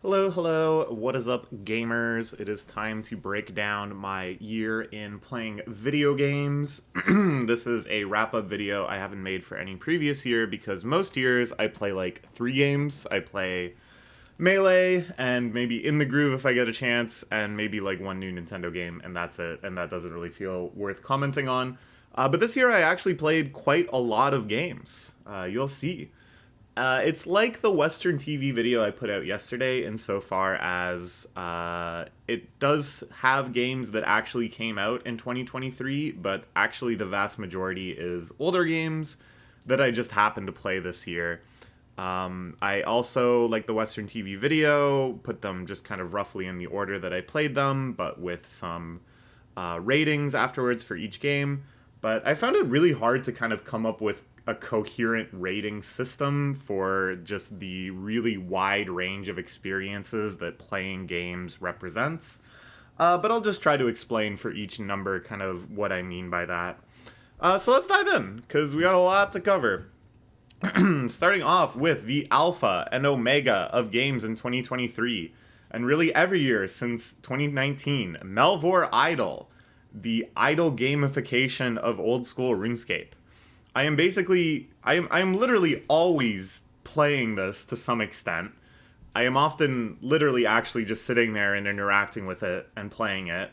Hello, hello, what is up, gamers? It is time to break down my year in playing video games. This is a wrap-up video I haven't made for any previous year because most years I play like 3 games. I play Melee and maybe In the Groove if I get a chance, and maybe like one new Nintendo game, and that's it, and that doesn't really feel worth commenting on. But this year I actually played quite a lot of games. You'll see. It's like the Western TV video I put out yesterday, insofar as it does have games that actually came out in 2023, but actually the vast majority is older games that I just happened to play this year. I also, like the Western TV video, put them just kind of roughly in the order that I played them, but with some ratings afterwards for each game. But I found it really hard to kind of come up with a coherent rating system for just the really wide range of experiences that playing games represents. But I'll just try to explain for each number kind of what I mean by that. So let's dive in, because we got a lot to cover. Starting off with the alpha and omega of games in 2023, and really every year since 2019, Melvor Idle, the idle gamification of old school RuneScape. I am literally always playing this to some extent. I am often literally actually just sitting there and interacting with it and playing it.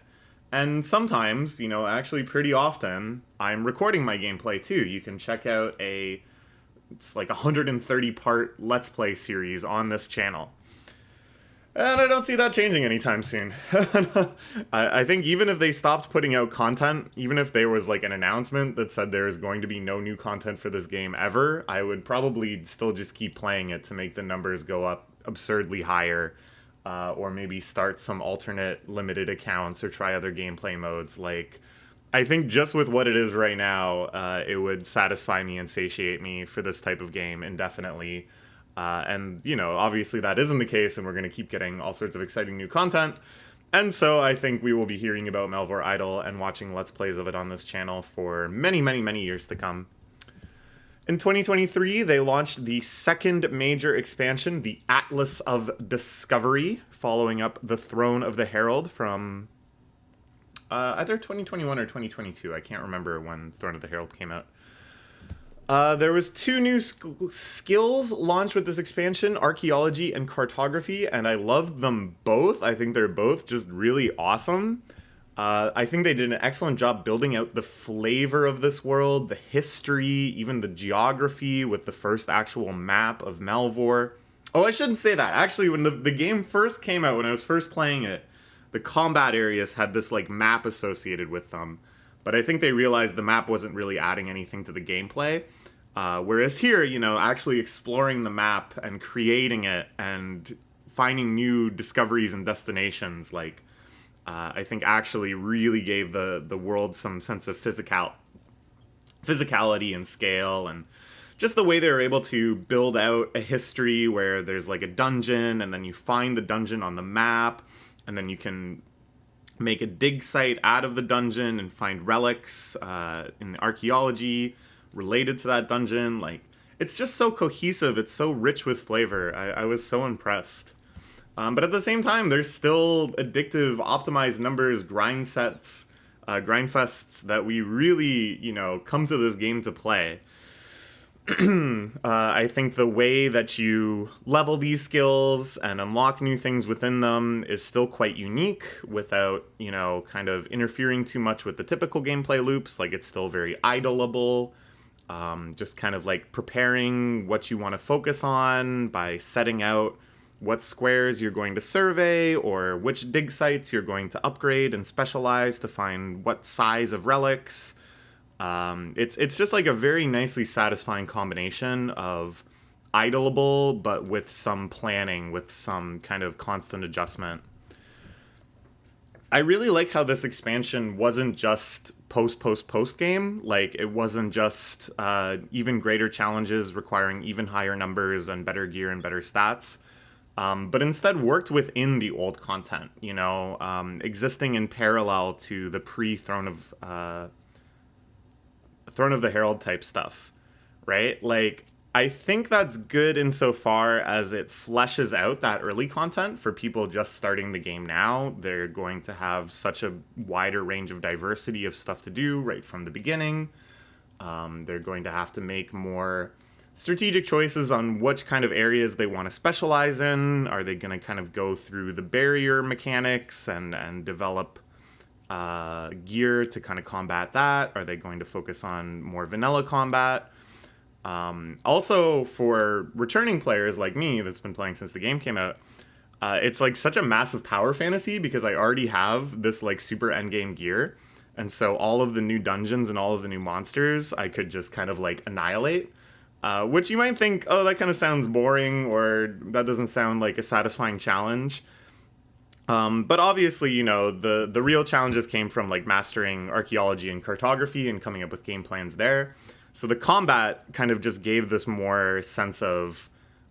And sometimes, actually pretty often, I'm recording my gameplay too. You can check out it's like 130 part Let's Play series on this channel. And I don't see that changing anytime soon. I think even if they stopped putting out content, even if there was like an announcement that said there is going to be no new content for this game ever, I would probably still just keep playing it to make the numbers go up absurdly higher. Or maybe start some alternate limited accounts or try other gameplay modes. Like, I think just with what it is right now, it would satisfy me and satiate me for this type of game indefinitely. And, obviously that isn't the case, and we're going to keep getting all sorts of exciting new content. And so I think we will be hearing about Melvor Idle and watching Let's Plays of it on this channel for many, many, many years to come. In 2023, they launched the second major expansion, the Atlas of Discovery, following up the Throne of the Herald from either 2021 or 2022. I can't remember when Throne of the Herald came out. There was 2 new skills launched with this expansion, Archaeology and Cartography, and I loved them both. I think they're both just really awesome. I think they did an excellent job building out the flavor of this world, the history, even the geography with the first actual map of Melvor. Oh, I shouldn't say that. Actually, when the game first came out, when I was first playing it, the combat areas had this like map associated with them. But I think they realized the map wasn't really adding anything to the gameplay. Whereas here, actually exploring the map and creating it and finding new discoveries and destinations, like, I think actually really gave the world some sense of physicality and scale, and just the way they were able to build out a history where there's like a dungeon, and then you find the dungeon on the map, and then you can make a dig site out of the dungeon and find relics in the archaeology related to that dungeon. Like, it's just so cohesive, it's so rich with flavor. I was so impressed. But at the same time, there's still addictive, optimized numbers, grind sets, grind fests that we really, come to this game to play. I think the way that you level these skills and unlock new things within them is still quite unique without, kind of interfering too much with the typical gameplay loops. Like, it's still very idleable. Just kind of like preparing what you want to focus on by setting out what squares you're going to survey or which dig sites you're going to upgrade and specialize to find what size of relics. It's just like a very nicely satisfying combination of idleable, but with some planning, with some kind of constant adjustment. I really like how this expansion wasn't just post game. Like, it wasn't just even greater challenges requiring even higher numbers and better gear and better stats. But instead worked within the old content, existing in parallel to the pre-Throne of the Herald type stuff, right? Like, I think that's good insofar as it fleshes out that early content for people just starting the game now. They're going to have such a wider range of diversity of stuff to do right from the beginning. They're going to have to make more strategic choices on which kind of areas they want to specialize in. Are they going to kind of go through the barrier mechanics and develop gear to kind of combat that? Are they going to focus on more vanilla combat? Also, for returning players like me that's been playing since the game came out, it's like such a massive power fantasy because I already have this like super endgame gear. And so all of the new dungeons and all of the new monsters I could just kind of like annihilate. Which you might think, oh, that kind of sounds boring or that doesn't sound like a satisfying challenge. But obviously, you know, the real challenges came from like mastering archaeology and cartography and coming up with game plans there. So the combat kind of just gave this more sense of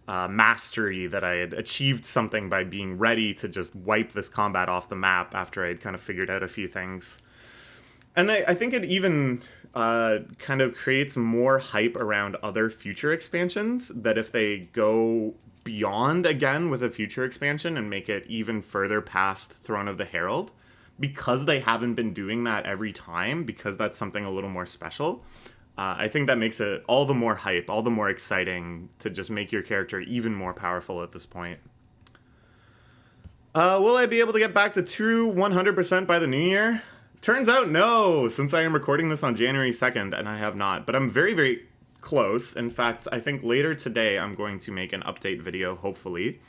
mastery that I had achieved something by being ready to just wipe this combat off the map after I had kind of figured out a few things. And I think it even kind of creates more hype around other future expansions, that if they go beyond again with a future expansion and make it even further past Throne of the Herald, because they haven't been doing that every time, because that's something a little more special, I think that makes it all the more hype, all the more exciting to just make your character even more powerful at this point. Will I be able to get back to true 100% by the new year? Turns out no, since I am recording this on January 2nd, and I have not. But I'm very, very close. In fact, I think later today I'm going to make an update video, hopefully,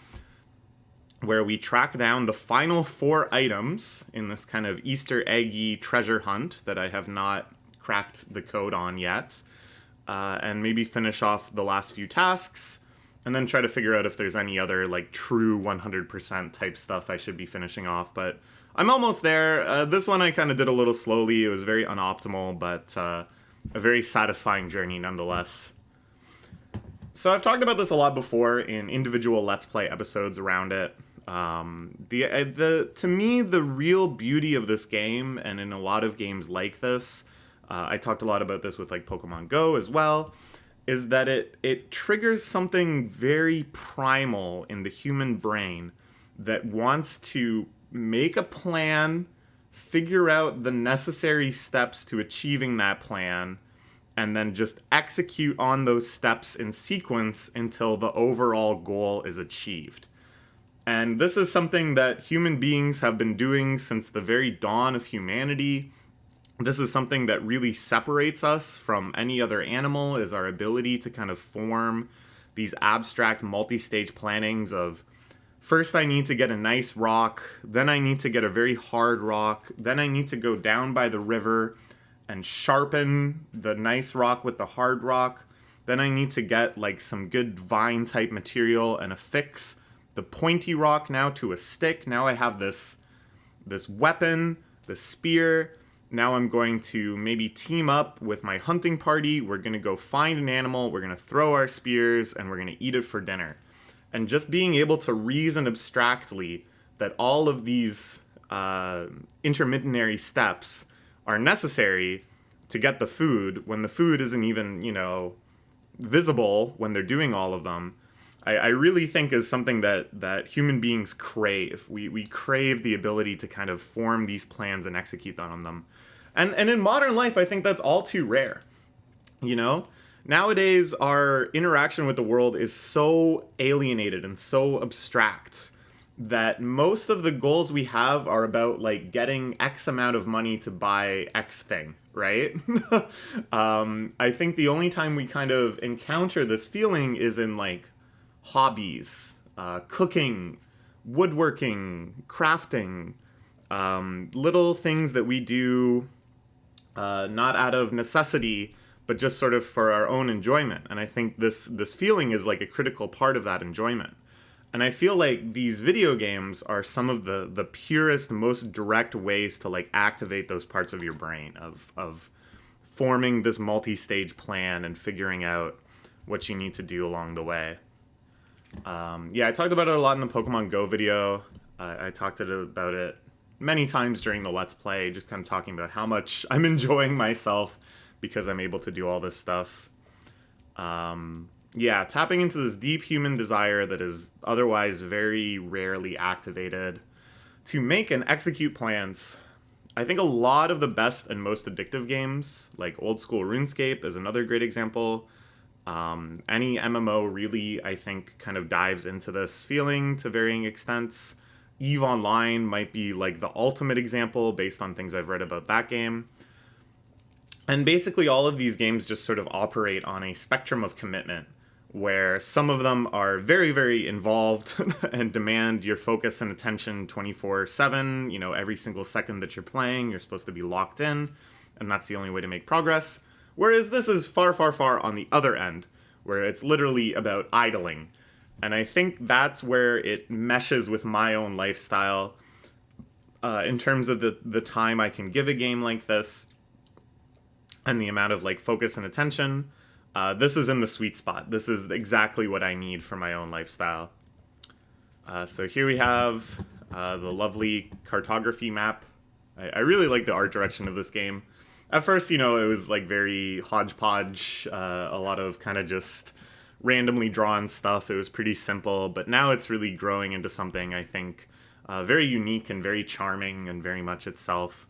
where we track down the final 4 items in this kind of Easter eggy treasure hunt that I have not cracked the code on yet, and maybe finish off the last few tasks, and then try to figure out if there's any other like true 100% type stuff I should be finishing off. But I'm almost there. This one I kind of did a little slowly. It was very unoptimal, but a very satisfying journey nonetheless. So I've talked about this a lot before in individual Let's Play episodes around it. To me, the real beauty of this game, and in a lot of games like this, I talked a lot about this with like Pokemon Go as well, is that it triggers something very primal in the human brain that wants to make a plan, figure out the necessary steps to achieving that plan, and then just execute on those steps in sequence until the overall goal is achieved. And this is something that human beings have been doing since the very dawn of humanity. This is something that really separates us from any other animal, is our ability to kind of form these abstract multi-stage plannings of, first I need to get a nice rock, then I need to get a very hard rock, then I need to go down by the river and sharpen the nice rock with the hard rock, then I need to get like some good vine type material and affix the pointy rock now to a stick. Now I have this weapon, the spear. Now I'm going to maybe team up with my hunting party. We're going to go find an animal. We're going to throw our spears and we're going to eat it for dinner. And just being able to reason abstractly that all of these intermediary steps are necessary to get the food when the food isn't even, you know, visible when they're doing all of them, I really think is something that human beings crave. We crave the ability to kind of form these plans and execute on them. And in modern life, I think that's all too rare. You know? Nowadays, our interaction with the world is so alienated and so abstract that most of the goals we have are about, like, getting X amount of money to buy X thing, right? I think the only time we kind of encounter this feeling is in, like, hobbies, cooking, woodworking, crafting, little things that we do not out of necessity, but just sort of for our own enjoyment. And I think this feeling is like a critical part of that enjoyment. And I feel like these video games are some of the purest, most direct ways to like activate those parts of your brain of forming this multi-stage plan and figuring out what you need to do along the way. Yeah, I talked about it a lot in the Pokemon Go video. I talked about it many times during the Let's Play, just kind of talking about how much I'm enjoying myself because I'm able to do all this stuff. Yeah, tapping into this deep human desire that is otherwise very rarely activated to make and execute plans. I think a lot of the best and most addictive games, like old school RuneScape is another great example. Any MMO really, I think, kind of dives into this feeling to varying extents. EVE Online might be like the ultimate example based on things I've read about that game. And basically all of these games just sort of operate on a spectrum of commitment, where some of them are very, very involved and demand your focus and attention 24/7. You know, every single second that you're playing, you're supposed to be locked in, and that's the only way to make progress. Whereas this is far, far, far on the other end, where it's literally about idling. And I think that's where it meshes with my own lifestyle in terms of the time I can give a game like this and the amount of like focus and attention. This is in the sweet spot. This is exactly what I need for my own lifestyle. So here we have the lovely cartography map. I really like the art direction of this game. At first, you know, it was like very hodgepodge, a lot of kind of just randomly drawn stuff. It was pretty simple, but now it's really growing into something, I think, very unique and very charming and very much itself.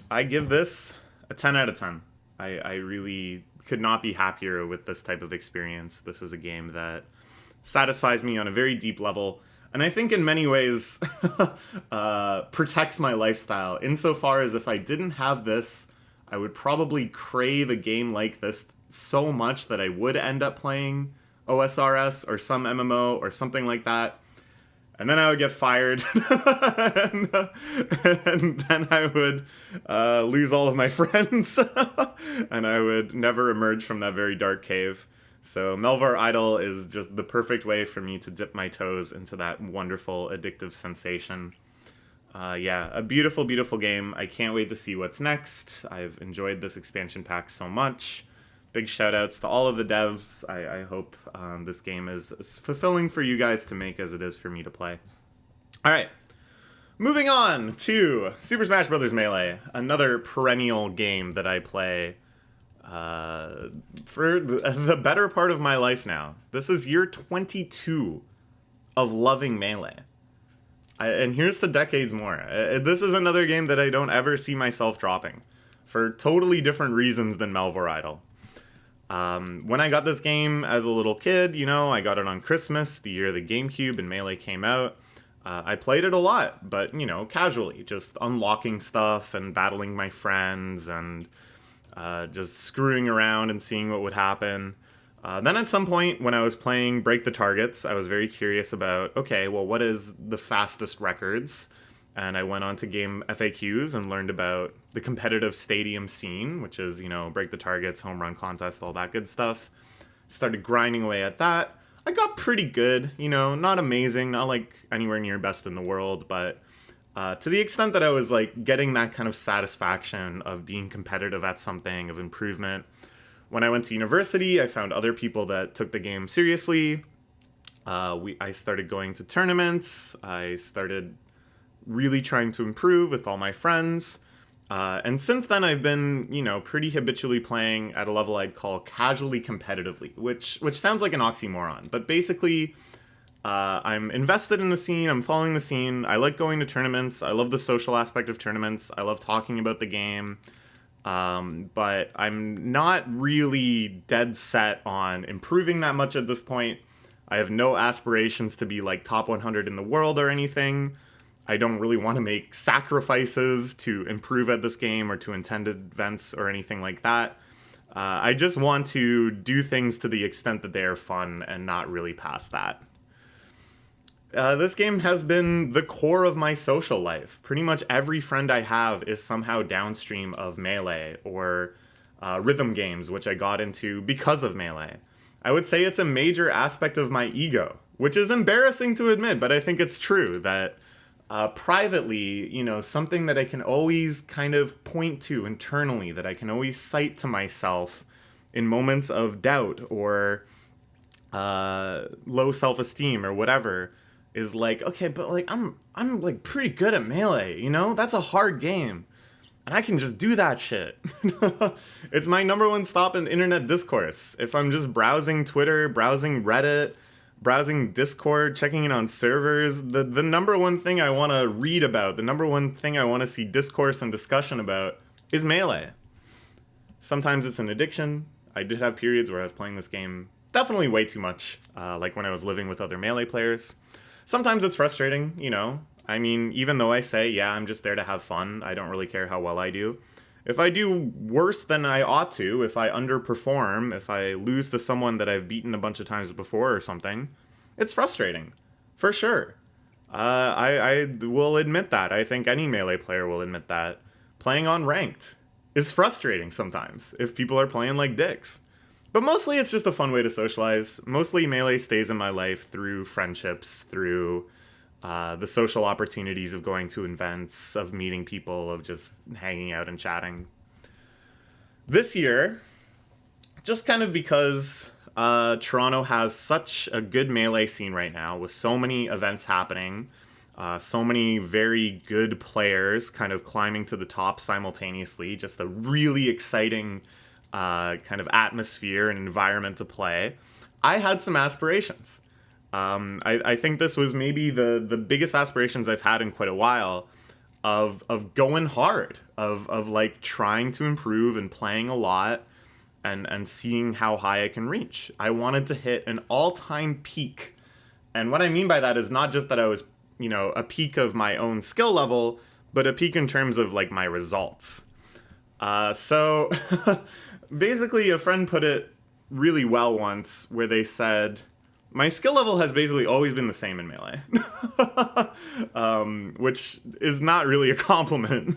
I give this a 10 out of 10. I really could not be happier with this type of experience. This is a game that satisfies me on a very deep level, and I think in many ways protects my lifestyle, insofar as if I didn't have this, I would probably crave a game like this so much that I would end up playing OSRS or some MMO or something like that. And then I would get fired, and then I would lose all of my friends, and I would never emerge from that very dark cave. So Melvor Idle is just the perfect way for me to dip my toes into that wonderful, addictive sensation. Yeah, a beautiful, beautiful game. I can't wait to see what's next. I've enjoyed this expansion pack so much. Big shout-outs to all of the devs. I hope this game is as fulfilling for you guys to make as it is for me to play. All right, moving on to Super Smash Bros. Melee, another perennial game that I play for the better part of my life now. This is year 22 of loving Melee. And here's to decades more. This is another game that I don't ever see myself dropping, for totally different reasons than Melvor Idle. When I got this game as a little kid, you know, I got it on Christmas, the year the GameCube and Melee came out. I played it a lot, but, you know, casually, just unlocking stuff and battling my friends and just screwing around and seeing what would happen. Then at some point, when I was playing Break the Targets, I was very curious about, okay, well, what is the fastest records? And I went on to game FAQs and learned about the competitive stadium scene, which is, you know, break the targets, home run contest, all that good stuff. Started grinding away at that. I got pretty good, you know, not amazing, not like anywhere near best in the world, but to the extent that I was like getting that kind of satisfaction of being competitive at something, of improvement. When I went to university, I found other people that took the game seriously. I started going to tournaments. I started really trying to improve with all my friends. And since then, I've been, you know, pretty habitually playing at a level I'd call casually competitively, which sounds like an oxymoron. But basically, I'm invested in the scene. I'm following the scene. I like going to tournaments. I love the social aspect of tournaments. I love talking about the game. But I'm not really dead set on improving that much at this point. I have no aspirations to be like top 100 in the world or anything. I don't really want to make sacrifices to improve at this game or to intended events or anything like that. I just want to do things to the extent that they are fun and not really past that. This game has been the core of my social life. Pretty much every friend I have is somehow downstream of Melee or rhythm games, which I got into because of Melee. I would say it's a major aspect of my ego, which is embarrassing to admit, but I think it's true that privately, you know, something that I can always kind of point to internally, that I can always cite to myself in moments of doubt or low self-esteem or whatever, is like, okay, but like I'm like pretty good at Melee, you know? That's a hard game. And I can just do that shit. It's my number one stop in internet discourse. If I'm just browsing Twitter, browsing Reddit, browsing Discord, checking in on servers, the number one thing I want to read about, the number one thing I want to see discourse and discussion about is Melee. Sometimes it's an addiction. I did have periods where I was playing this game definitely way too much, like when I was living with other Melee players. Sometimes it's frustrating, you know. I mean, even though I say, yeah, I'm just there to have fun, I don't really care how well I do. If I do worse than I ought to, if I underperform, if I lose to someone that I've beaten a bunch of times before or something, it's frustrating, for sure. I will admit that. I think any Melee player will admit that. Playing on ranked is frustrating sometimes if people are playing like dicks. But mostly it's just a fun way to socialize. Mostly Melee stays in my life through friendships, through the social opportunities of going to events, of meeting people, of just hanging out and chatting. This year, just kind of because Toronto has such a good Melee scene right now, with so many events happening, so many very good players kind of climbing to the top simultaneously, just a really exciting kind of atmosphere and environment to play, I had some aspirations. I think this was maybe the biggest aspirations I've had in quite a while of going hard, of like trying to improve and playing a lot and seeing how high I can reach. I wanted to hit an all-time peak. And what I mean by that is not just that I was, you know, a peak of my own skill level, but a peak in terms of like my results. So basically a friend put it really well once where they said, my skill level has basically always been the same in Melee, which is not really a compliment.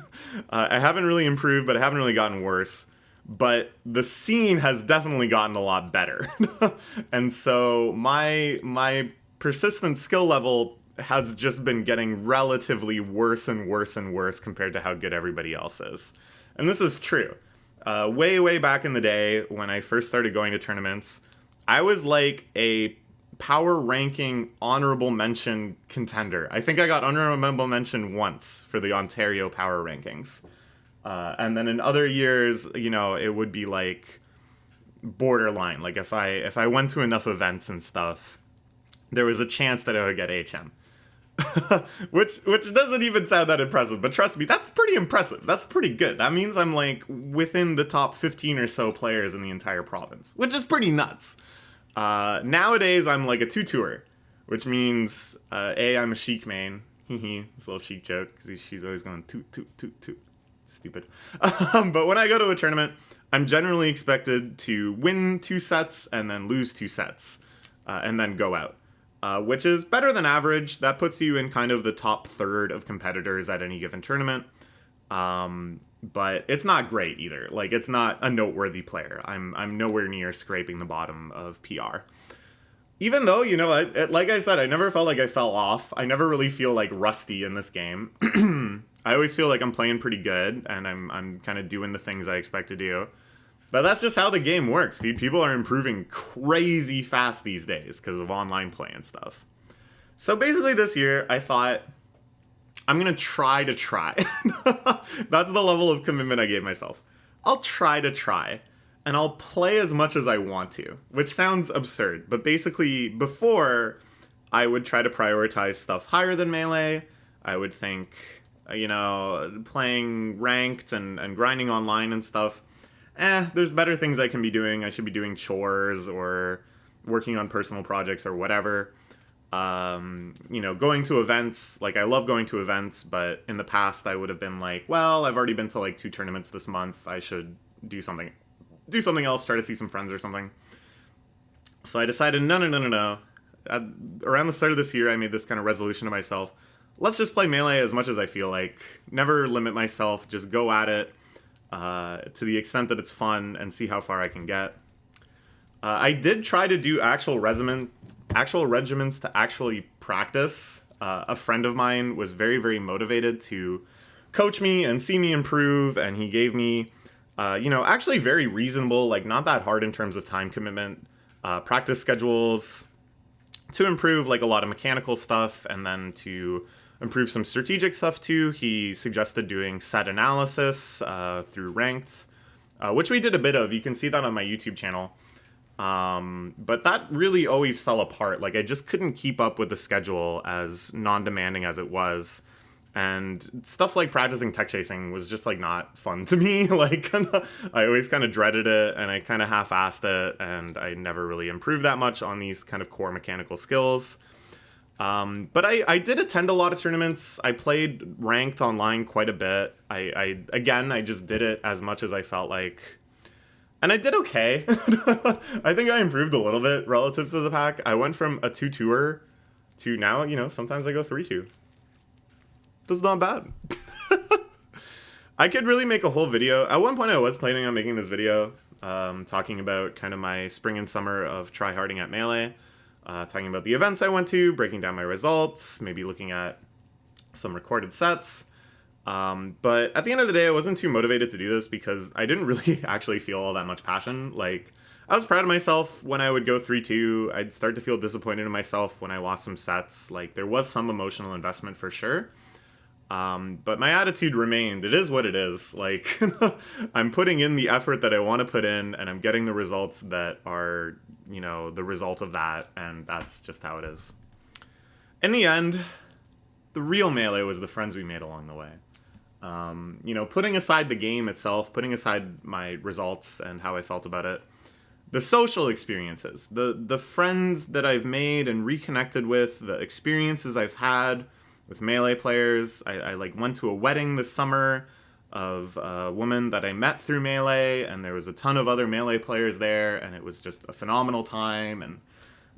I haven't really improved, but I haven't really gotten worse. But the scene has definitely gotten a lot better. And so my persistent skill level has just been getting relatively worse and worse and worse compared to how good everybody else is. And this is true. Way back in the day when I first started going to tournaments, I was like a power ranking honorable mention contender. I think I got honorable mention once for the Ontario power rankings. And then in other years, you know, it would be like borderline. Like if I went to enough events and stuff, there was a chance that I would get HM. which doesn't even sound that impressive, but trust me, that's pretty impressive. That's pretty good. That means I'm like within the top 15 or so players in the entire province, which is pretty nuts. Nowadays, I'm like a 2-tour, which means, I'm a Sheik main. Hehe, this little Sheik joke, because she's always going toot. Stupid. But when I go to a tournament, I'm generally expected to win 2 sets and then lose 2 sets, and then go out. Which is better than average. That puts you in kind of the top third of competitors at any given tournament. But it's not great either. Like, it's not a noteworthy player. I'm nowhere near scraping the bottom of PR. Even though, you know, like I said, I never felt like I fell off. I never really feel like rusty in this game. I always feel like I'm playing pretty good, and I'm kind of doing the things I expect to do. But that's just how the game works, dude. People are improving crazy fast these days because of online play and stuff. So basically this year, I thought, I'm going to try. That's the level of commitment I gave myself. I'll try, and I'll play as much as I want to, which sounds absurd. But basically, before, I would try to prioritize stuff higher than Melee. I would think, you know, playing ranked and grinding online and stuff. There's better things I can be doing. I should be doing chores or working on personal projects or whatever. You know, going to events, like I love going to events, but in the past I would have been like, well, I've already been to like 2 tournaments this month. I should do something else, try to see some friends or something. So I decided, no. Around the start of this year, I made this kind of resolution to myself. Let's just play Melee as much as I feel like. Never limit myself, just go at it. To the extent that it's fun and see how far I can get. I did try to do actual regiments to actually practice. A friend of mine was very, very motivated to coach me and see me improve, and he gave me, you know, actually very reasonable, like not that hard in terms of time commitment, practice schedules to improve like a lot of mechanical stuff, and then to improve some strategic stuff too. He suggested doing set analysis through ranked, which we did a bit of. You can see that on my YouTube channel. But that really always fell apart. Like, I just couldn't keep up with the schedule, as non-demanding as it was. And stuff like practicing tech chasing was just, like, not fun to me. Like, I always kind of dreaded it, and I kind of half-assed it, and I never really improved that much on these kind of core mechanical skills. But I did attend a lot of tournaments. I played ranked online quite a bit. I just did it as much as I felt like. And I did okay. I think I improved a little bit relative to the pack. I went from a 2-2er to now, you know, sometimes I go 3-2. That's not bad. I could really make a whole video. At one point I was planning on making this video, talking about kind of my spring and summer of tryharding at Melee, talking about the events I went to, breaking down my results, maybe looking at some recorded sets. But at the end of the day, I wasn't too motivated to do this because I didn't really actually feel all that much passion. Like, I was proud of myself when I would go 3-2. I'd start to feel disappointed in myself when I lost some sets. Like, there was some emotional investment for sure. But my attitude remained. It is what it is. Like, I'm putting in the effort that I want to put in, and I'm getting the results that are, you know, the result of that, and that's just how it is. In the end, the real Melee was the friends we made along the way. You know, putting aside the game itself, putting aside my results and how I felt about it, the social experiences, the friends that I've made and reconnected with, the experiences I've had with Melee players. I like went to a wedding this summer of a woman that I met through Melee, and there was a ton of other Melee players there, and it was just a phenomenal time, and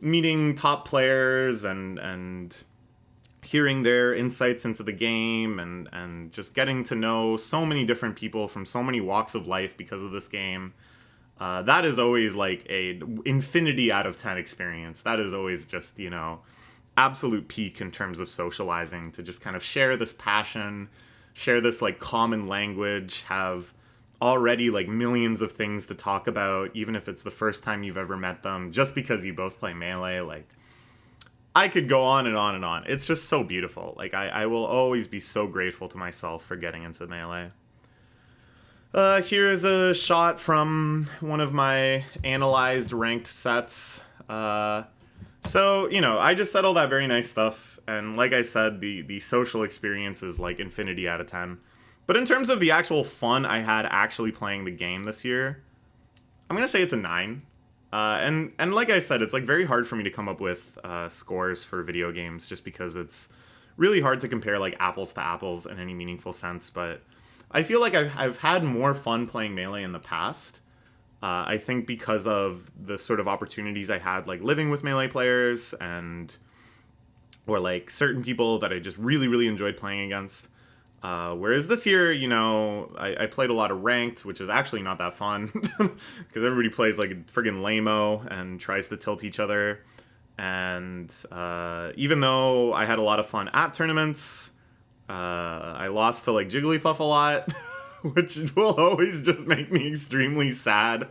meeting top players and hearing their insights into the game, and just getting to know so many different people from so many walks of life because of this game. That is always like a infinity out of 10 experience. That is always just, you know, absolute peak in terms of socializing, to just kind of share this passion, share this like common language, have already like millions of things to talk about, even if it's the first time you've ever met them, just because you both play Melee. Like, I could go on and on and on. It's just so beautiful. Like, I will always be so grateful to myself for getting into Melee. Here's a shot from one of my analyzed ranked sets. So, you know, I just said all that very nice stuff, and like I said, the social experience is like infinity out of 10. But in terms of the actual fun I had actually playing the game this year, I'm gonna say it's a 9. And like I said, it's like very hard for me to come up with scores for video games, just because it's really hard to compare like apples to apples in any meaningful sense. But I feel like I've had more fun playing Melee in the past. I think because of the sort of opportunities I had, like living with Melee players, or like certain people that I just really, really enjoyed playing against. Whereas this year, you know, I played a lot of ranked, which is actually not that fun because everybody plays like a friggin' lame-o and tries to tilt each other. And even though I had a lot of fun at tournaments, I lost to like Jigglypuff a lot, which will always just make me extremely sad.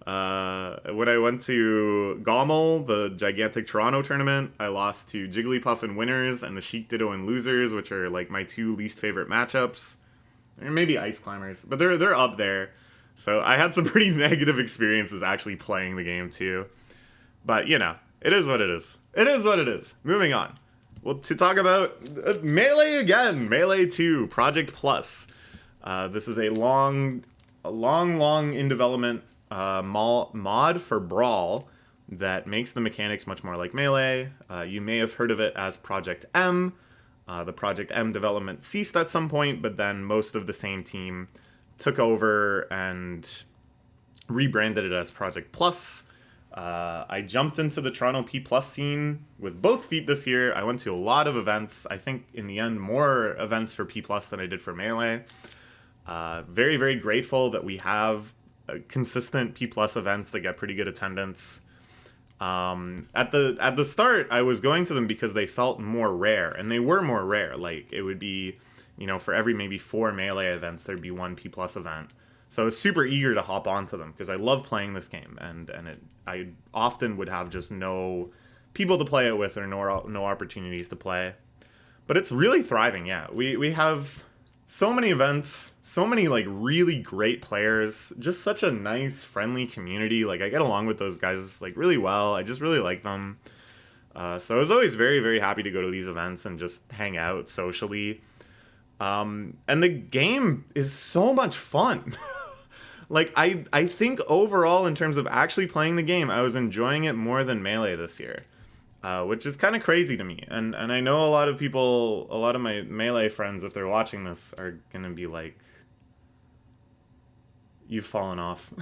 When I went to Gommel, the gigantic Toronto tournament, I lost to Jigglypuff in winners and the Sheik Ditto in losers, which are like my 2 least favorite matchups. Or maybe Ice Climbers, but they're up there. So I had some pretty negative experiences actually playing the game too. But, you know, it is what it is. It is what it is. Moving on. Well, to talk about Melee again. Melee 2, Project Plus. This is a long in development mod for Brawl that makes the mechanics much more like Melee. You may have heard of it as Project M. The Project M development ceased at some point, but then most of the same team took over and rebranded it as Project Plus. I jumped into the Toronto P Plus scene with both feet this year. I went to a lot of events. I think in the end more events for P Plus than I did for Melee. Very, very grateful that we have consistent P Plus events that get pretty good attendance. At the start, I was going to them because they felt more rare, and they were more rare. Like, it would be, you know, for every maybe 4 Melee events, there'd be 1 P Plus event. So I was super eager to hop onto them because I love playing this game, and I often would have just no people to play it with or no opportunities to play. But it's really thriving, yeah. We have so many events, so many like really great players, just such a nice, friendly community. Like I get along with those guys like really well. I just really like them. So I was always very, very happy to go to these events and just hang out socially. And the game is so much fun. Like I think overall in terms of actually playing the game, I was enjoying it more than Melee this year. Which is kind of crazy to me. And I know a lot of people, a lot of my Melee friends, if they're watching this, are going to be like, you've fallen off.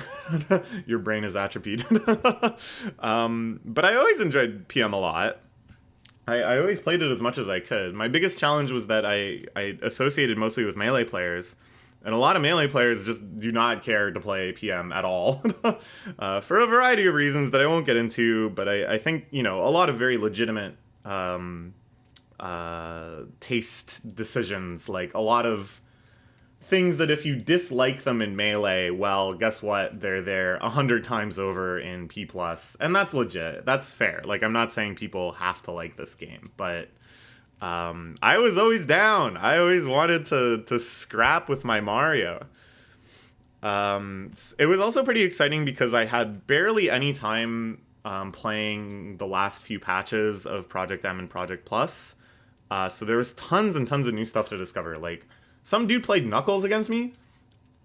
Your brain is atrophied. But I always enjoyed PM a lot. I always played it as much as I could. My biggest challenge was that I associated mostly with Melee players. And a lot of Melee players just do not care to play PM at all. For a variety of reasons that I won't get into, but I think, you know, a lot of very legitimate taste decisions, like a lot of things that if you dislike them in Melee, well, guess what? They're there 100 times over in P+. And that's legit. That's fair. Like, I'm not saying people have to like this game, but I was always down. I always wanted to scrap with my Mario. It was also pretty exciting because I had barely any time playing the last few patches of Project M and Project Plus. So there was tons and tons of new stuff to discover. Like, some dude played Knuckles against me.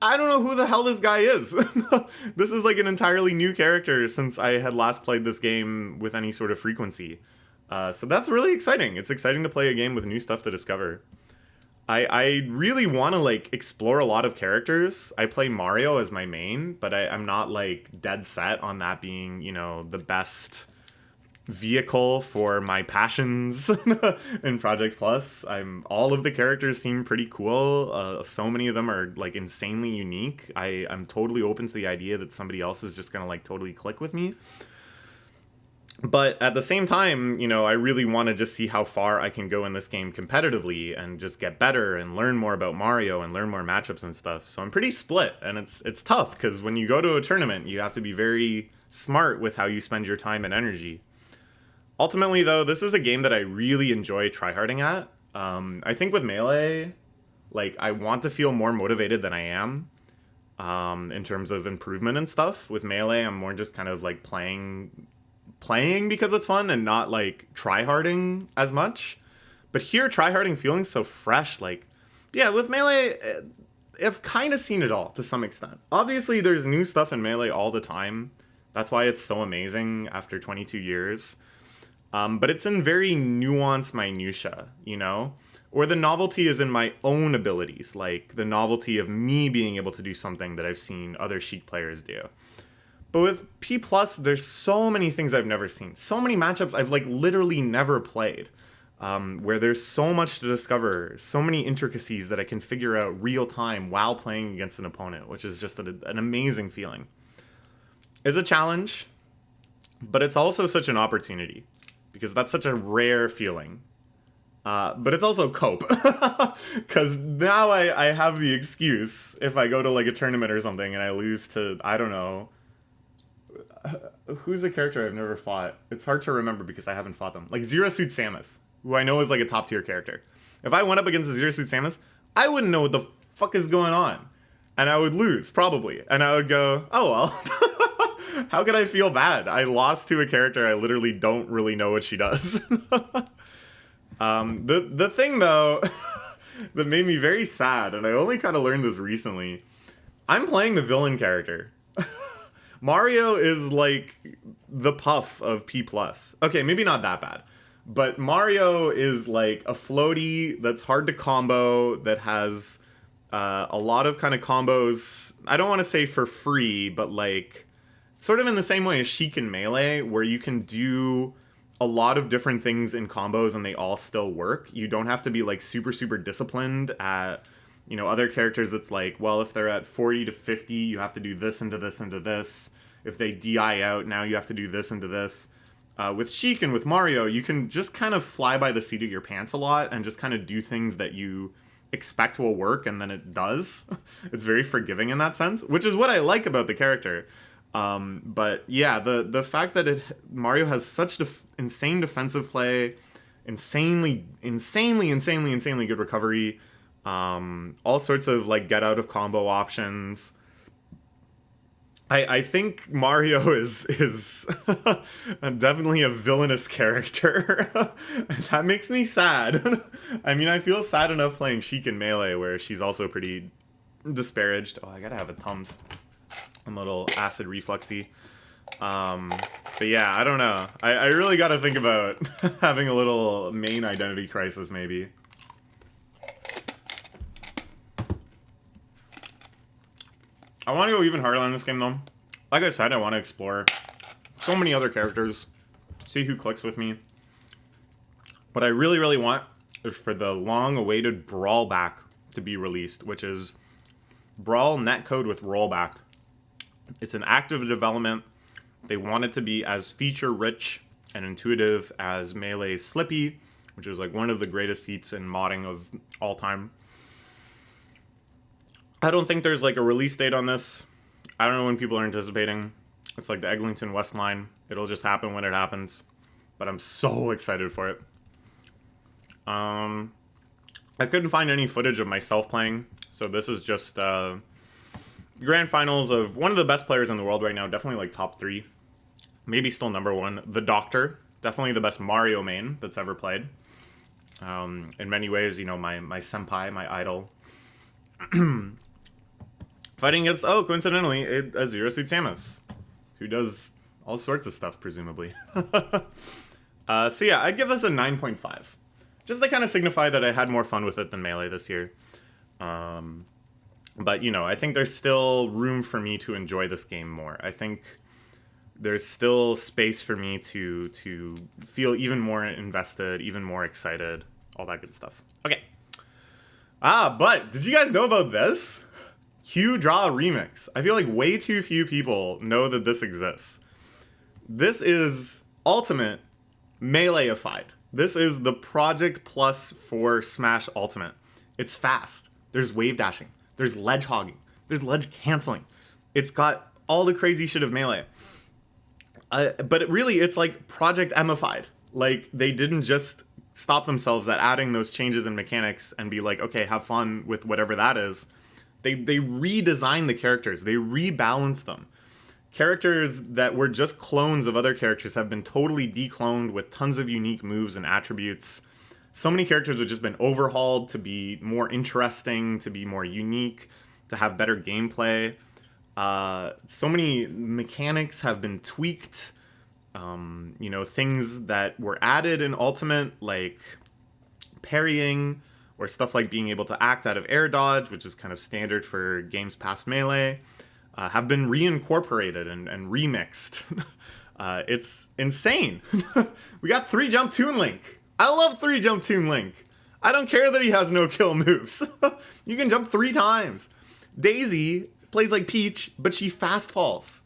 I don't know who the hell this guy is. This is like an entirely new character since I had last played this game with any sort of frequency. So that's really exciting. It's exciting to play a game with new stuff to discover. I really want to like explore a lot of characters. I play Mario as my main, but I'm not like dead set on that being, you know, the best vehicle for my passions in Project Plus. All of the characters seem pretty cool. So many of them are like insanely unique. I'm totally open to the idea that somebody else is just gonna like totally click with me. But at the same time, you know, I really want to just see how far I can go in this game competitively and just get better and learn more about Mario and learn more matchups and stuff. So I'm pretty split, and it's tough because when you go to a tournament, you have to be very smart with how you spend your time and energy. Ultimately, though, this is a game that I really enjoy tryharding at. I think with Melee, like, I want to feel more motivated than I am in terms of improvement and stuff. With Melee, I'm more just kind of like playing because it's fun and not like tryharding as much. But here, tryharding feeling so fresh. Like, yeah, with Melee, I've kind of seen it all to some extent. Obviously, there's new stuff in Melee all the time. That's why it's so amazing after 22 years. But it's in very nuanced minutia, you know? Or the novelty is in my own abilities, like the novelty of me being able to do something that I've seen other Sheik players do. But with P+, there's so many things I've never seen. So many matchups I've like literally never played. Where there's so much to discover, so many intricacies that I can figure out real time while playing against an opponent, which is just an amazing feeling. It's a challenge, but it's also such an opportunity, because that's such a rare feeling. But it's also cope, because now I have the excuse if I go to like a tournament or something and I lose to, I don't know, who's a character I've never fought? It's hard to remember because I haven't fought them. Like Zero Suit Samus, who I know is like a top tier character. If I went up against a Zero Suit Samus, I wouldn't know what the fuck is going on. And I would lose, probably. And I would go, oh well. How could I feel bad? I lost to a character I literally don't really know what she does. The thing, though, that made me very sad, and I only kind of learned this recently, I'm playing the villain character. Mario is like the Puff of P+. Okay, maybe not that bad. But Mario is like a floaty that's hard to combo, that has a lot of kind of combos, I don't want to say for free, but like sort of in the same way as Sheik and Melee, where you can do a lot of different things in combos and they all still work. You don't have to be like super, super disciplined at, you know, other characters. It's like, well, if they're at 40 to 50, you have to do this into this into this. If they DI out, now you have to do this into this. With Sheik and with Mario, you can just kind of fly by the seat of your pants a lot and just kind of do things that you expect will work, and then it does. It's very forgiving in that sense, which is what I like about the character. But yeah, the fact that Mario has such insane defensive play, insanely good recovery. All sorts of like get out of combo options. I think Mario is definitely a villainous character. That makes me sad. I mean, I feel sad enough playing Sheik in Melee, where she's also pretty disparaged. Oh, I gotta have a Tums. I'm a little acid refluxy. But yeah, I don't know. I really gotta think about having a little main identity crisis, maybe. I want to go even harder on this game, though. Like I said, I want to explore so many other characters, see who clicks with me. What I really want is for the long-awaited Brawl back to be released, which is Brawl netcode with rollback. It's an active development. They want it to be as feature-rich and intuitive as Melee's Slippy, which is like one of the greatest feats in modding of all time. I don't think there's like a release date on this. I don't know when people are anticipating. It's like the Eglinton West line. It'll just happen when it happens. But I'm so excited for it. I couldn't find any footage of myself playing. So this is just grand finals of one of the best players in the world right now. Definitely like top 3. Maybe still number 1. The Doctor. Definitely the best Mario main that's ever played. In many ways, you know, my senpai, my idol. Fighting against, coincidentally, a Zero Suit Samus, who does all sorts of stuff, presumably. So yeah, I'd give this a 9.5. Just to kind of signify that I had more fun with it than Melee this year. But, you know, I think there's still room for me to enjoy this game more. I think there's still space for me to feel even more invested, even more excited, all that good stuff. Okay. But did you guys know about this? HewDraw Remix. I feel like way too few people know that this exists. This is Ultimate Meleeified. This is the Project Plus for Smash Ultimate. It's fast. There's wave dashing. There's ledge hogging. There's ledge canceling. It's got all the crazy shit of Melee. But really, it's like Project M-ified. Like, they didn't just stop themselves at adding those changes in mechanics and be like, okay, have fun with whatever that is. They redesigned the characters. They rebalanced them. Characters that were just clones of other characters have been totally decloned with tons of unique moves and attributes. So many characters have just been overhauled to be more interesting, to be more unique, to have better gameplay. So many mechanics have been tweaked. You know, things that were added in Ultimate, like parrying, or stuff like being able to act out of air dodge, which is kind of standard for games past Melee, have been reincorporated and remixed. It's insane. We got 3-jump Toon Link. I love 3-jump Toon Link. I don't care that he has no kill moves. You can jump 3 times. Daisy plays like Peach, but she fast falls.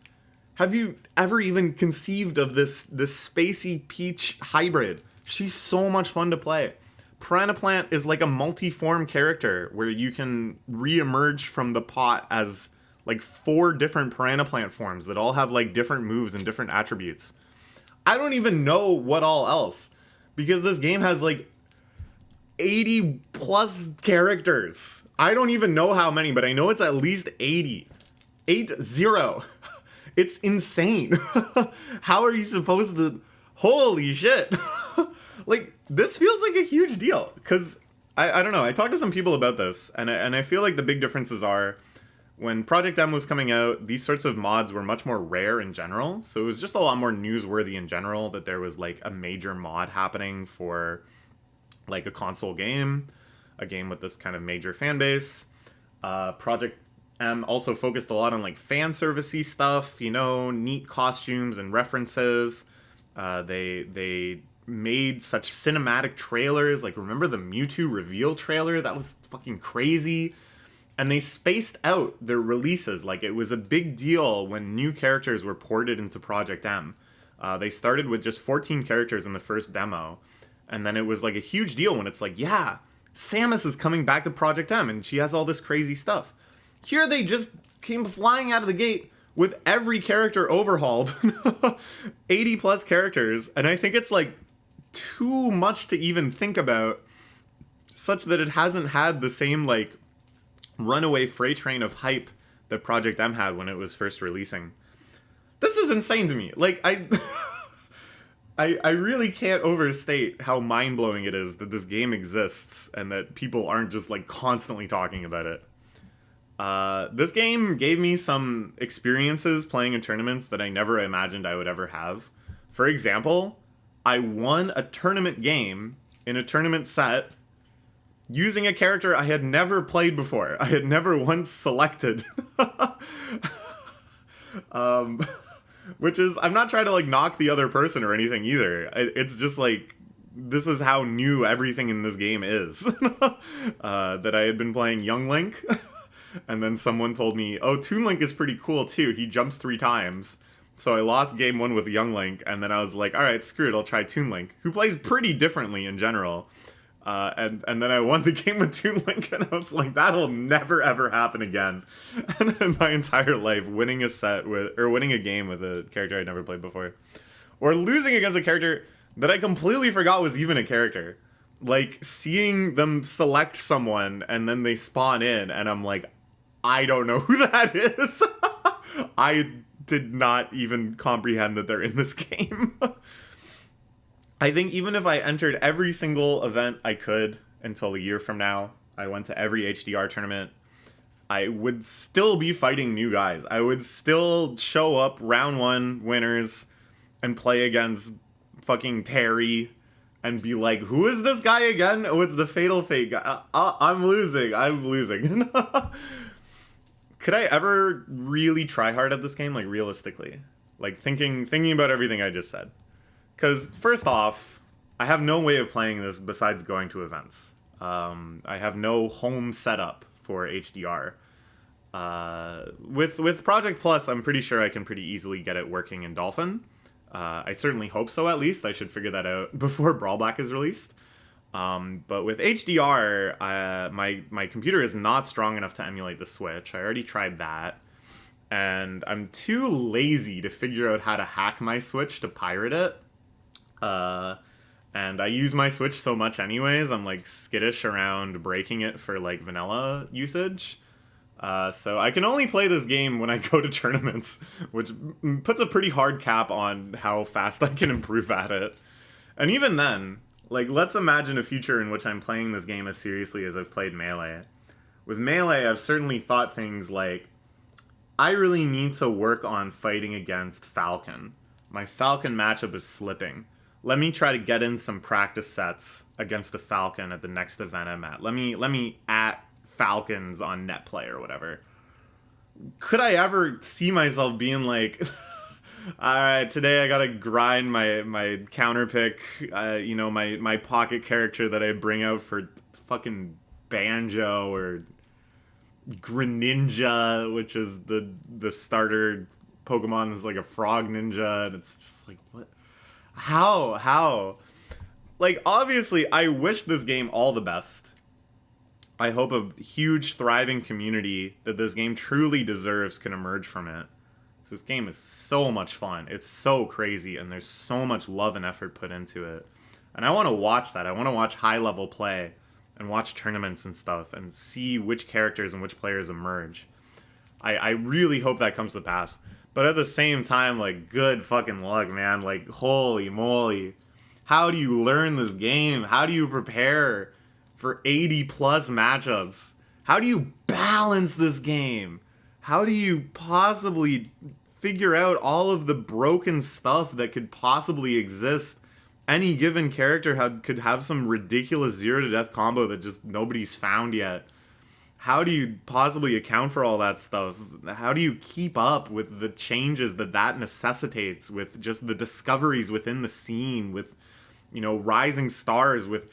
Have you ever even conceived of this spacey Peach hybrid? She's so much fun to play. Piranha Plant is like a multi-form character where you can re-emerge from the pot as like 4 different Piranha Plant forms that all have like different moves and different attributes. I don't even know what all else, because this game has like 80 plus characters. I don't even know how many, but I know it's at least 80. 80. It's insane. How are you supposed to... Holy shit. Like, this feels like a huge deal, because I don't know. I talked to some people about this, and I feel like the big differences are when Project M was coming out, these sorts of mods were much more rare in general. So it was just a lot more newsworthy in general that there was like a major mod happening for like a console game, a game with this kind of major fan base. Project M also focused a lot on like fan servicey stuff, you know, neat costumes and references. They made such cinematic trailers. Like, remember the Mewtwo reveal trailer? That was fucking crazy. And they spaced out their releases. Like, it was a big deal when new characters were ported into Project M. They started with just 14 characters in the first demo. And then it was like a huge deal when it's like, yeah, Samus is coming back to Project M and she has all this crazy stuff. Here they just came flying out of the gate with every character overhauled. 80 plus characters. And I think it's like too much to even think about, such that it hasn't had the same, like, runaway freight train of hype that Project M had when it was first releasing. This is insane to me. Like, I really can't overstate how mind-blowing it is that this game exists and that people aren't just, like, constantly talking about it. This game gave me some experiences playing in tournaments that I never imagined I would ever have. For example, I won a tournament game in a tournament set using a character I had never played before. I had never once selected. Which is, I'm not trying to, like, knock the other person or anything either. It's just, like, this is how new everything in this game is. That I had been playing Young Link, and then someone told me, oh, Toon Link is pretty cool too. He jumps 3 times. So I lost game 1 with Young Link, and then I was like, alright, screw it, I'll try Toon Link, who plays pretty differently in general. And then I won the game with Toon Link, and I was like, that'll never ever happen again. And in my entire life, winning a game with a character I'd never played before. Or losing against a character that I completely forgot was even a character. Like, seeing them select someone, and then they spawn in, and I'm like, I don't know who that is. I did not even comprehend that they're in this game. I think even if I entered every single event I could until a year from now, I went to every HDR tournament, I would still be fighting new guys. I would still show up round 1 winners and play against fucking Terry and be like, who is this guy again? Oh, it's the Fatal Fate guy. I'm losing. Could I ever really try hard at this game, like, realistically? Like, thinking about everything I just said. Because, first off, I have no way of playing this besides going to events. I have no home setup for HDR. With Project Plus, I'm pretty sure I can pretty easily get it working in Dolphin. I certainly hope so, at least. I should figure that out before Brawl Black is released. But with HDR, my computer is not strong enough to emulate the Switch. I already tried that. And I'm too lazy to figure out how to hack my Switch to pirate it. And I use my Switch so much anyways, I'm, like, skittish around breaking it for, like, vanilla usage. So I can only play this game when I go to tournaments, which puts a pretty hard cap on how fast I can improve at it. And even then, like, let's imagine a future in which I'm playing this game as seriously as I've played Melee. With Melee, I've certainly thought things like, I really need to work on fighting against Falcon. My Falcon matchup is slipping. Let me try to get in some practice sets against the Falcon at the next event I'm at. Let me at Falcons on netplay or whatever. Could I ever see myself being like, alright, today I gotta grind my counter pick, my pocket character that I bring out for fucking Banjo or Greninja, which is the starter Pokemon is like a frog ninja, and it's just like, what? How? Like, obviously, I wish this game all the best. I hope a huge, thriving community that this game truly deserves can emerge from it. This game is so much fun. It's so crazy, and there's so much love and effort put into it. And I want to watch that. I want to watch high-level play and watch tournaments and stuff and see which characters and which players emerge. I really hope that comes to pass. But at the same time, like, good fucking luck, man. Like, holy moly. How do you learn this game? How do you prepare for 80-plus matchups? How do you balance this game? How do you possibly figure out all of the broken stuff that could possibly exist? Any given character could have some ridiculous 0-to-death combo that just nobody's found yet. How do you possibly account for all that stuff? How do you keep up with the changes that necessitates, with just the discoveries within the scene, with, rising stars, with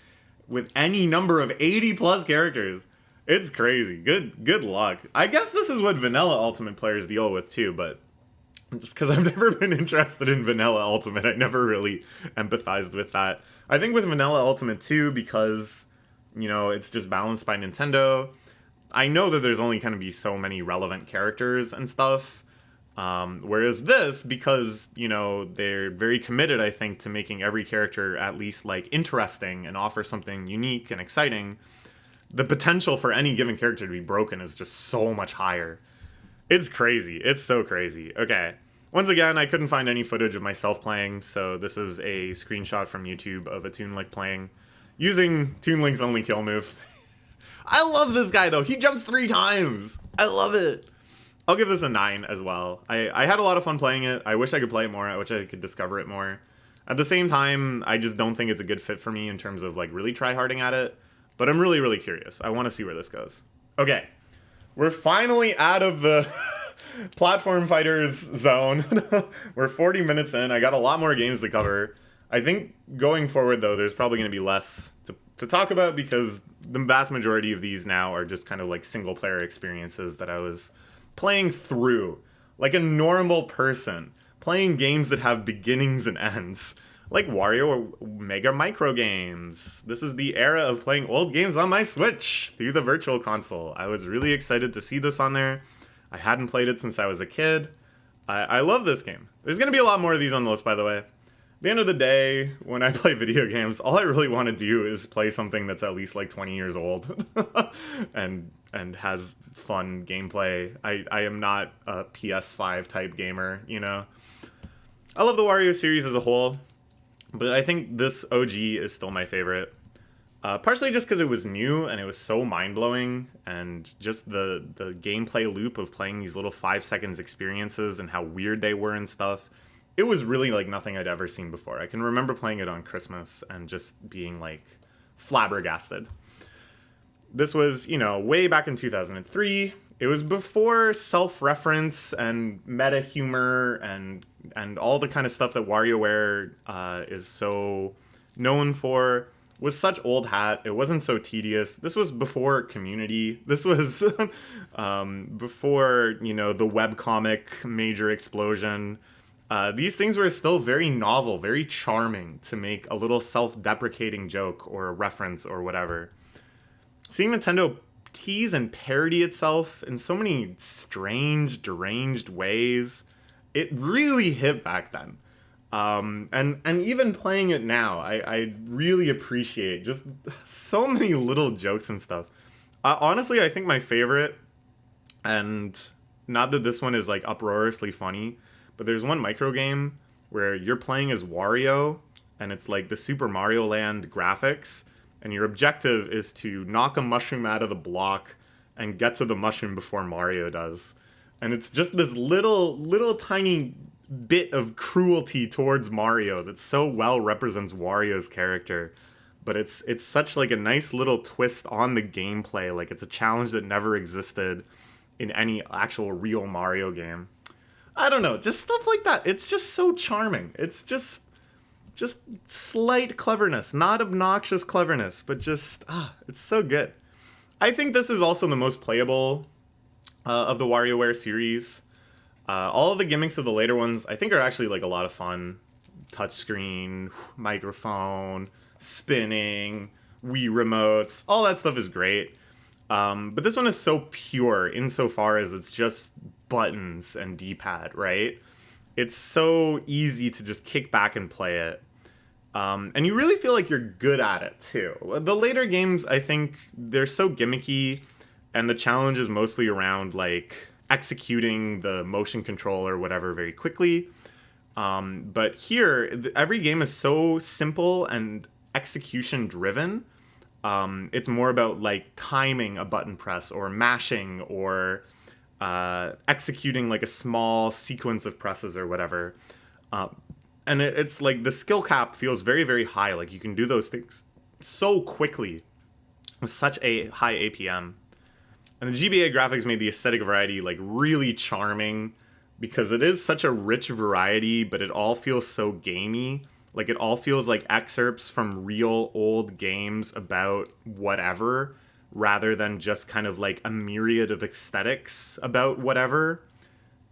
any number of 80-plus characters? It's crazy. Good luck. I guess this is what vanilla Ultimate players deal with too, but just because I've never been interested in vanilla Ultimate, I never really empathized with that. I think with vanilla Ultimate too, because, it's just balanced by Nintendo, I know that there's only going to be so many relevant characters and stuff, Whereas this, because, you know, they're very committed, I think, to making every character at least, like, interesting and offer something unique and exciting, the potential for any given character to be broken is just so much higher. It's crazy. It's so crazy. Okay. Once again, I couldn't find any footage of myself playing, so this is a screenshot from YouTube of a Toon Link playing using Toon Link's only kill move. I love this guy, though. He jumps 3 times. I love it. I'll give this a 9 as well. I had a lot of fun playing it. I wish I could play it more. I wish I could discover it more. At the same time, I just don't think it's a good fit for me in terms of, like, really try-harding at it. But I'm really, really curious. I want to see where this goes. Okay. We're finally out of the platform fighters zone. We're 40 minutes in. I got a lot more games to cover. I think going forward, though, there's probably going to be less to talk about because the vast majority of these now are just kind of like single-player experiences that I was playing through like a normal person, playing games that have beginnings and ends, like Wario or Mega Microgames. This is the era of playing old games on my Switch through the Virtual Console. I was really excited to see this on there. I hadn't played it since I was a kid. I love this game. There's going to be a lot more of these on the list, by the way. At the end of the day, when I play video games, all I really want to do is play something that's at least like 20 years old and has fun gameplay. I am not a PS5 type gamer, you know. I love the Wario series as a whole, but I think this OG is still my favorite. Partially just because it was new and it was so mind-blowing, and just the gameplay loop of playing these little 5 seconds experiences and how weird they were and stuff. It was really like nothing I'd ever seen before. I can remember playing it on Christmas and just being like flabbergasted. This was, you know, way back in 2003. It was before self-reference and meta humor and all the kind of stuff that WarioWare is so known for. Was such old hat. It wasn't so tedious. This was before Community. This was before, you know, the webcomic major explosion. These things were still very novel, very charming to make a little self-deprecating joke or a reference or whatever. Seeing Nintendo tease and parody itself in so many strange, deranged ways, it really hit back then. And even playing it now, I really appreciate just so many little jokes and stuff. Honestly, I think my favorite, and not that this one is like uproariously funny, but there's one microgame where you're playing as Wario, and it's like the Super Mario Land graphics, and your objective is to knock a mushroom out of the block and get to the mushroom before Mario does. And it's just this little tiny bit of cruelty towards Mario that so well represents Wario's character. But it's such like a nice little twist on the gameplay. Like it's a challenge that never existed in any actual real Mario game. I don't know, just stuff like that. It's just so charming. It's just slight cleverness, not obnoxious cleverness, but just, it's so good. I think this is also the most playable of the WarioWare series. All of the gimmicks of the later ones, I think, are actually like a lot of fun. Touchscreen, microphone, spinning, Wii remotes, all that stuff is great. But this one is so pure insofar as it's just buttons and D-pad, right? It's so easy to just kick back and play it. And you really feel like you're good at it, too. The later games, I think, they're so gimmicky, and the challenge is mostly around, like, executing the motion control or whatever very quickly. But here, every game is so simple and execution-driven. It's more about, like, timing a button press or mashing or executing, like, a small sequence of presses or whatever. And it's like the skill cap feels very, very high. Like you can do those things so quickly with such a high APM. And the GBA graphics made the aesthetic variety like really charming because it is such a rich variety, but it all feels so gamey. Like it all feels like excerpts from real old games about whatever, rather than just kind of like a myriad of aesthetics about whatever.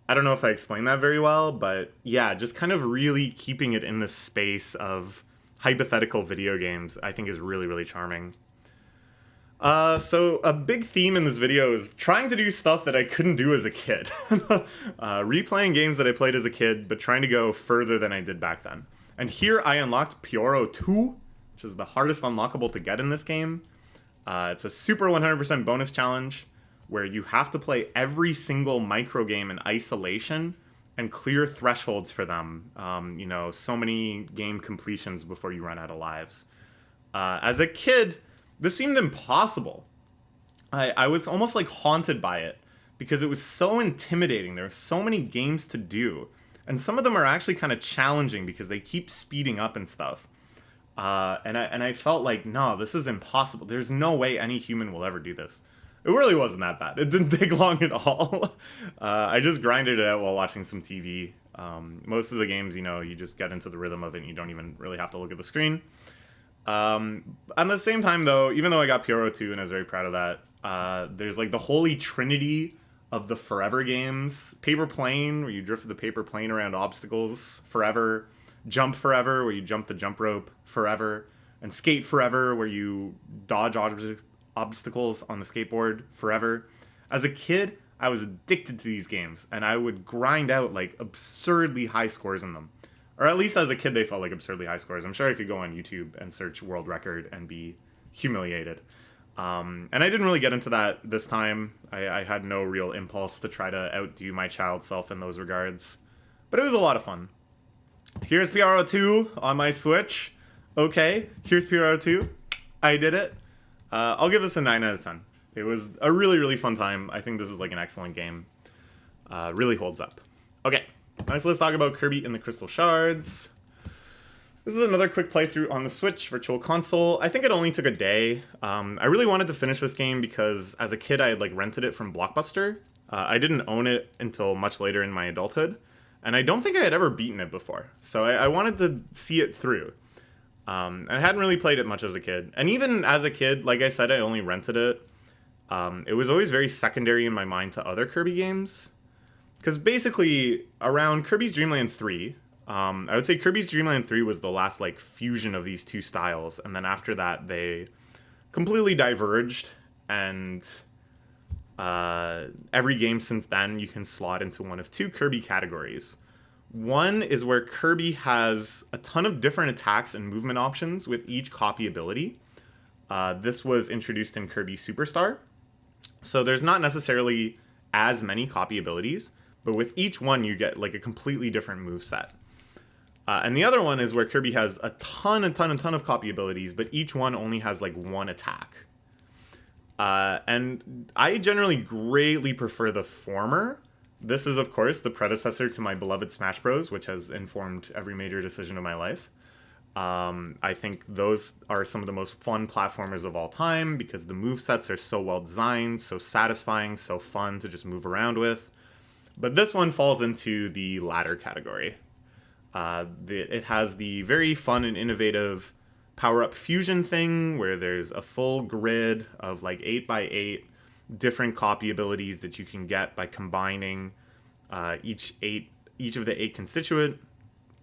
I don't know if I explained that very well, but yeah, just kind of really keeping it in the space of hypothetical video games, I think is really, really charming. So a big theme in this video is trying to do stuff that I couldn't do as a kid. Replaying games that I played as a kid, but trying to go further than I did back then. And here I unlocked Pyoro 2, which is the hardest unlockable to get in this game. It's a super 100% bonus challenge where you have to play every single microgame in isolation and clear thresholds for them. So many game completions before you run out of lives. As a kid, this seemed impossible. I was almost like haunted by it because it was so intimidating. There are so many games to do, and some of them are actually kind of challenging because they keep speeding up and stuff. And I felt like, no, this is impossible. There's no way any human will ever do this. It really wasn't that bad. It didn't take long at all. I just grinded it out while watching some TV. Most of the games, you just get into the rhythm of it and you don't even really have to look at the screen. At the same time, though, even though I got Pyoro 2 and I was very proud of that, there's like the holy trinity of the forever games. Paper Plane, where you drift the paper plane around obstacles forever. Jump Forever, where you jump the jump rope forever. And Skate Forever, where you dodge obstacles on the skateboard forever. As a kid, I was addicted to these games, and I would grind out like absurdly high scores in them. Or at least as a kid, they felt like absurdly high scores. I'm sure I could go on YouTube and search world record and be humiliated. And I didn't really get into that this time. I had no real impulse to try to outdo my child self in those regards. But it was a lot of fun. Here's Pyoro 2 on my Switch. Okay, here's Pyoro 2. I did it. I'll give this a 9 out of 10. It was a really, really fun time. I think this is like an excellent game. Really holds up. Okay, so let's talk about Kirby and the Crystal Shards. This is another quick playthrough on the Switch Virtual Console. I think it only took a day. I really wanted to finish this game because as a kid I had like rented it from Blockbuster. I didn't own it until much later in my adulthood. And I don't think I had ever beaten it before. So I wanted to see it through. I hadn't really played it much as a kid. And even as a kid, like I said, I only rented it. It was always very secondary in my mind to other Kirby games. Because basically, around Kirby's Dream Land 3, I would say Kirby's Dream Land 3 was the last like fusion of these two styles. And then after that, they completely diverged. And every game since then, you can slot into one of two Kirby categories. One is where Kirby has a ton of different attacks and movement options with each copy ability. This was introduced in Kirby Superstar. So there's not necessarily as many copy abilities, but with each one you get like a completely different moveset. And the other one is where Kirby has a ton of copy abilities, but each one only has like one attack. And I generally greatly prefer the former. This is, of course, the predecessor to my beloved Smash Bros., which has informed every major decision of my life. I think those are some of the most fun platformers of all time because the movesets are so well designed, so satisfying, so fun to just move around with. But this one falls into the latter category. It has the very fun and innovative power-up fusion thing where there's a full grid of like 8x8 different copy abilities that you can get by combining each of the 8 constituent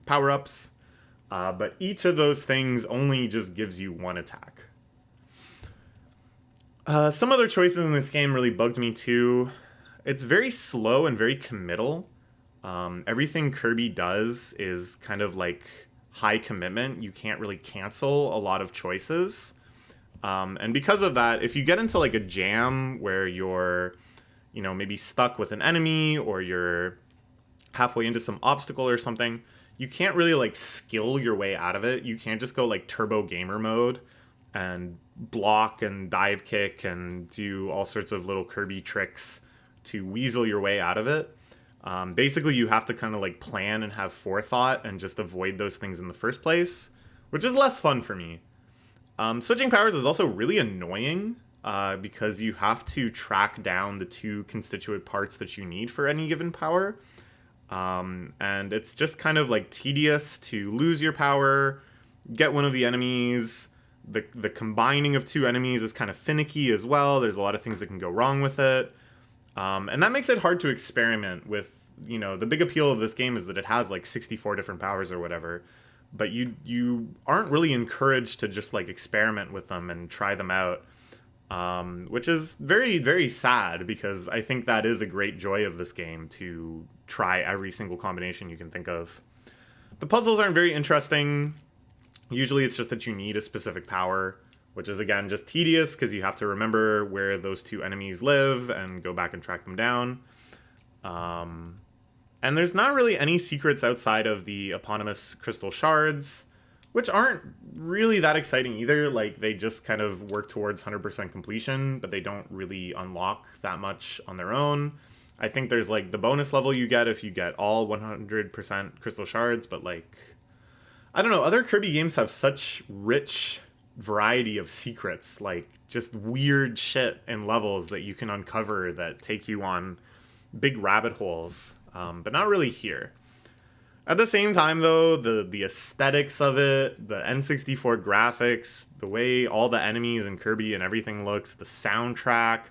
power-ups. But each of those things only just gives you one attack. Some other choices in this game really bugged me too. It's very slow and very committal. Everything Kirby does is kind of like high commitment. You can't really cancel a lot of choices. And because of that, if you get into like a jam where you're, maybe stuck with an enemy or you're halfway into some obstacle or something, you can't really like skill your way out of it. You can't just go like turbo gamer mode and block and dive kick and do all sorts of little Kirby tricks to weasel your way out of it. Basically, you have to kind of like plan and have forethought and just avoid those things in the first place, which is less fun for me. Switching powers is also really annoying because you have to track down the 2 constituent parts that you need for any given power. And it's just kind of like tedious to lose your power, get one of the enemies. The combining of 2 enemies is kind of finicky as well. There's a lot of things that can go wrong with it. And that makes it hard to experiment with, the big appeal of this game is that it has like 64 different powers or whatever. But you aren't really encouraged to just like experiment with them and try them out. which is very, very sad because I think that is a great joy of this game, to try every single combination you can think of. The puzzles aren't very interesting. Usually it's just that you need a specific power, which is, again, just tedious because you have to remember where those two enemies live and go back and track them down. And there's not really any secrets outside of the eponymous crystal shards, which aren't really that exciting either. Like, they just kind of work towards 100% completion, but they don't really unlock that much on their own. I think there's, like, the bonus level you get if you get all 100% crystal shards, but, like, I don't know, other Kirby games have such rich variety of secrets, like, just weird shit in levels that you can uncover that take you on big rabbit holes, but not really here. At the same time, though, the aesthetics of it, the N64 graphics, the way all the enemies and Kirby and everything looks, the soundtrack,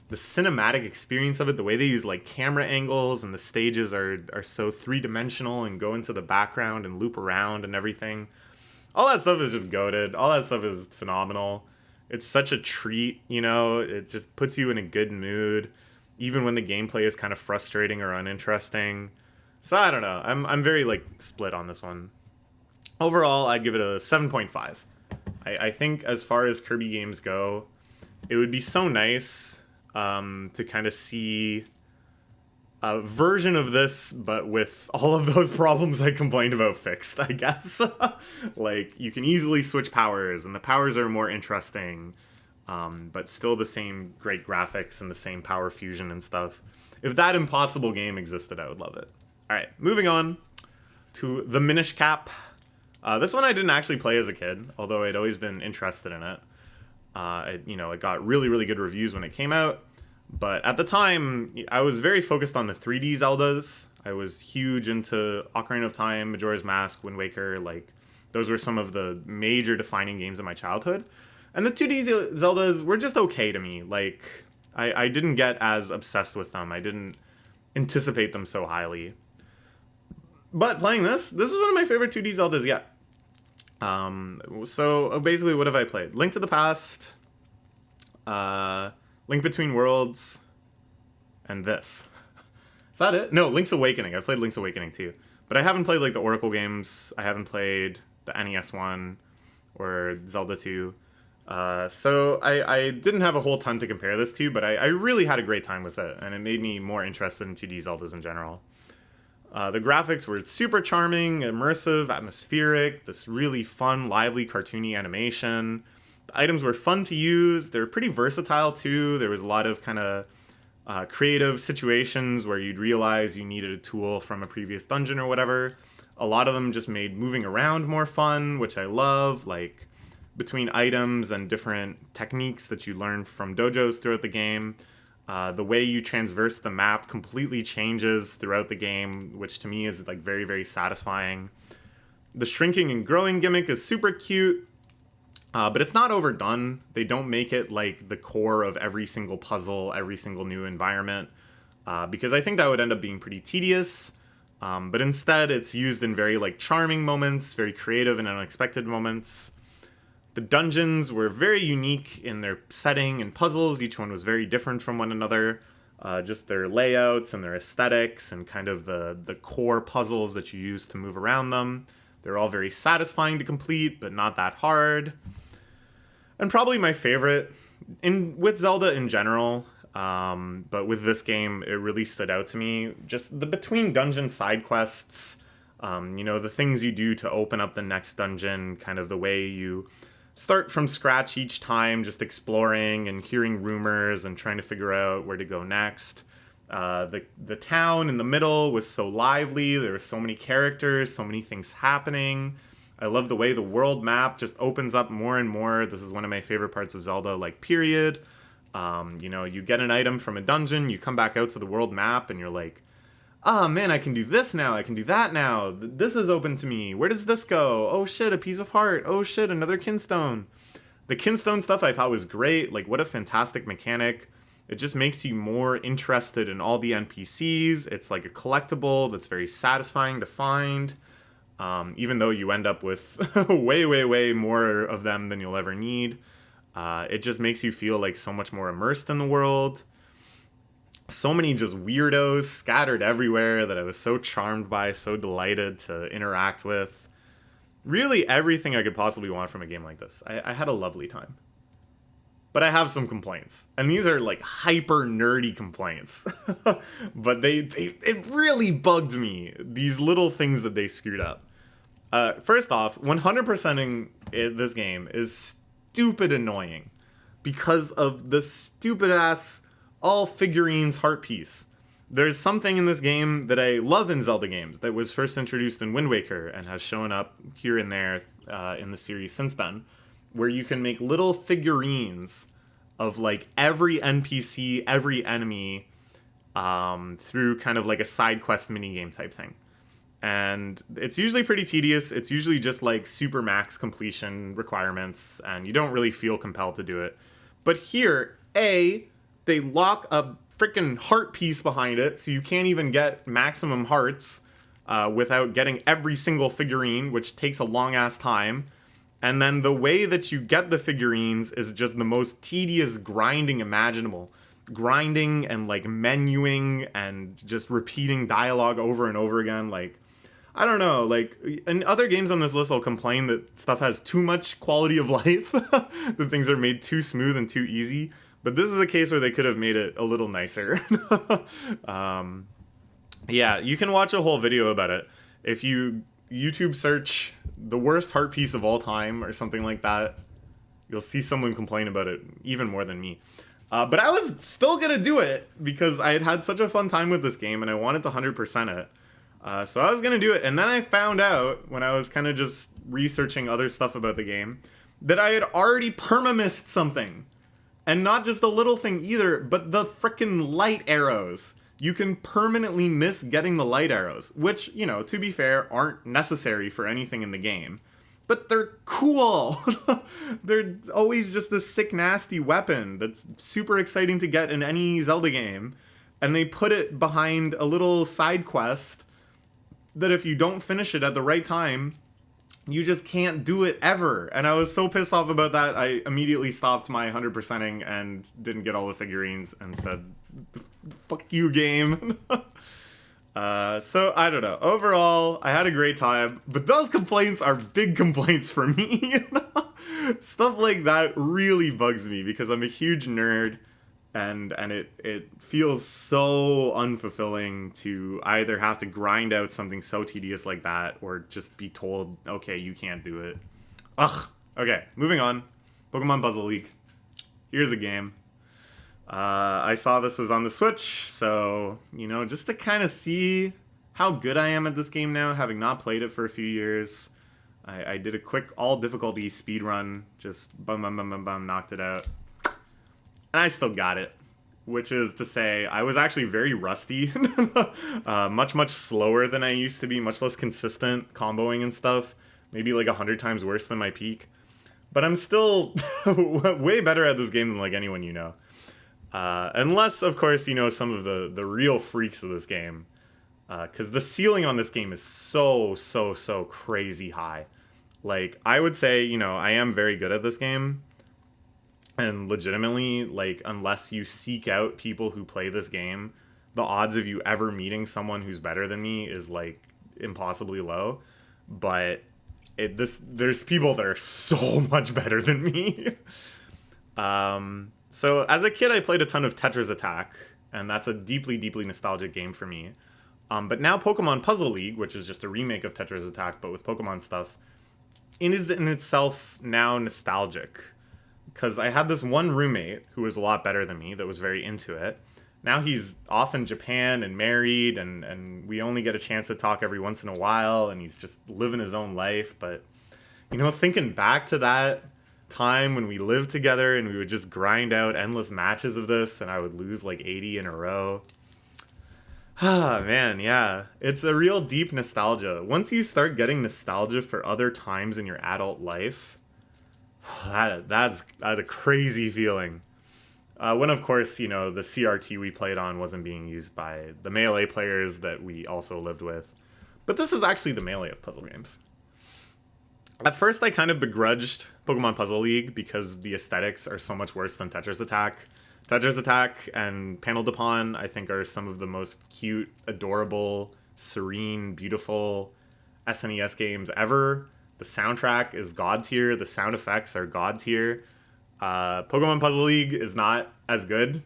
the cinematic experience of it, the way they use, like, camera angles, and the stages are so three-dimensional and go into the background and loop around and everything. All that stuff is just goated. All that stuff is phenomenal. It's such a treat, you know? It just puts you in a good mood, even when the gameplay is kind of frustrating or uninteresting. So I don't know. I'm very, like, split on this one. Overall, I'd give it a 7.5. I think as far as Kirby games go, it would be so nice to kind of see a version of this, but with all of those problems I complained about fixed, I guess. Like, you can easily switch powers, and the powers are more interesting, but still the same great graphics and the same power fusion and stuff. If that impossible game existed, I would love it. Alright, moving on to the Minish Cap. This one I didn't actually play as a kid, although I'd always been interested in it. It got really, really good reviews when it came out. But at the time, I was very focused on the 3D Zeldas. I was huge into Ocarina of Time, Majora's Mask, Wind Waker. Like, those were some of the major defining games of my childhood. And the 2D Zeldas were just okay to me. Like, I didn't get as obsessed with them. I didn't anticipate them so highly. But playing this is one of my favorite 2D Zeldas yet. So basically, what have I played? Link to the Past, Link Between Worlds, and this. Is that it? No, Link's Awakening. I've played Link's Awakening too. But I haven't played, like, the Oracle games. I haven't played the NES one or Zelda 2. So I didn't have a whole ton to compare this to, but I really had a great time with it, and it made me more interested in 2D Zeldas in general. The graphics were super charming, immersive, atmospheric, this really fun, lively, cartoony animation. The items were fun to use. They were pretty versatile, too. There was a lot of kind of creative situations where you'd realize you needed a tool from a previous dungeon or whatever. A lot of them just made moving around more fun, which I love, like between items and different techniques that you learn from dojos throughout the game. The way you transverse the map completely changes throughout the game, which to me is, like, very, very satisfying. The shrinking and growing gimmick is super cute. But it's not overdone. They don't make it, like, the core of every single puzzle, every single new environment, because I think that would end up being pretty tedious. But instead, it's used in very, like, charming moments, very creative and unexpected moments. The dungeons were very unique in their setting and puzzles. Each one was very different from one another. Just their layouts and their aesthetics and kind of the core puzzles that you use to move around them. They're all very satisfying to complete, but not that hard. And probably my favorite, with Zelda in general, but with this game, it really stood out to me. Just the between dungeon side quests, the things you do to open up the next dungeon, kind of the way you start from scratch each time, just exploring and hearing rumors and trying to figure out where to go next. The town in the middle was so lively. There were so many characters, so many things happening. I love the way the world map just opens up more and more. This is one of my favorite parts of Zelda, like, period. You get an item from a dungeon, you come back out to the world map, and you're like, oh man, I can do this now, I can do that now. This is open to me. Where does this go? Oh shit, a piece of heart. Oh shit, another kinstone. The kinstone stuff I thought was great. Like, what a fantastic mechanic. It just makes you more interested in all the NPCs. It's like a collectible that's very satisfying to find. Even though you end up with way, way, way more of them than you'll ever need. It just makes you feel like so much more immersed in the world. So many just weirdos scattered everywhere that I was so charmed by, so delighted to interact with. Really everything I could possibly want from a game like this. I had a lovely time. But I have some complaints. And these are like hyper nerdy complaints. But it really bugged me, these little things that they screwed up. First off, 100%ing this game is stupid annoying because of the stupid ass all figurines heart piece. There's something in this game that I love in Zelda games that was first introduced in Wind Waker and has shown up here and there in the series since then, where you can make little figurines of like every NPC, every enemy, through kind of like a side quest minigame type thing. And it's usually pretty tedious. It's usually just like super max completion requirements, and you don't really feel compelled to do it. But here, they lock a freaking heart piece behind it, so you can't even get maximum hearts without getting every single figurine, which takes a long ass time. And then the way that you get the figurines is just the most tedious grinding imaginable. Grinding and like menuing and just repeating dialogue over and over again. Like, I don't know, like, in other games on this list I'll complain that stuff has too much quality of life, that things are made too smooth and too easy, but this is a case where they could have made it a little nicer. Yeah, you can watch a whole video about it. If you YouTube search the worst heart piece of all time or something like that, you'll see someone complain about it even more than me. But I was still gonna do it because I had had such a fun time with this game and I wanted to 100% it. So I was going to do it, and then I found out, when I was kind of just researching other stuff about the game, that I had already perma-missed something. And not just a little thing either, but the frickin' light arrows. You can permanently miss getting the light arrows, which, you know, to be fair, aren't necessary for anything in the game. But they're cool! They're always just this sick, nasty weapon that's super exciting to get in any Zelda game. And they put it behind a little side quest that if you don't finish it at the right time, you just can't do it ever. And I was so pissed off about that, I immediately stopped my 100%ing and didn't get all the figurines and said, fuck you, game. So, I don't know. Overall, I had a great time, but those complaints are big complaints for me. Stuff like that really bugs me because I'm a huge nerd. And it feels so unfulfilling to either have to grind out something so tedious like that or just be told, okay, you can't do it. Ugh. Okay, moving on. Pokemon Puzzle League. Here's a game. I saw this was on the Switch, so, you know, just to kind of see how good I am at this game now, having not played it for a few years. I did a quick all difficulty speed run, just bum, knocked it out. And I still got it, which is to say I was actually very rusty, much slower than I used to be, much less consistent comboing and stuff, maybe like 100 times worse than my peak. But I'm still way better at this game than like anyone you know. Unless, of course, you know some of the real freaks of this game, because the ceiling on this game is so crazy high. Like, I would say, you know, I am very good at this game. And legitimately, like, unless you seek out people who play this game, the odds of you ever meeting someone who's better than me is, like, impossibly low. But there's people that are so much better than me. So, as a kid, I played a ton of Tetris Attack, and that's a deeply nostalgic game for me. But now Pokemon Puzzle League, which is just a remake of Tetris Attack, but with Pokemon stuff, is in itself now nostalgic. Because I had this one roommate who was a lot better than me that was very into it. Now he's off in Japan and married, and we only get a chance to talk every once in a while, and he's just living his own life. But, you know, thinking back to that time when we lived together and we would just grind out endless matches of this, and I would lose like 80 in a row. Ah, man, yeah. It's a real deep nostalgia. Once you start getting nostalgia for other times in your adult life, that's a crazy feeling. When, of course, you know, the CRT we played on wasn't being used by the Melee players that we also lived with. But this is actually the Melee of puzzle games. At first, I kind of begrudged Pokemon Puzzle League because the aesthetics are so much worse than Tetris Attack. Tetris Attack and Panel Dupont, I think, are some of the most cute, adorable, serene, beautiful SNES games ever. The soundtrack is god tier. The sound effects are god tier. Pokemon Puzzle League is not as good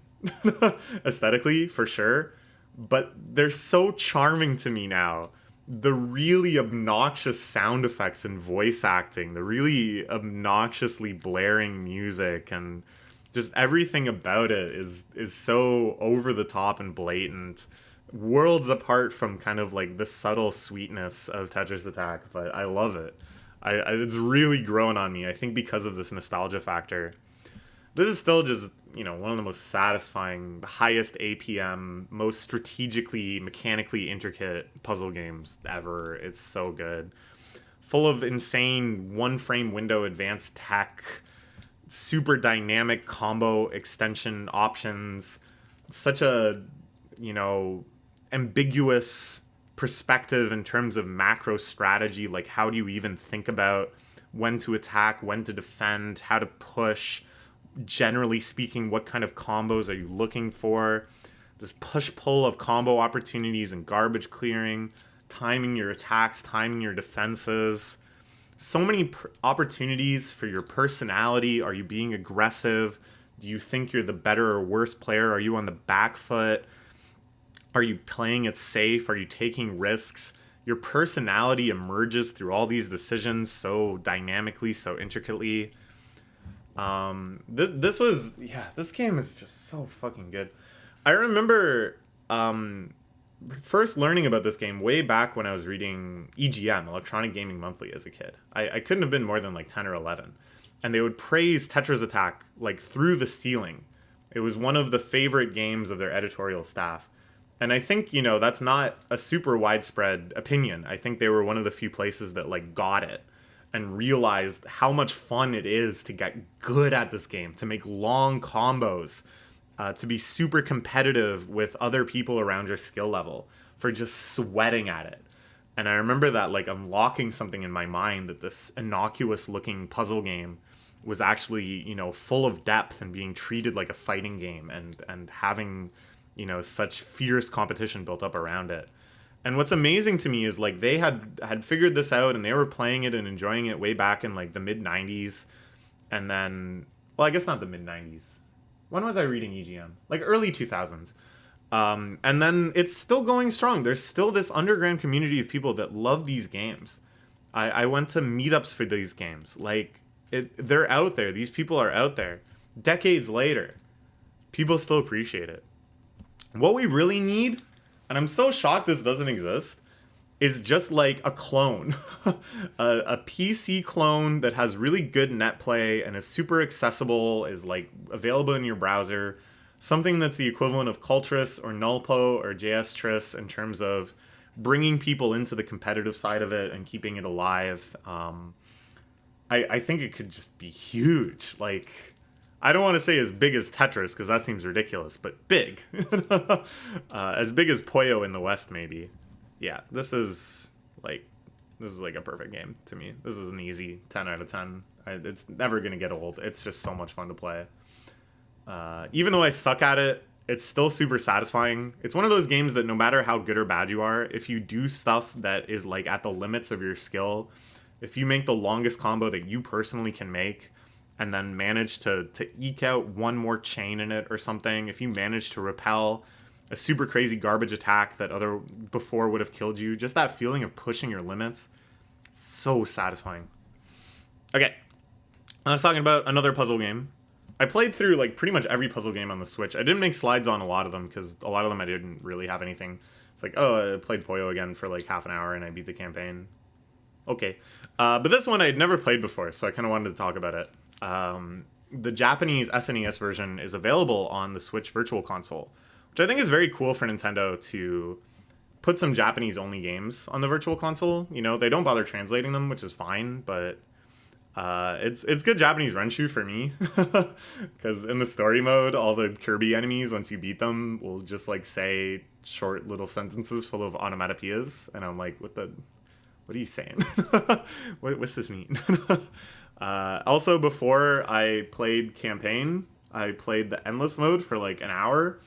aesthetically, for sure, but they're so charming to me now. The really obnoxious sound effects and voice acting, the really obnoxiously blaring music, and just everything about it is so over the top and blatant, worlds apart from kind of like the subtle sweetness of Tetris Attack. But I love it. It's really grown on me, I think, because of this nostalgia factor. This is still just, one of the most satisfying, the highest APM, most strategically, mechanically intricate puzzle games ever. It's so good. Full of insane one-frame window advanced tech, super dynamic combo extension options, such a, ambiguous perspective in terms of macro strategy. Like, how do you even think about when to attack, when to defend, how to push? Generally speaking, what kind of combos are you looking for? This push-pull of combo opportunities and garbage clearing, timing your attacks, timing your defenses. So many opportunities for your personality. Are you being aggressive? Do you think you're the better or worse player? Are you on the back foot? Are you playing it safe? Are you taking risks? Your personality emerges through all these decisions so dynamically, so intricately. This game is just so fucking good. I remember first learning about this game way back when I was reading EGM, Electronic Gaming Monthly, as a kid. I couldn't have been more than like 10 or 11. And they would praise Tetris Attack like through the ceiling. It was one of the favorite games of their editorial staff. And I think, that's not a super widespread opinion. I think they were one of the few places that like got it and realized how much fun it is to get good at this game, to make long combos, to be super competitive with other people around your skill level, for just sweating at it. And I remember that like unlocking something in my mind, that this innocuous looking puzzle game was actually, full of depth and being treated like a fighting game, and having, such fierce competition built up around it. And what's amazing to me is like they had figured this out, and they were playing it and enjoying it way back in like the mid 90s. And then, well, I guess not the mid 90s. When was I reading EGM? Like early 2000s. And then it's still going strong. There's still this underground community of people that love these games. I went to meetups for these games. Like, they're out there. These people are out there. Decades later, people still appreciate it. What we really need, and I'm so shocked this doesn't exist, is just like a clone. a PC clone that has really good net play and is super accessible, is like available in your browser. Something that's the equivalent of Cultris or Nulpo or Jstris in terms of bringing people into the competitive side of it and keeping it alive. I think it could just be huge. Like, I don't want to say as big as Tetris, because that seems ridiculous, but big. As big as Puyo in the West, maybe. Yeah, this is like a perfect game to me. This is an easy 10 out of 10. It's never going to get old. It's just so much fun to play. Even though I suck at it, it's still super satisfying. It's one of those games that no matter how good or bad you are, if you do stuff that is like at the limits of your skill, if you make the longest combo that you personally can make, and then manage to eke out one more chain in it or something, if you manage to repel a super crazy garbage attack that before would have killed you, just that feeling of pushing your limits, so satisfying. Okay, I was talking about another puzzle game. I played through like pretty much every puzzle game on the Switch. I didn't make slides on a lot of them because a lot of them I didn't really have anything. It's like, oh, I played Puyo again for like half an hour and I beat the campaign. Okay. But this one I'd never played before, so I kind of wanted to talk about it. The Japanese SNES version is available on the Switch Virtual Console, which I think is very cool for Nintendo to put some Japanese-only games on the Virtual Console. They don't bother translating them, which is fine, but it's good Japanese Renshu for me, because in the story mode, all the Kirby enemies, once you beat them, will just like say short little sentences full of onomatopoeias, and I'm like, what are you saying? What's this mean? Also, before I played campaign, I played the endless mode for like an hour.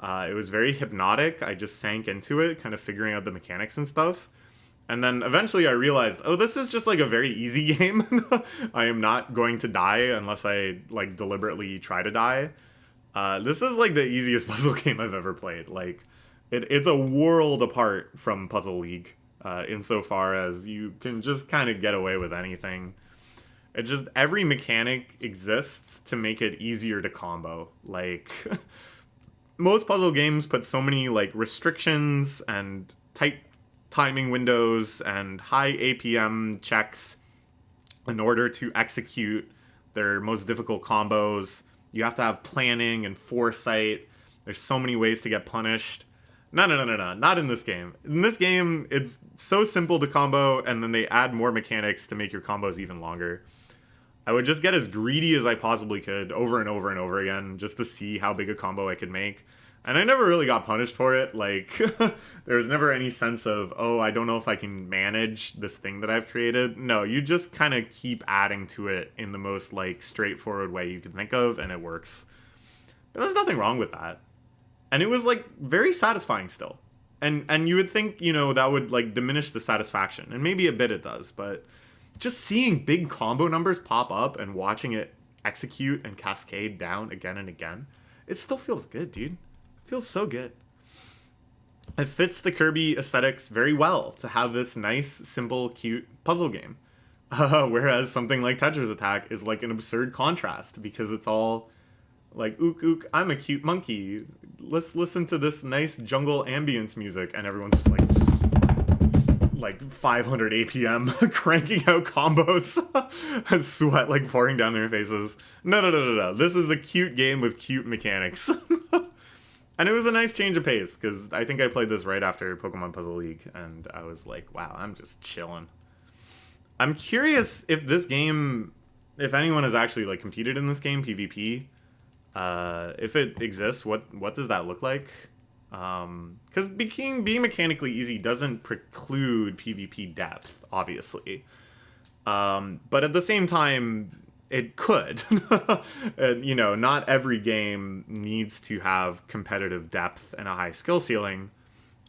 It was very hypnotic. I just sank into it, kind of figuring out the mechanics and stuff. And then eventually I realized, oh, this is just like a very easy game. I am not going to die unless I like deliberately try to die. This is like the easiest puzzle game I've ever played. Like, it's a world apart from Puzzle League, insofar as you can just kind of get away with anything. It's just every mechanic exists to make it easier to combo. Like, most puzzle games put so many like restrictions and tight timing windows and high APM checks in order to execute their most difficult combos. You have to have planning and foresight. There's so many ways to get punished. No, not in this game. In this game, it's so simple to combo, and then they add more mechanics to make your combos even longer. I would just get as greedy as I possibly could over and over and over again just to see how big a combo I could make. And I never really got punished for it. Like, there was never any sense of, oh, I don't know if I can manage this thing that I've created. No, you just kind of keep adding to it in the most, like, straightforward way you can think of, and it works. But there's nothing wrong with that. And it was, like, very satisfying still. And you would think, you know, that would, like, diminish the satisfaction. And maybe a bit it does, but just seeing big combo numbers pop up and watching it execute and cascade down again and again, it still feels good, dude. It feels so good. It fits the Kirby aesthetics very well to have this nice, simple, cute puzzle game. Whereas something like Tetris Attack is like an absurd contrast because it's all like, ook, ook, I'm a cute monkey. Let's listen to this nice jungle ambience music. And everyone's just like 500 APM cranking out combos, sweat like pouring down their faces. No. This is a cute game with cute mechanics. And it was a nice change of pace, because I think I played this right after Pokemon Puzzle League, and I was like, wow, I'm just chilling. I'm curious if this game, if anyone has actually like competed in this game, PvP. If it exists, what does that look like? Because being mechanically easy doesn't preclude PvP depth, obviously. But at the same time, it could. And, you know, not every game needs to have competitive depth and a high skill ceiling.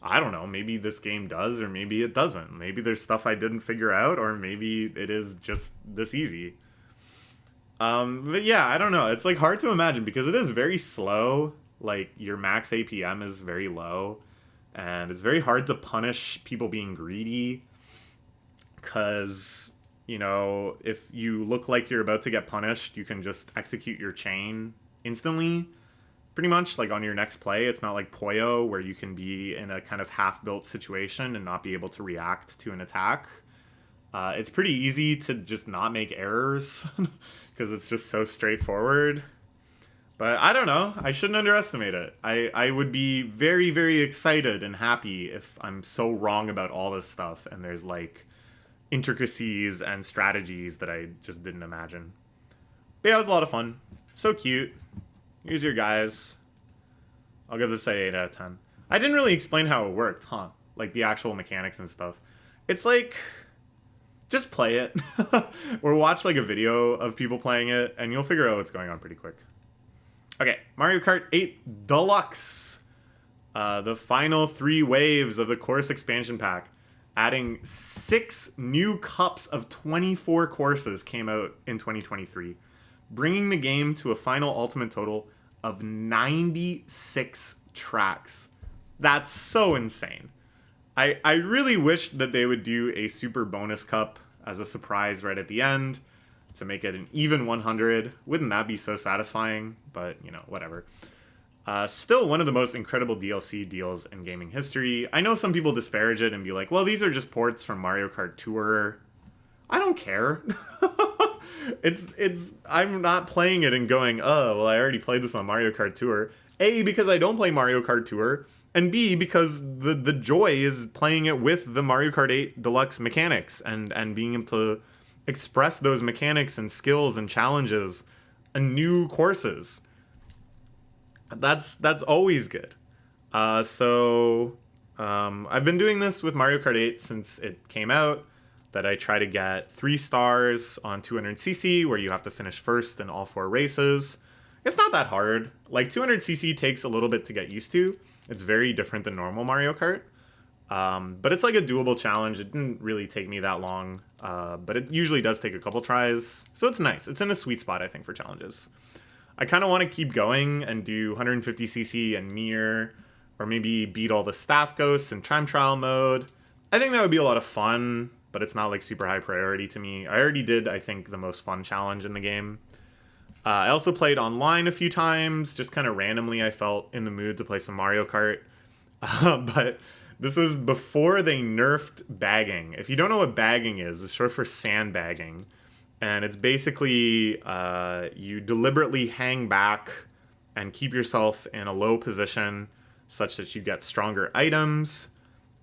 I don't know, maybe this game does, or maybe it doesn't. Maybe there's stuff I didn't figure out, or maybe it is just this easy. But yeah, I don't know. It's like hard to imagine because it is very slow. Like, your max APM is very low, and it's very hard to punish people being greedy, because, you know, if you look like you're about to get punished, you can just execute your chain instantly, pretty much, like on your next play. It's not like Puyo, where you can be in a kind of half-built situation and not be able to react to an attack. It's pretty easy to just not make errors, because it's just so straightforward. But I don't know. I shouldn't underestimate it. I would be very, very excited and happy if I'm so wrong about all this stuff and there's like intricacies and strategies that I just didn't imagine. But yeah, it was a lot of fun. So cute. Here's your guys. I'll give this an 8 out of 10. I didn't really explain how it worked, huh? Like the actual mechanics and stuff. It's like, just play it. Or watch like a video of people playing it and you'll figure out what's going on pretty quick. Okay, Mario Kart 8 Deluxe. The final 3 waves of the course expansion pack, adding 6 new cups of 24 courses, came out in 2023, bringing the game to a final ultimate total of 96 tracks. That's so insane. I really wish that they would do a super bonus cup as a surprise right at the end, to make it an even 100. Wouldn't that be so satisfying? But, you know, whatever. Still one of the most incredible DLC deals in gaming history. I know some people disparage it and be like, well, these are just ports from Mario Kart Tour. I don't care. I'm not playing it and going, oh, well, I already played this on Mario Kart Tour. A, because I don't play Mario Kart Tour, and B, because the joy is playing it with the Mario Kart 8 Deluxe mechanics and being able to express those mechanics and skills and challenges and new courses. That's always good. I've been doing this with Mario Kart 8 since it came out. that I try to get 3 stars on 200cc, where you have to finish first in all 4 races. It's not that hard. Like, 200cc takes a little bit to get used to. It's very different than normal Mario Kart. But it's like a doable challenge. It didn't really take me that long, but it usually does take a couple tries. So it's nice. It's in a sweet spot, I think, for challenges. I kind of want to keep going and do 150cc and Mir, or maybe beat all the staff ghosts in time trial mode. I think that would be a lot of fun, but it's not like super high priority to me. I already did, I think, the most fun challenge in the game. I also played online a few times, just kind of randomly. I felt in the mood to play some Mario Kart. But this was before they nerfed bagging. If you don't know what bagging is, it's short for sandbagging. And it's basically you deliberately hang back and keep yourself in a low position such that you get stronger items.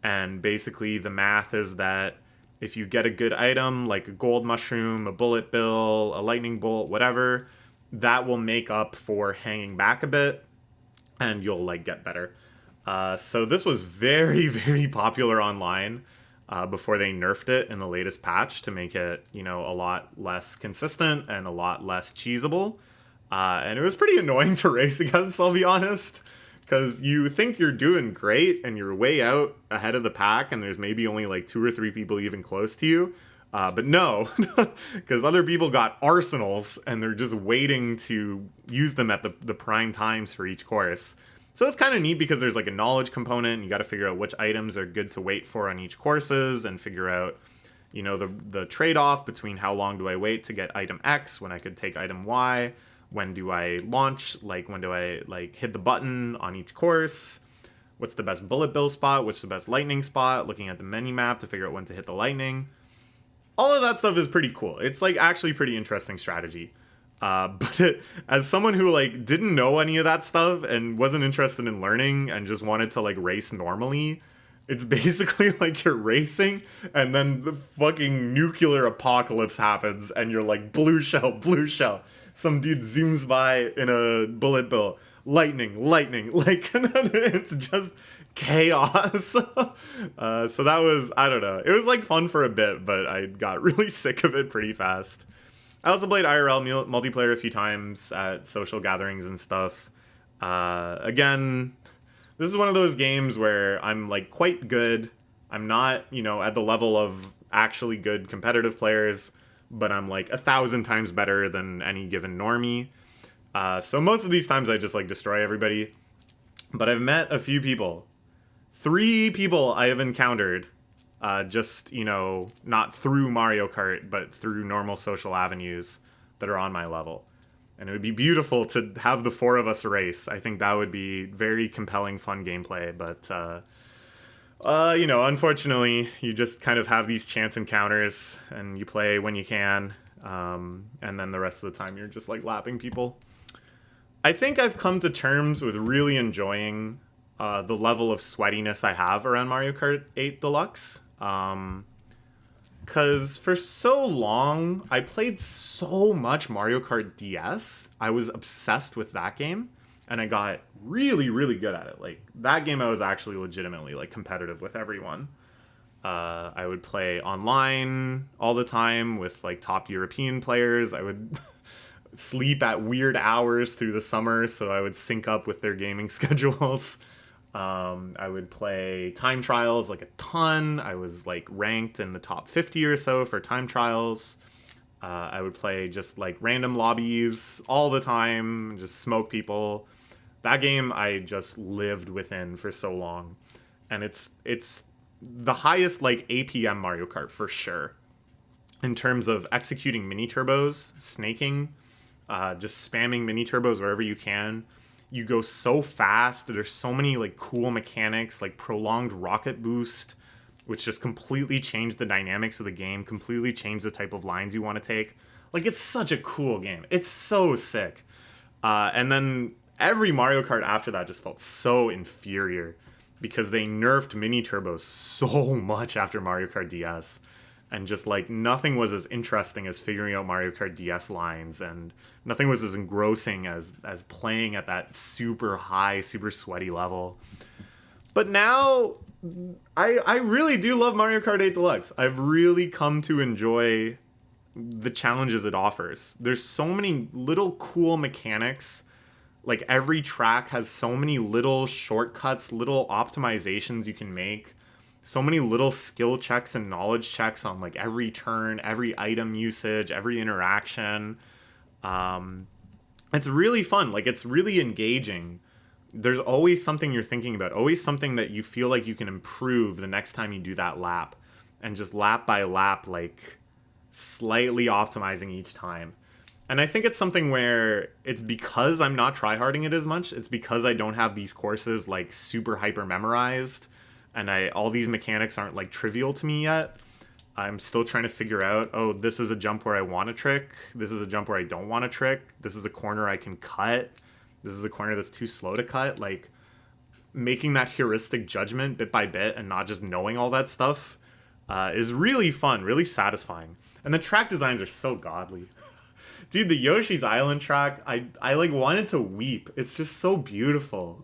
And basically the math is that if you get a good item, like a gold mushroom, a bullet bill, a lightning bolt, whatever, that will make up for hanging back a bit, and you'll like get better. So this was very, very popular online before they nerfed it in the latest patch to make it, you know, a lot less consistent and a lot less cheesable. And it was pretty annoying to race against, I'll be honest, because you think you're doing great and you're way out ahead of the pack, and there's maybe only like 2 or 3 people even close to you. But no, because other people got arsenals and they're just waiting to use them at the prime times for each course. So it's kind of neat because there's like a knowledge component, and you got to figure out which items are good to wait for on each courses, and figure out, you know, the trade-off between how long do I wait to get item X when I could take item Y, when do I launch, like when do I like hit the button on each course, what's the best bullet bill spot, what's the best lightning spot, looking at the menu map to figure out when to hit the lightning. All of that stuff is pretty cool. It's like actually pretty interesting strategy. But as someone who like didn't know any of that stuff and wasn't interested in learning and just wanted to like race normally, it's basically like you're racing and then the fucking nuclear apocalypse happens and you're like blue shell, blue shell. Some dude zooms by in a bullet bill. Lightning, lightning. Like, it's just chaos. So that was, I don't know. It was like fun for a bit, but I got really sick of it pretty fast. I also played IRL multiplayer a few times at social gatherings and stuff. Again, this is one of those games where I'm like quite good. I'm not, you know, at the level of actually good competitive players, but I'm like 1,000 times better than any given normie. So most of these times I just like destroy everybody. But I've met a few people. 3 people I have encountered. Just, you know, not through Mario Kart, but through normal social avenues that are on my level. And it would be beautiful to have the 4 of us race. I think that would be very compelling, fun gameplay. But, you know, unfortunately, you just kind of have these chance encounters, and you play when you can. And then the rest of the time, you're just, like, lapping people. I think I've come to terms with really enjoying the level of sweatiness I have around Mario Kart 8 Deluxe. Because for so long, I played so much Mario Kart DS. I was obsessed with that game, and I got really, really good at it. Like, that game I was actually legitimately, like, competitive with everyone. I would play online all the time with, like, top European players. I would sleep at weird hours through the summer, so I would sync up with their gaming schedules. I would play time trials like a ton. I was like ranked in the top 50 or so for time trials. I would play just like random lobbies all the time, just smoke people. That game I just lived within for so long. And it's the highest like APM Mario Kart for sure. In terms of executing mini turbos, snaking, just spamming mini turbos wherever you can. You go so fast. There's so many like cool mechanics, like prolonged rocket boost, which just completely changed the dynamics of the game, completely changed the type of lines you want to take. Like, it's such a cool game. It's so sick. And then every Mario Kart after that just felt so inferior because they nerfed mini turbos so much after Mario Kart DS. And just like nothing was as interesting as figuring out Mario Kart DS lines, and nothing was as engrossing as playing at that super high, super sweaty level. But now I really do love Mario Kart 8 Deluxe. I've really come to enjoy the challenges it offers. There's so many little cool mechanics. Like every track has so many little shortcuts, little optimizations you can make. So many little skill checks and knowledge checks on like every turn, every item usage, every interaction. It's really fun. Like it's really engaging. There's always something you're thinking about, always something that you feel like you can improve the next time you do that lap. And just lap by lap, like slightly optimizing each time. And I think it's something where it's because I'm not tryharding it as much. It's because I don't have these courses like super hyper memorized, and all these mechanics aren't like trivial to me yet. I'm still trying to figure out, oh, this is a jump where I want to trick. This is a jump where I don't want to trick. This is a corner I can cut. This is a corner that's too slow to cut. Like making that heuristic judgment bit by bit and not just knowing all that stuff is really fun, really satisfying. And the track designs are so godly. Dude, the Yoshi's Island track, I like wanted to weep. It's just so beautiful.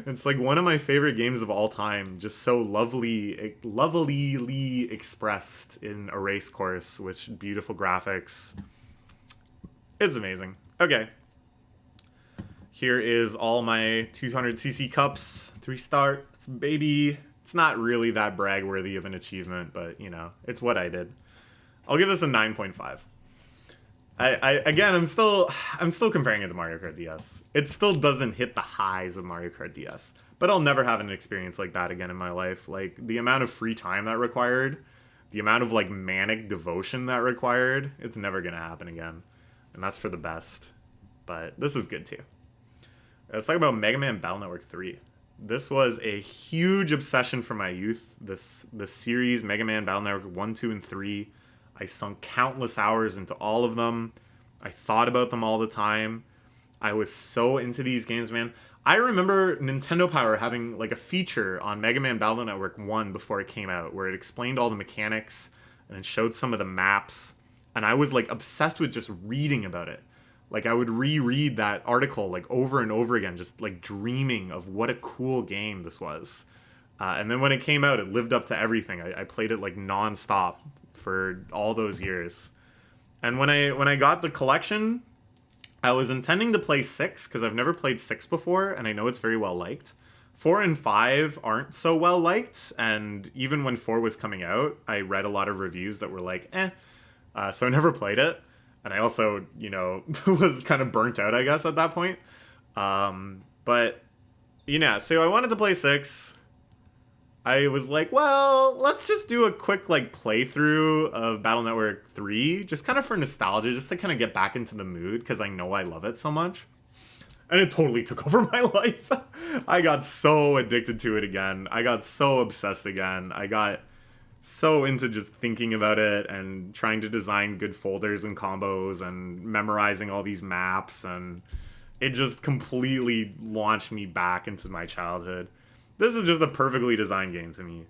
It's like one of my favorite games of all time. Just so lovelily expressed in a race course with beautiful graphics. It's amazing. Okay. Here is all my 200cc cups. 3-star. Baby. It's not really that brag worthy of an achievement, but you know, it's what I did. I'll give this a 9.5. Again, I'm still comparing it to Mario Kart DS. It still doesn't hit the highs of Mario Kart DS, but I'll never have an experience like that again in my life. Like the amount of free time that required, the amount of like manic devotion that required, it's never gonna happen again, and that's for the best. But this is good too. Let's talk about MegaMan Battle Network 3. This was a huge obsession for my youth. The series MegaMan Battle Network 1, 2, and 3. I sunk countless hours into all of them. I thought about them all the time. I was so into these games, man. I remember Nintendo Power having like a feature on Mega Man Battle Network 1 before it came out, where it explained all the mechanics and it showed some of the maps. And I was like obsessed with just reading about it. Like I would reread that article like over and over again, just like dreaming of what a cool game this was. And then when it came out, it lived up to everything. I played it like nonstop for all those years. And when I got the collection, I was intending to play 6 because I've never played 6 before, and I know it's very well liked. 4 and 5 aren't so well liked, and even when 4 was coming out, I read a lot of reviews that were like, so I never played it. And I also, you know, was kind of burnt out, I guess, at that point. But, you know, so I wanted to play 6. I was like, well, let's just do a quick like playthrough of Battle Network 3, just kind of for nostalgia, just to kind of get back into the mood, because I know I love it so much. And it totally took over my life. I got so addicted to it again. I got so obsessed again. I got so into just thinking about it and trying to design good folders and combos and memorizing all these maps, and it just completely launched me back into my childhood. This is just a perfectly designed game to me.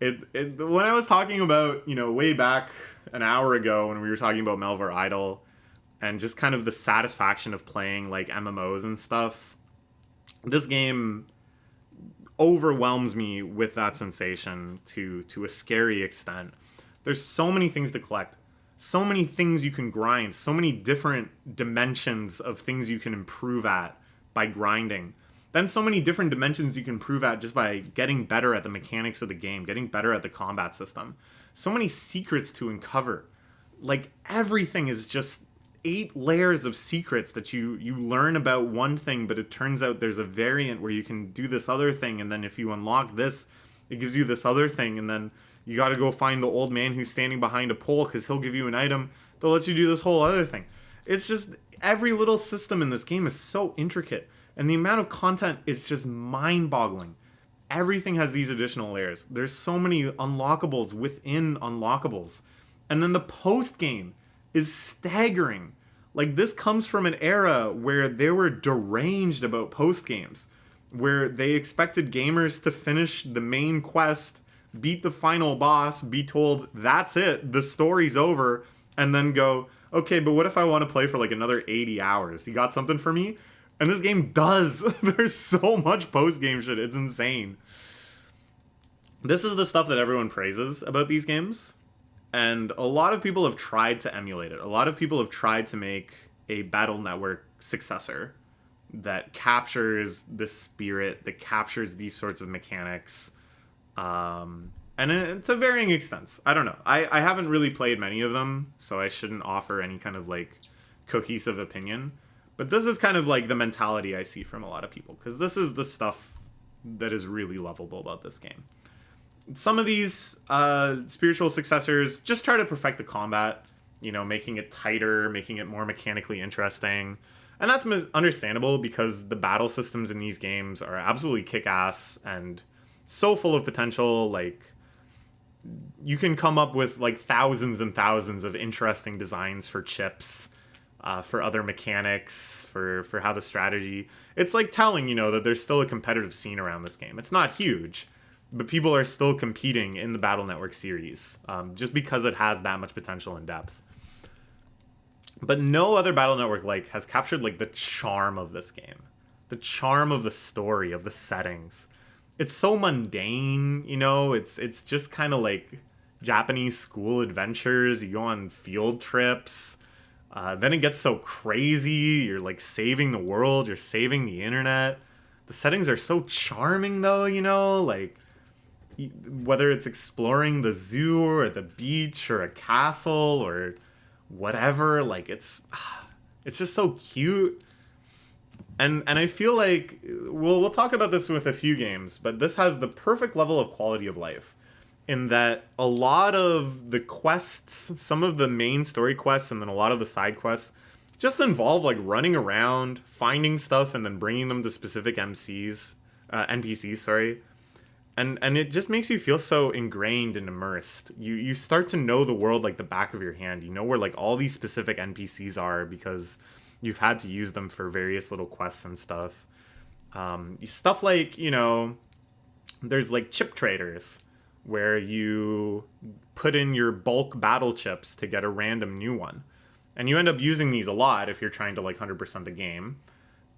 When I was talking about, you know, way back an hour ago when we were talking about Melvor Idle and just kind of the satisfaction of playing like MMOs and stuff, this game overwhelms me with that sensation to a scary extent. There's so many things to collect, so many things you can grind, so many different dimensions of things you can improve at by grinding. Then so many different dimensions you can improve at just by getting better at the mechanics of the game, getting better at the combat system. So many secrets to uncover. Like, everything is just 8 layers of secrets that you learn about one thing, but it turns out there's a variant where you can do this other thing, and then if you unlock this, it gives you this other thing, and then you gotta go find the old man who's standing behind a pole because he'll give you an item that lets you do this whole other thing. It's just, every little system in this game is so intricate. And the amount of content is just mind-boggling. Everything has these additional layers. There's so many unlockables within unlockables. And then the post-game is staggering. Like, this comes from an era where they were deranged about post-games, where they expected gamers to finish the main quest, beat the final boss, be told, that's it, the story's over, and then go, okay, but what if I want to play for like another 80 hours? You got something for me? And this game does. There's so much post-game shit. It's insane. This is the stuff that everyone praises about these games, and a lot of people have tried to emulate it. A lot of people have tried to make a Battle Network successor that captures the spirit, that captures these sorts of mechanics, and to varying extents. I don't know. I haven't really played many of them, so I shouldn't offer any kind of like cohesive opinion. But this is kind of like the mentality I see from a lot of people, because this is the stuff that is really lovable about this game. Some of these spiritual successors just try to perfect the combat, you know, making it tighter, making it more mechanically interesting. And that's understandable because the battle systems in these games are absolutely kick-ass and so full of potential. Like, you can come up with like thousands and thousands of interesting designs for chips, for other mechanics, for how the strategy. It's like telling, you know, that there's still a competitive scene around this game. It's not huge, but people are still competing in the Battle Network series, just because it has that much potential and depth. But no other Battle Network like has captured like the charm of this game, the charm of the story, of the settings. It's so mundane, you know. It's just kind of like Japanese school adventures. You go on field trips. Then it gets so crazy. You're like saving the world. You're saving the internet. The settings are so charming, though. You know, like whether it's exploring the zoo or the beach or a castle or whatever, like it's just so cute. And I feel like we'll talk about this with a few games, but this has the perfect level of quality of life in that a lot of the quests, some of the main story quests and then a lot of the side quests just involve like running around, finding stuff and then bringing them to specific NPCs, sorry. And it just makes you feel so ingrained and immersed. You start to know the world like the back of your hand. You know where like all these specific NPCs are because you've had to use them for various little quests and stuff. Stuff like, you know, there's like chip traders where you put in your bulk battle chips to get a random new one. And you end up using these a lot if you're trying to like 100% the game.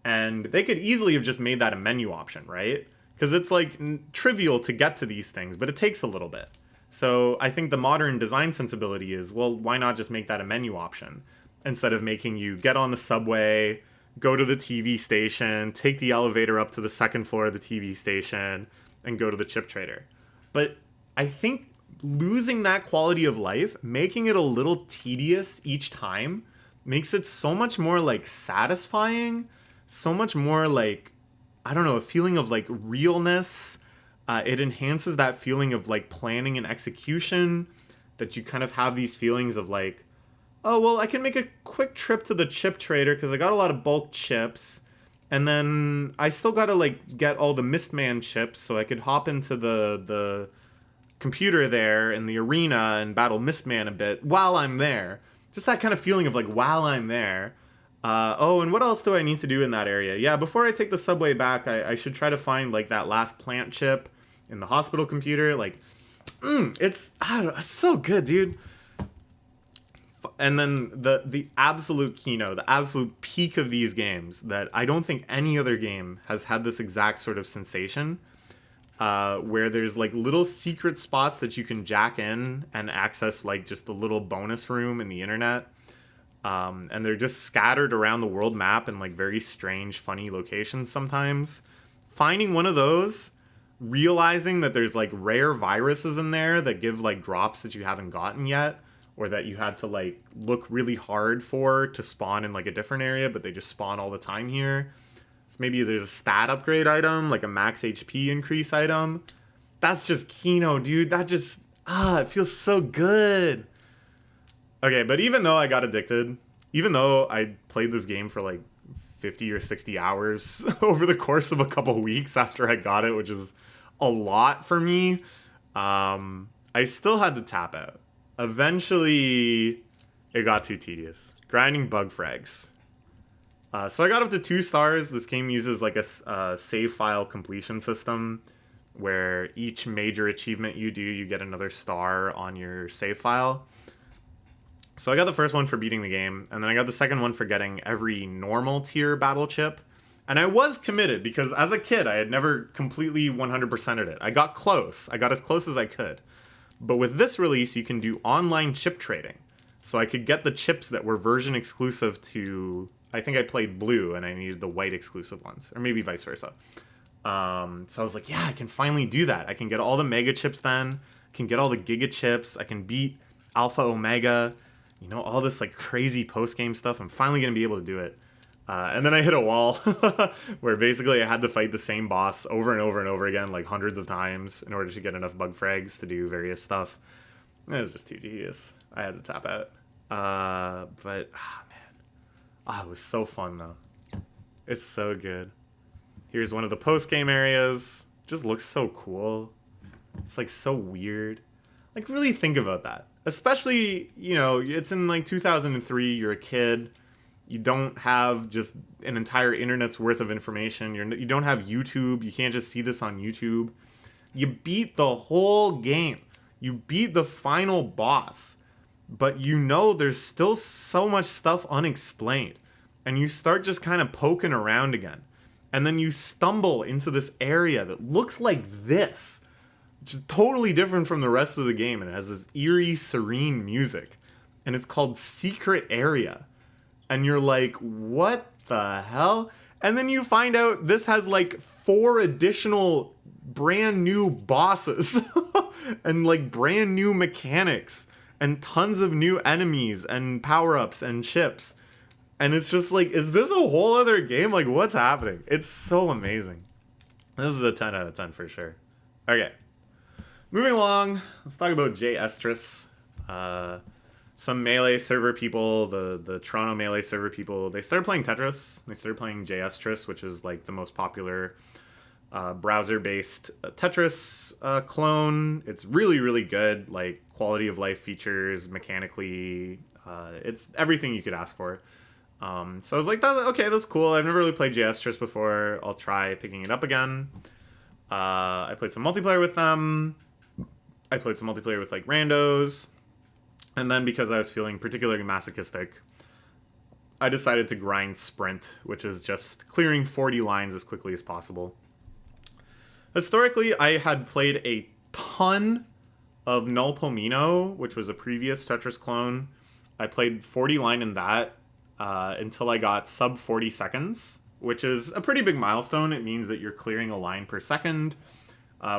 And they could easily have just made that a menu option, right? Because it's like trivial to get to these things, but it takes a little bit. So I think the modern design sensibility is, well, why not just make that a menu option instead of making you get on the subway, go to the TV station, take the elevator up to the second floor of the TV station, and go to the chip trader. But I think losing that quality of life, making it a little tedious each time, makes it so much more like satisfying, so much more like, I don't know, a feeling of like realness. It enhances that feeling of like planning and execution, that you kind of have these feelings of like, oh, well, I can make a quick trip to the chip trader because I got a lot of bulk chips. And then I still got to like get all the Mistman chips so I could hop into the computer there in the arena and battle Mistman a bit while I'm there. Just that kind of feeling of like, while I'm there. And what else do I need to do in that area? Yeah, before I take the subway back, I should try to find like that last plant chip in the hospital computer. Like, it's so good, dude. And then the absolute keynote, the absolute peak of these games that I don't think any other game has had this exact sort of sensation, where there's like little secret spots that you can jack in and access like just a little bonus room in the internet. And they're just scattered around the world map in like very strange, funny locations sometimes. Finding one of those, realizing that there's like rare viruses in there that give like drops that you haven't gotten yet, or that you had to like look really hard for to spawn in like a different area, but they just spawn all the time here. So maybe there's a stat upgrade item, like a max HP increase item. That's just Kino, dude. That just, it feels so good. Okay, but even though I got addicted, even though I played this game for like 50 or 60 hours over the course of a couple weeks after I got it, which is a lot for me, I still had to tap out. Eventually, it got too tedious. Grinding bug frags. So I got up to 2 stars. This game uses like a save file completion system where each major achievement you do, you get another star on your save file. So I got the first one for beating the game, and then I got the second one for getting every normal tier battle chip, And I was committed because as a kid, I had never completely 100%ed it. I got close. I got as close as I could. But with this release, you can do online chip trading. So I could get the chips that were version exclusive to... I think I played blue and I needed the white exclusive ones. Or maybe vice versa. So I was like, yeah, I can finally do that. I can get all the Mega chips then. I can get all the Giga chips. I can beat Alpha Omega. You know, all this like crazy post-game stuff. I'm finally going to be able to do it. And then I hit a wall where basically I had to fight the same boss over and over and over again, like hundreds of times, in order to get enough bug frags to do various stuff. It was just too tedious. I had to tap out. But, man. It was so fun, though. It's so good. Here's one of the post-game areas. Just looks so cool. It's, like, so weird. Like, really think about that. Especially, you know, it's in, like, 2003. You're a kid. You don't have just an entire internet's worth of information. You don't have YouTube. You can't just see this on YouTube. You beat the whole game. You beat the final boss. But you know there's still so much stuff unexplained. And you start just kind of poking around again. And then you stumble into this area that looks like this. Which is totally different from the rest of the game. And it has this eerie, serene music. And it's called Secret Area. And you're like, what the hell? And then you find out this has like 4 additional brand new bosses. And like brand new mechanics. And tons of new enemies and power-ups and chips. And it's just like, is this a whole other game? Like, what's happening? It's so amazing. This is a 10 out of 10 for sure. Okay. Moving along, let's talk about Jstris. Some Melee server people, the Toronto Melee server people, they started playing Tetris. They started playing Jstris, which is like the most popular browser-based Tetris clone. It's really, really good. Like, quality of life features, mechanically. It's everything you could ask for. So I was like, okay, that's cool. I've never really played Jstris before. I'll try picking it up again. I played some multiplayer with them. I played some multiplayer with, like, randos. And then because I was feeling particularly masochistic, I decided to grind Sprint, which is just clearing 40 lines as quickly as possible. Historically, I had played a ton of Null Pomino, which was a previous Tetris clone. I played 40 line in that until I got sub 40 seconds, which is a pretty big milestone. It means that you're clearing a line per second,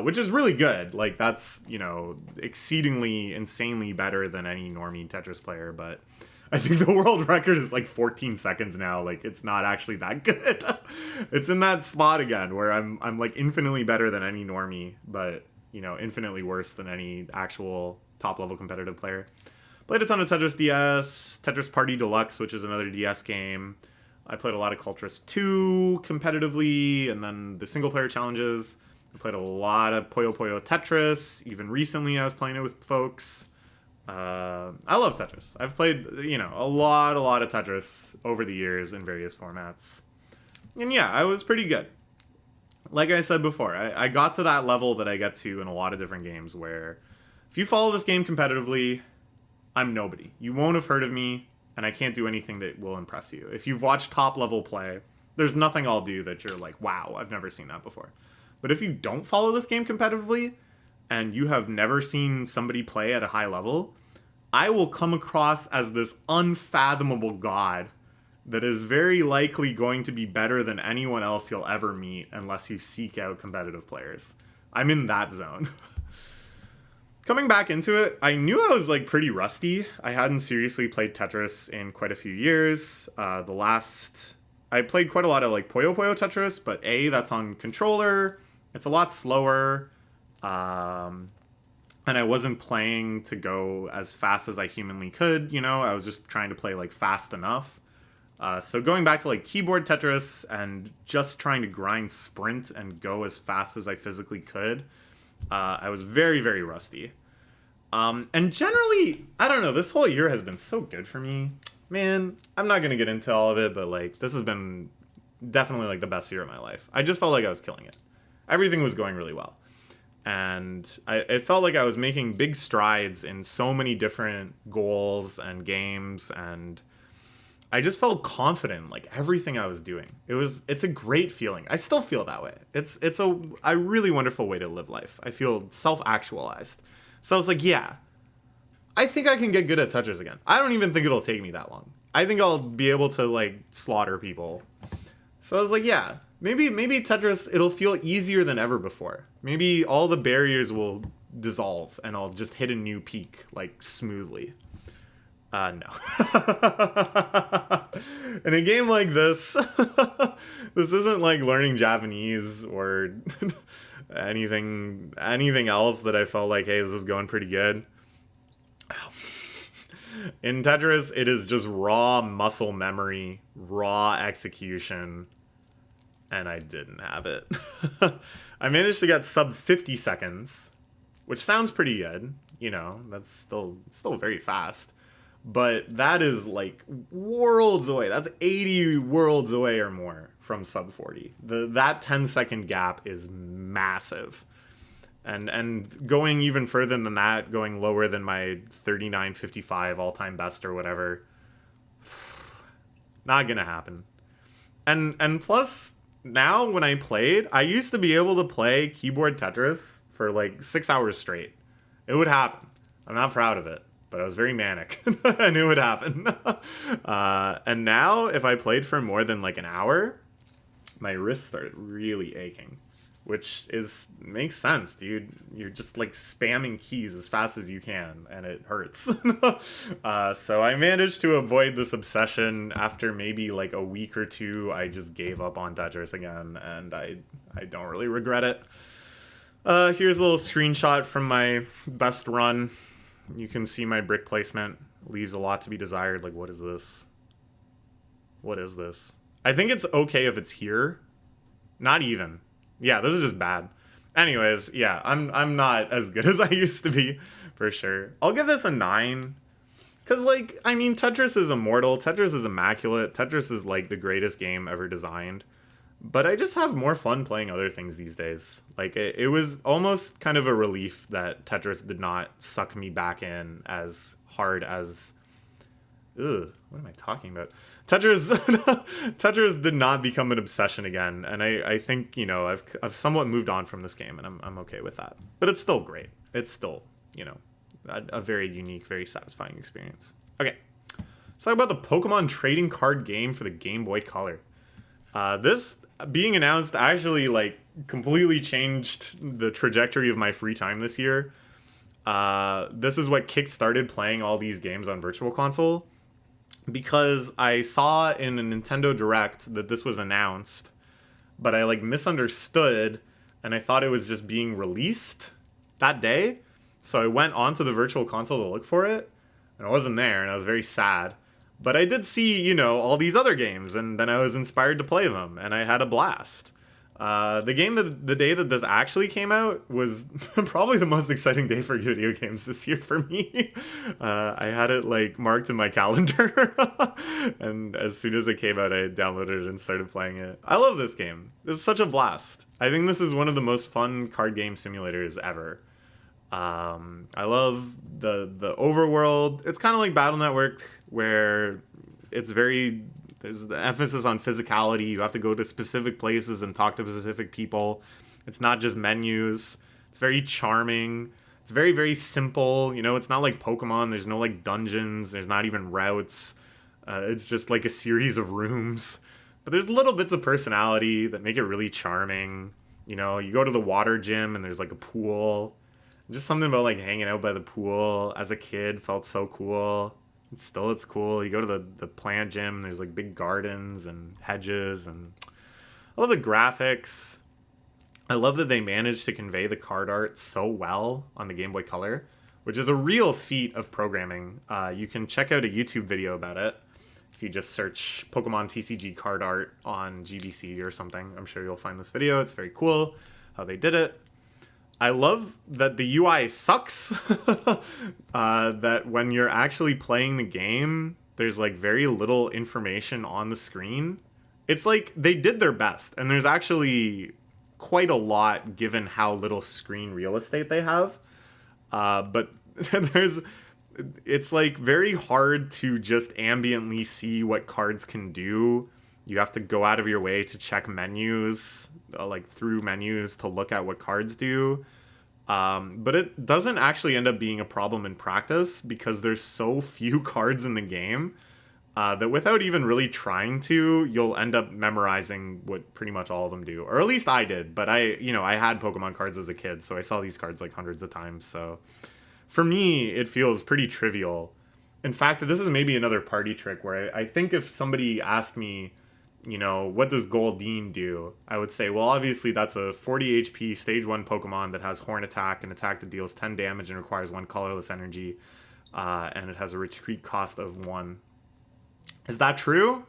which is really good. Like, that's, you know, exceedingly, insanely better than any normie Tetris player, but I think the world record is like 14 seconds now. Like, it's not actually that good. It's in that spot again where I'm like infinitely better than any normie, but, you know, infinitely worse than any actual top-level competitive player. Played a ton of Tetris DS, Tetris Party Deluxe, which is another DS game. I played a lot of Cultris 2 competitively, and then the single-player challenges. I played a lot of Puyo Puyo Tetris. Even recently, I was playing it with folks. I love Tetris. I've played, you know, a lot of Tetris over the years in various formats. And yeah, I was pretty good. Like I said before, I got to that level that I get to in a lot of different games where if you follow this game competitively, I'm nobody. You won't have heard of me, and I can't do anything that will impress you. If you've watched top-level play, there's nothing I'll do that you're like, wow, I've never seen that before. But if you don't follow this game competitively, and you have never seen somebody play at a high level, I will come across as this unfathomable god that is very likely going to be better than anyone else you'll ever meet unless you seek out competitive players. I'm in that zone. Coming back into it, I knew I was like pretty rusty. I hadn't seriously played Tetris in quite a few years. I played quite a lot of like Puyo Puyo Tetris, but that's on controller. It's a lot slower. And I wasn't playing to go as fast as I humanly could, you know? I was just trying to play like fast enough. So going back to like keyboard Tetris and just trying to grind Sprint and go as fast as I physically could, I was very, very rusty. And generally, I don't know, this whole year has been so good for me. Man, I'm not going to get into all of it, but like, this has been definitely like the best year of my life. I just felt like I was killing it. Everything was going really well. And it felt like I was making big strides in so many different goals and games, and I just felt confident in like everything I was doing. It's a great feeling. I still feel that way. It's a really wonderful way to live life. I feel self-actualized. So I was like, yeah, I think I can get good at Tetris again. I don't even think it'll take me that long. I think I'll be able to like slaughter people. So I was like, yeah, maybe Tetris, it'll feel easier than ever before. Maybe all the barriers will dissolve and I'll just hit a new peak like smoothly. No. In a game like this, this isn't like learning Japanese or anything else that I felt like, hey, this is going pretty good. In Tetris, it is just raw muscle memory, raw execution, and I didn't have it. I managed to get sub 50 seconds, which sounds pretty good. You know, that's still very fast. But that is like worlds away. That's 80 worlds away or more from sub 40. That 10-second gap is massive. And going even further than that, going lower than my 39.55 all-time best or whatever, not gonna happen. And plus, now when I played, I used to be able to play keyboard Tetris for like 6 hours straight. It would happen. I'm not proud of it, but I was very manic. I knew it would happen. And now, if I played for more than like an hour, my wrists started really aching. Which makes sense, dude. You're just like spamming keys as fast as you can, and it hurts. So I managed to avoid this obsession. After maybe like a week or two, I just gave up on Tetris again, and I don't really regret it. Here's a little screenshot from my best run. You can see my brick placement. Leaves a lot to be desired. Like, what is this? What is this? I think it's okay if it's here. Not even. Yeah, this is just bad. Anyways, yeah, I'm not as good as I used to be, for sure. I'll give this a 9. Because, like, I mean, Tetris is immortal. Tetris is immaculate. Tetris is, like, the greatest game ever designed. But I just have more fun playing other things these days. Like, it was almost kind of a relief that Tetris did not suck me back in as hard as... Ugh, what am I talking about? Tetris did not become an obsession again, and I think, you know, I've somewhat moved on from this game, and I'm okay with that. But it's still great. It's still, you know, a very unique, very satisfying experience. Okay, let's talk about the Pokemon trading card game for the Game Boy Color. This being announced actually like completely changed the trajectory of my free time this year. This is what kick-started playing all these games on Virtual Console. Because I saw in a Nintendo Direct that this was announced, but I like misunderstood, and I thought it was just being released that day. So I went onto the Virtual Console to look for it, and it wasn't there, and I was very sad. But I did see, you know, all these other games, and then I was inspired to play them, and I had a blast. The game the day that this actually came out was probably the most exciting day for video games this year for me. I had it like marked in my calendar, and as soon as it came out, I downloaded it and started playing it. I love this game. This is such a blast. I think this is one of the most fun card game simulators ever. I love the overworld. It's kind of like Battle Network, where it's very... There's the emphasis on physicality. You have to go to specific places and talk to specific people. It's not just menus. It's very charming. It's very, very simple. You know, it's not like Pokemon. There's no, like, dungeons. There's not even routes. It's just, like, a series of rooms. But there's little bits of personality that make it really charming. You know, you go to the water gym and there's, like, a pool. Just something about, like, hanging out by the pool as a kid felt so cool. It's cool. You go to the plant gym, there's like big gardens and hedges, and I love the graphics. I love that they managed to convey the card art so well on the Game Boy Color, which is a real feat of programming. You can check out a YouTube video about it if you just search Pokemon TCG card art on GBC or something. I'm sure you'll find this video. It's very cool how they did it. I love that the UI sucks, that when you're actually playing the game, there's like very little information on the screen. It's like they did their best, and there's actually quite a lot given how little screen real estate they have. But there's it's like very hard to just ambiently see what cards can do. You have to go out of your way to check menus, like through menus to look at what cards do. But it doesn't actually end up being a problem in practice because there's so few cards in the game that without even really trying to, you'll end up memorizing what pretty much all of them do. Or at least I did, but I had Pokemon cards as a kid, so I saw these cards like hundreds of times, so for me, it feels pretty trivial. In fact, this is maybe another party trick where I think if somebody asked me, what does Goldeen do? I would say, well, obviously that's a 40 HP stage 1 Pokemon that has Horn Attack, an attack that deals 10 damage and requires 1 colorless energy, and it has a retreat cost of 1. Is that true?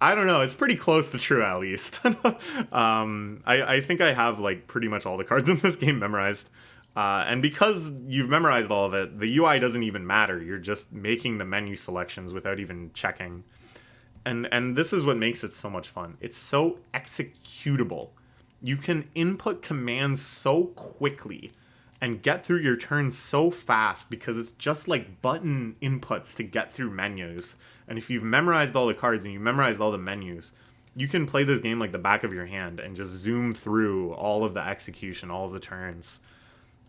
I don't know. It's pretty close to true, at least. I think I have like pretty much all the cards in this game memorized. And because you've memorized all of it, the UI doesn't even matter. You're just making the menu selections without even checking. And this is what makes it so much fun. It's so executable. You can input commands so quickly and get through your turn so fast because it's just like button inputs to get through menus. And if you've memorized all the cards and you've memorized all the menus, you can play this game like the back of your hand and just zoom through all of the execution, all of the turns.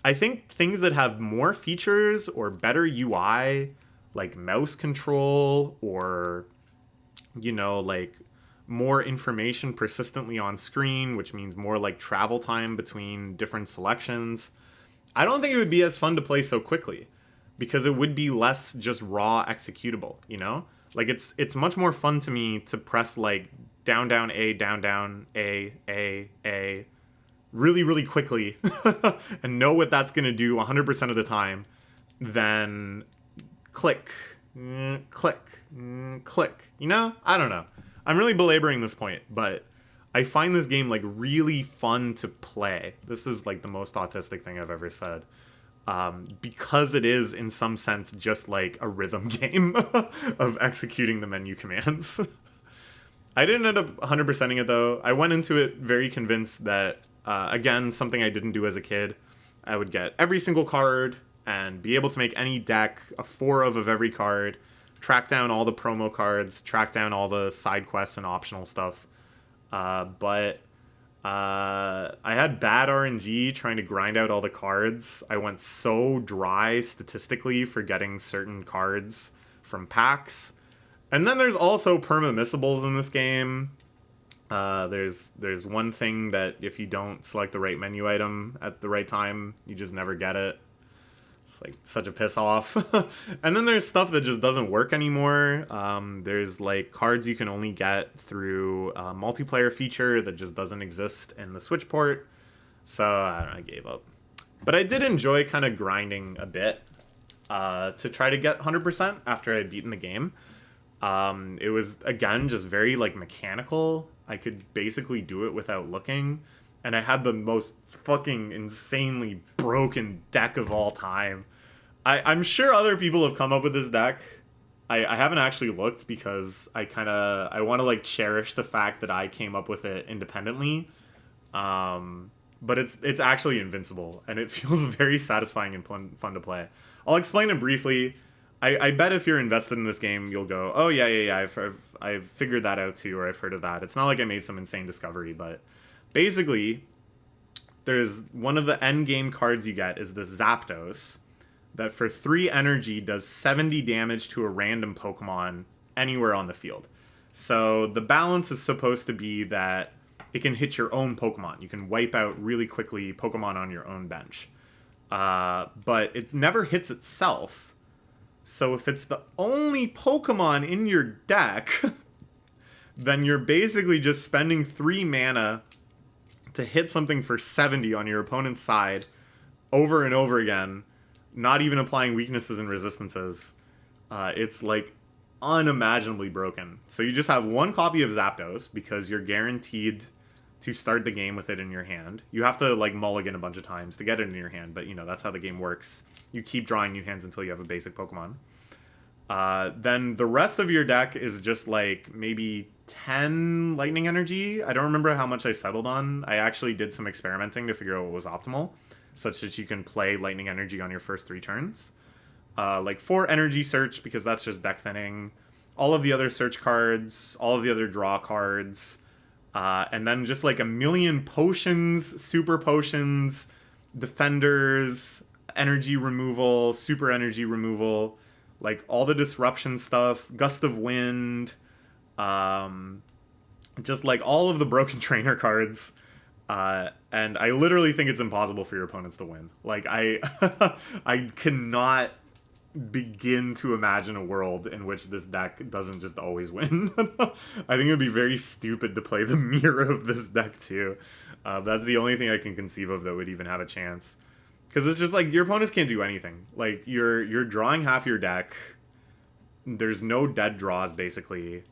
I think things that have more features or better UI, like mouse control or, like more information persistently on screen, which means more like travel time between different selections, I don't think it would be as fun to play so quickly because it would be less just raw executable, Like it's much more fun to me to press like down, down, A, really, really quickly and know what that's going to do 100% of the time, then click, click, click. I don't know. I'm really belaboring this point, but I find this game like really fun to play. This is like the most autistic thing I've ever said. Because it is, in some sense, just like a rhythm game of executing the menu commands. I didn't end up 100%ing it, though. I went into it very convinced that, again, something I didn't do as a kid, I would get every single card and be able to make any deck, a 4 of every card, track down all the promo cards, track down all the side quests and optional stuff. But I had bad RNG trying to grind out all the cards. I went so dry statistically for getting certain cards from packs. And then there's also perma-missables in this game. There's one thing that if you don't select the right menu item at the right time, you just never get it. It's like such a piss off. And then there's stuff that just doesn't work anymore. There's like cards you can only get through a multiplayer feature that just doesn't exist in the Switch port. So I don't know, I gave up. But I did enjoy kind of grinding a bit to try to get 100% after I'd beaten the game. It was, again, just very like mechanical. I could basically do it without looking. And I had the most fucking insanely broken deck of all time. I'm sure other people have come up with this deck. I haven't actually looked because I want to like cherish the fact that I came up with it independently. But it's actually invincible and it feels very satisfying and fun to play. I'll explain it briefly. I bet if you're invested in this game, you'll go, oh yeah, I've figured that out too, or I've heard of that. It's not like I made some insane discovery, but basically, there's one of the end game cards you get is the Zapdos that for 3 energy does 70 damage to a random Pokemon anywhere on the field. So the balance is supposed to be that it can hit your own Pokemon. You can wipe out really quickly Pokemon on your own bench. But it never hits itself. So if it's the only Pokemon in your deck, then you're basically just spending 3 mana to hit something for 70 on your opponent's side over and over again, not even applying weaknesses and resistances. It's like unimaginably broken. So you just have 1 copy of Zapdos because you're guaranteed to start the game with it in your hand. You have to like mulligan a bunch of times to get it in your hand, but that's how the game works. You keep drawing new hands until you have a basic Pokemon. Then the rest of your deck is just like maybe 10 lightning energy. I don't remember how much I settled on. I actually did some experimenting to figure out what was optimal, such that you can play lightning energy on your first 3 turns. like 4 energy search, because that's just deck thinning, all of the other search cards, all of the other draw cards, and then just like a million potions, super potions, defenders, energy removal, super energy removal, like all the disruption stuff, gust of wind, just like all of the broken trainer cards. And I literally think it's impossible for your opponents to win. Like, I cannot begin to imagine a world in which this deck doesn't just always win. I think it would be very stupid to play the mirror of this deck too. That's the only thing I can conceive of that would even have a chance. Because it's just like, your opponents can't do anything. Like, you're drawing half your deck. There's no dead draws, basically.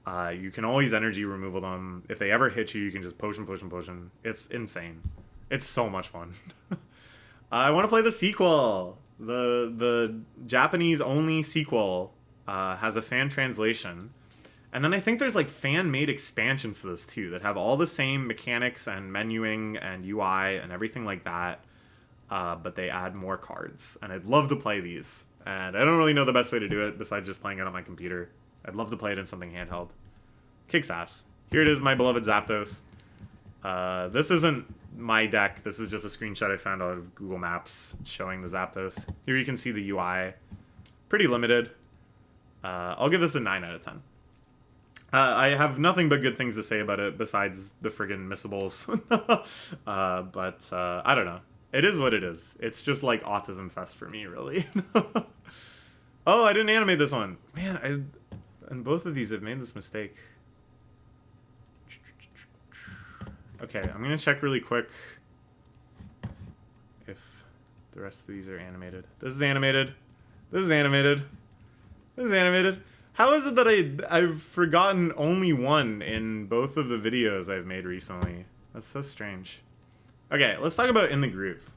You can always energy removal them. If they ever hit you, you can just potion. It's insane. It's so much fun. I want to play the sequel. The Japanese-only sequel has a fan translation. And then I think there's like fan-made expansions to this too that have all the same mechanics and menuing and UI and everything like that. But they add more cards. And I'd love to play these. And I don't really know the best way to do it besides just playing it on my computer. I'd love to play it in something handheld. Kicks ass. Here it is, my beloved Zapdos. This isn't my deck. This is just a screenshot I found out of Google Maps showing the Zapdos. Here you can see the UI. Pretty limited. I'll give this a 9 out of 10. I have nothing but good things to say about it besides the friggin' missables. But I don't know. It is what it is. It's just like Autism Fest for me, really. Oh, I didn't animate this one. Man, in both of these I've made this mistake. Okay, I'm gonna check really quick if the rest of these are animated. This is animated. This is animated. This is animated. How is it that I've forgotten only one in both of the videos I've made recently? That's so strange. Okay, let's talk about In the Groove.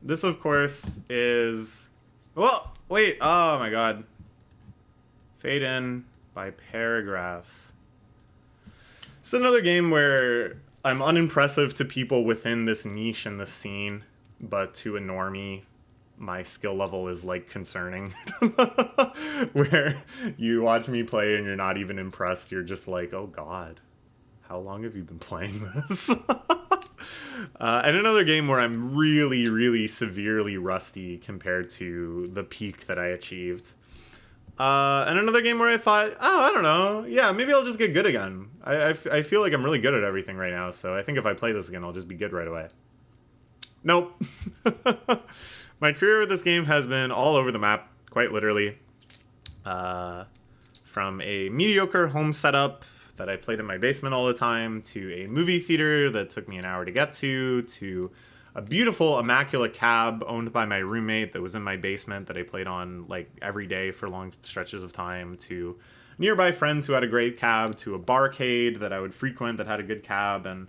This, of course, is... Well, wait. Oh, my God. Fade in by Paragraph. It's another game where I'm unimpressive to people within this niche and this scene, but to a normie, my skill level is, like, concerning. Where you watch me play and you're not even impressed. You're just like, oh, God. How long have you been playing this? And another game where I'm really, really severely rusty compared to the peak that I achieved. And another game where I thought, oh, I don't know. Yeah, maybe I'll just get good again. I feel like I'm really good at everything right now, so I think if I play this again, I'll just be good right away. Nope. My career with this game has been all over the map, quite literally. From a mediocre home setup that I played in my basement all the time, to a movie theater that took me an hour to get to a beautiful, immaculate cab owned by my roommate that was in my basement that I played on like every day for long stretches of time, to nearby friends who had a great cab, to a barcade that I would frequent that had a good cab, and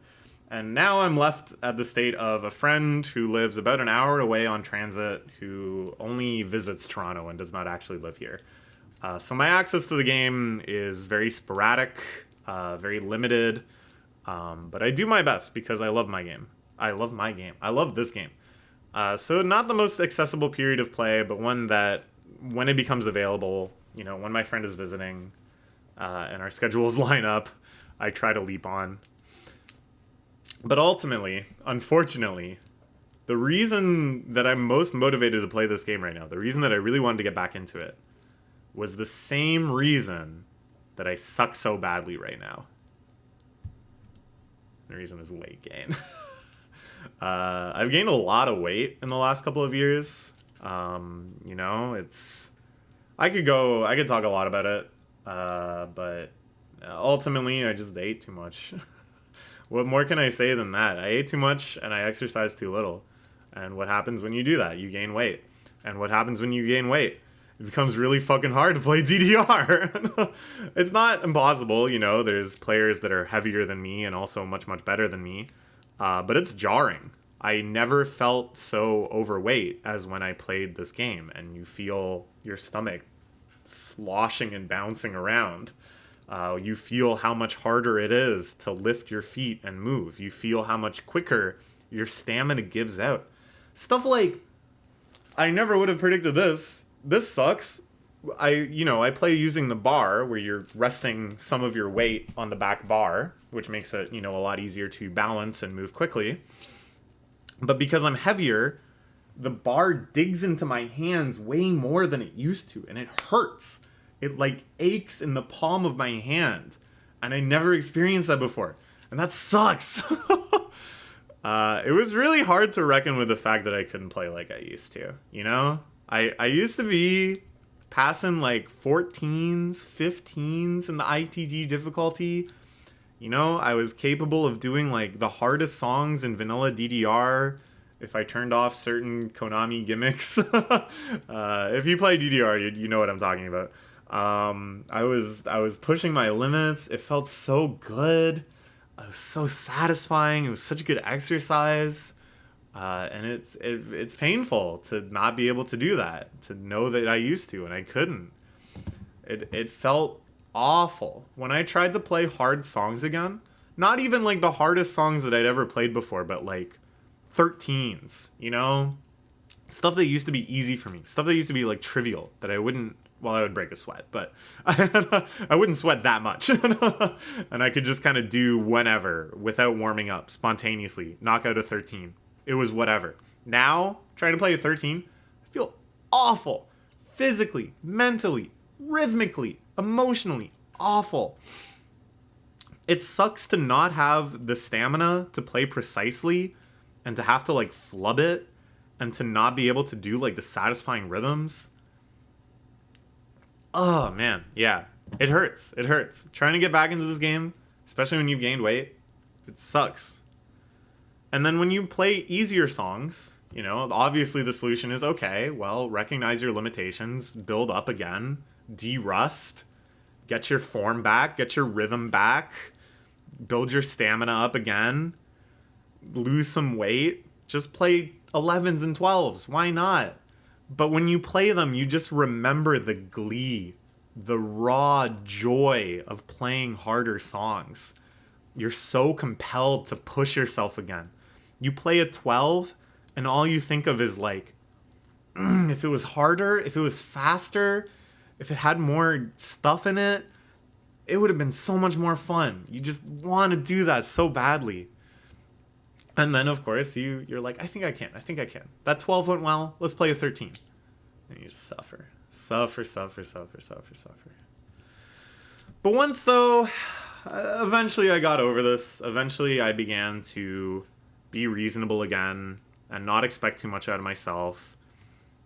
now I'm left at the state of a friend who lives about an hour away on transit, who only visits Toronto and does not actually live here. So my access to the game is very sporadic, very limited, but I do my best because I love my game. I love my game. I love this game. So not the most accessible period of play, but one that, when it becomes available, you know, when my friend is visiting and our schedules line up, I try to leap on. But ultimately, unfortunately, the reason that I'm most motivated to play this game right now, the reason that I really wanted to get back into it, was the same reason that I suck so badly right now. The reason is weight gain. I've gained a lot of weight in the last couple of years. You know, it's... I could talk a lot about it, but ultimately I just ate too much. What more can I say than that? I ate too much and I exercised too little. And what happens when you do that? You gain weight. And what happens when you gain weight? It becomes really fucking hard to play DDR. It's not impossible, you know, there's players that are heavier than me and also much, much better than me. But it's jarring. I never felt so overweight as when I played this game, and you feel your stomach sloshing and bouncing around. You feel how much harder it is to lift your feet and move. You feel how much quicker your stamina gives out. Stuff like, I never would have predicted this. This sucks. I play using the bar where you're resting some of your weight on the back bar, which makes it, a lot easier to balance and move quickly. But because I'm heavier, the bar digs into my hands way more than it used to, and it hurts. It like aches in the palm of my hand, and I never experienced that before, and that sucks. It was really hard to reckon with the fact that I couldn't play like I used to, I used to be passing like 14s, 15s in the ITG difficulty. I was capable of doing like the hardest songs in vanilla DDR if I turned off certain Konami gimmicks. If you play DDR, you know what I'm talking about. I was pushing my limits. It felt so good. It was so satisfying. It was such a good exercise. And it's painful to not be able to do that, to know that I used to and I couldn't. It felt awful when I tried to play hard songs again. Not even like the hardest songs that I'd ever played before, but like 13s, stuff that used to be easy for me, stuff that used to be like trivial that I wouldn't. Well, I would break a sweat, but I wouldn't sweat that much. And I could just kind of do whenever without warming up, spontaneously, knock out a 13. It was whatever. Now, trying to play a 13, I feel awful. Physically, mentally, rhythmically, emotionally, awful. It sucks to not have the stamina to play precisely and to have to like flub it and to not be able to do like the satisfying rhythms. Oh man, yeah. It hurts. It hurts. Trying to get back into this game, especially when you've gained weight, it sucks. And then when you play easier songs, obviously the solution is, okay, well, recognize your limitations, build up again, de-rust, get your form back, get your rhythm back, build your stamina up again, lose some weight, just play 11s and 12s. Why not? But when you play them, you just remember the glee, the raw joy of playing harder songs. You're so compelled to push yourself again. You play a 12, and all you think of is like, if it was harder, if it was faster, if it had more stuff in it, it would have been so much more fun. You just want to do that so badly. And then, of course, you're like, I think I can. That 12 went well. Let's play a 13. And you suffer. Suffer. But once, though, eventually I got over this. Eventually I began to be reasonable again and not expect too much out of myself.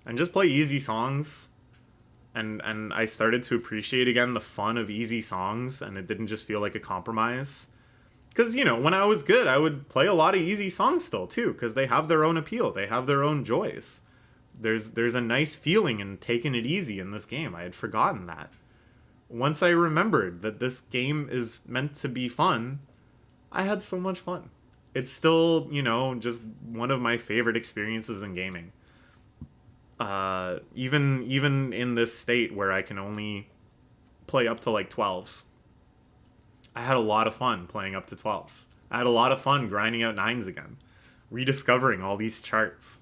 And just play easy songs. And I started to appreciate again the fun of easy songs, and it didn't just feel like a compromise. Because, when I was good, I would play a lot of easy songs still, too, because they have their own appeal. They have their own joys. There's a nice feeling in taking it easy in this game. I had forgotten that. Once I remembered that this game is meant to be fun, I had so much fun. It's still, just one of my favorite experiences in gaming. Even in this state where I can only play up to like 12s. I had a lot of fun playing up to 12s. I had a lot of fun grinding out 9s again. Rediscovering all these charts.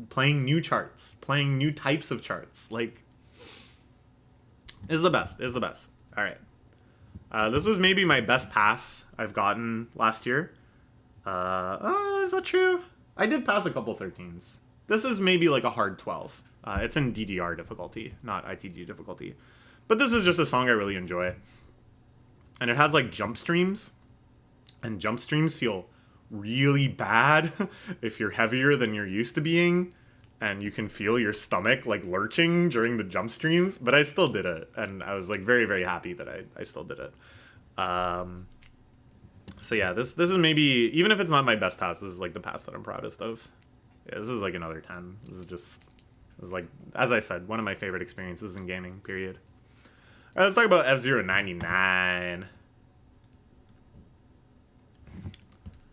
Playing new charts. Playing new types of charts. Like, is the best. Alright. This was maybe my best pass I've gotten last year. Is that true? I did pass a couple 13s. This is maybe like a hard 12. It's in DDR difficulty, not ITG difficulty. But this is just a song I really enjoy. And it has like jump streams. And jump streams feel really bad if you're heavier than you're used to being. And you can feel your stomach like lurching during the jump streams. But I still did it. And I was like very, very happy that I still did it. So yeah, this is maybe, even if it's not my best pass, this is like the pass that I'm proudest of. Yeah, this is like another 10. This is like, as I said, one of my favorite experiences in gaming, period. All right, let's talk about F-Zero 99.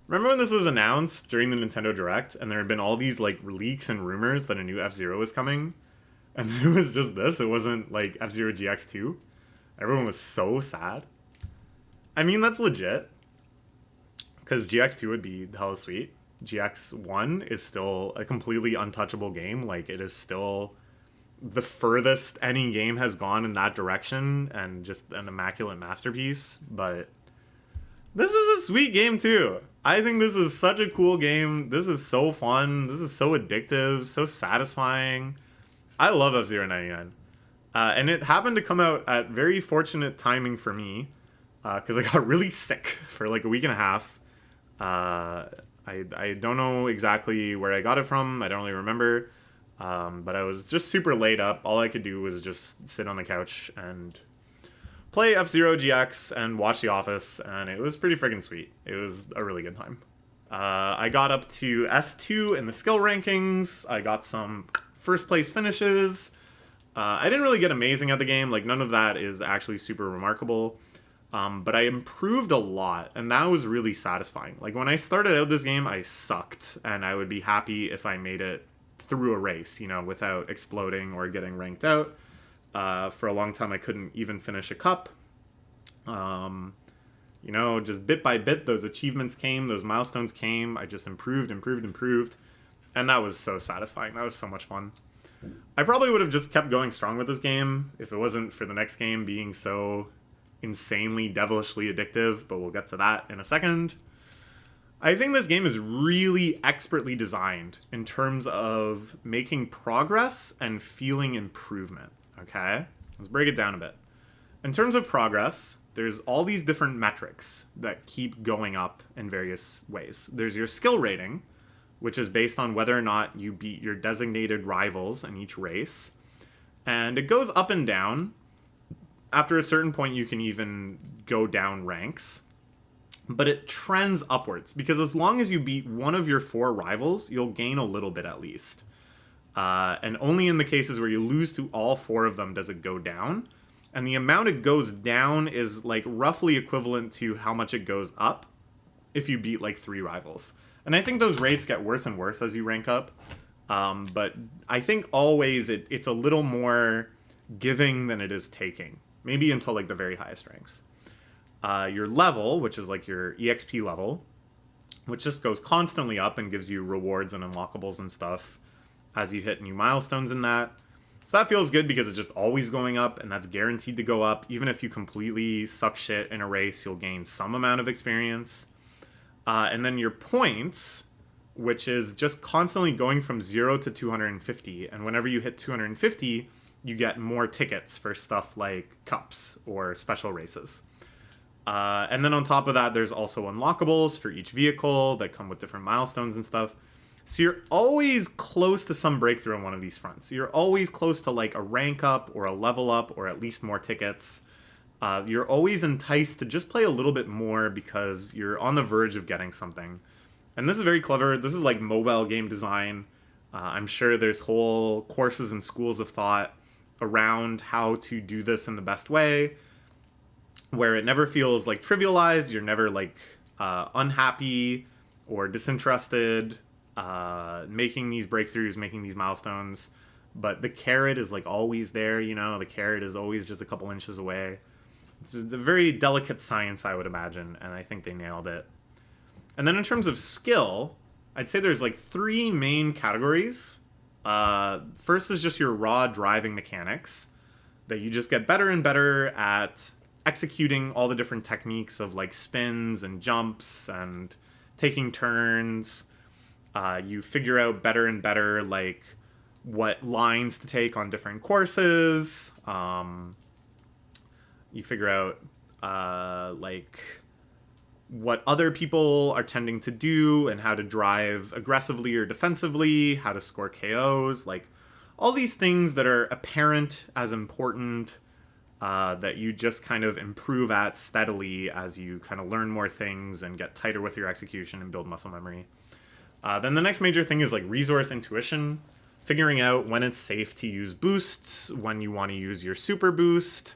Remember when this was announced during the Nintendo Direct, and there had been all these like leaks and rumors that a new F-Zero was coming? And it was just this. It wasn't like F-Zero GX2. Everyone was so sad. I mean, that's legit. Because GX2 would be hella sweet. GX1 is still a completely untouchable game. Like, it is still the furthest any game has gone in that direction, and just an immaculate masterpiece. But this is a sweet game too. I think this is such a cool game. This is so fun. This is so addictive, so satisfying. I love F-Zero 99. And it happened to come out at very fortunate timing for me, because I got really sick for like a week and a half. I don't know exactly where I got it from. I don't really remember. But I was just super laid up. All I could do was just sit on the couch and play F-Zero GX and watch The Office, and it was pretty freaking sweet. It was a really good time. I got up to S2 in the skill rankings. I got some first place finishes. I didn't really get amazing at the game. Like, none of that is actually super remarkable. But I improved a lot, and that was really satisfying. Like, when I started out this game, I sucked, and I would be happy if I made it through a race, you know, without exploding or getting ranked out. For a long time, I couldn't even finish a cup. You know, just bit by bit, those achievements came, those milestones came. I just improved. And that was so satisfying. That was so much fun. I probably would have just kept going strong with this game if it wasn't for the next game being so insanely, devilishly addictive, but we'll get to that in a second. I think this game is really expertly designed in terms of making progress and feeling improvement, okay? Let's break it down a bit. In terms of progress, there's all these different metrics that keep going up in various ways. There's your skill rating, which is based on whether or not you beat your designated rivals in each race. And it goes up and down. After a certain point, you can even go down ranks. But it trends upwards, because as long as you beat one of your 4 rivals, you'll gain a little bit at least. And only in the cases where you lose to all 4 of them does it go down. And the amount it goes down is like roughly equivalent to how much it goes up if you beat like 3 rivals. And I think those rates get worse and worse as you rank up. But I think always it's a little more giving than it is taking. Maybe until like the very highest ranks. Your level, which is like your EXP level, which just goes constantly up and gives you rewards and unlockables and stuff as you hit new milestones in that. So that feels good because it's just always going up, and that's guaranteed to go up. Even if you completely suck shit in a race, you'll gain some amount of experience. And then your points, which is just constantly going from 0 to 250. And whenever you hit 250, you get more tickets for stuff like cups or special races. And then on top of that, there's also unlockables for each vehicle that come with different milestones and stuff. So you're always close to some breakthrough on one of these fronts. You're always close to like a rank up or a level up or at least more tickets. You're always enticed to just play a little bit more because you're on the verge of getting something. And this is very clever. This is like mobile game design. I'm sure there's whole courses and schools of thought around how to do this in the best way, where it never feels like trivialized. You're never like unhappy or disinterested making these breakthroughs, making these milestones, but the carrot is like always there, you know. The carrot is always just a couple inches away. It's a very delicate science, I would imagine, and I think they nailed it. And then in terms of skill, I'd say there's like 3 main categories. First is just your raw driving mechanics, that you just get better and better at executing all the different techniques of like spins and jumps and taking turns. You figure out better and better like what lines to take on different courses. You figure out like what other people are tending to do and how to drive aggressively or defensively, how to score KOs, like all these things that are apparent as important, that you just kind of improve at steadily as you kind of learn more things and get tighter with your execution and build muscle memory. Then the next major thing is like resource intuition, figuring out when it's safe to use boosts, when you want to use your super boost,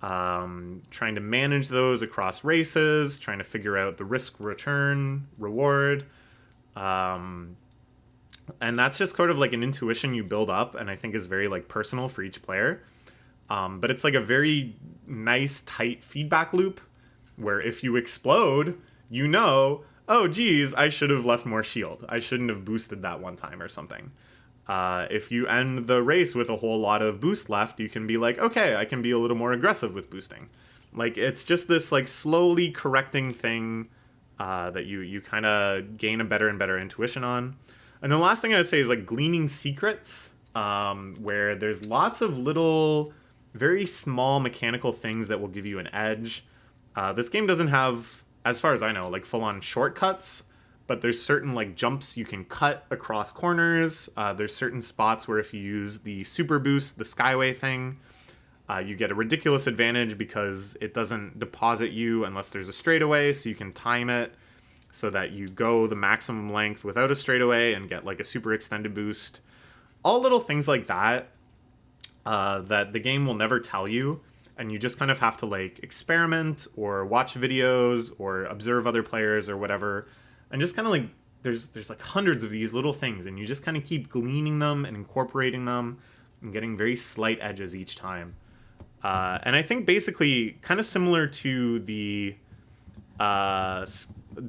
trying to manage those across races, trying to figure out the risk return reward. And that's just sort of like an intuition you build up, and I think is very like personal for each player. But it's like a very nice, tight feedback loop where if you explode, you know, oh geez, I should have left more shield. I shouldn't have boosted that one time or something. If you end the race with a whole lot of boost left, you can be like, okay, I can be a little more aggressive with boosting. Like, it's just this like slowly correcting thing that you kind of gain a better and better intuition on. And the last thing I'd say is like gleaning secrets, where there's lots of little, very small mechanical things that will give you an edge. This game doesn't have, as far as I know, like full-on shortcuts, but there's certain like jumps you can cut across corners. There's certain spots where if you use the super boost, the skyway thing, you get a ridiculous advantage because it doesn't deposit you unless there's a straightaway, so you can time it so that you go the maximum length without a straightaway and get like a super extended boost. All little things like that that the game will never tell you, and you just kind of have to like experiment or watch videos or observe other players or whatever, and just kind of like there's like hundreds of these little things, and you just kind of keep gleaning them and incorporating them and getting very slight edges each time. And I think basically kind of similar to the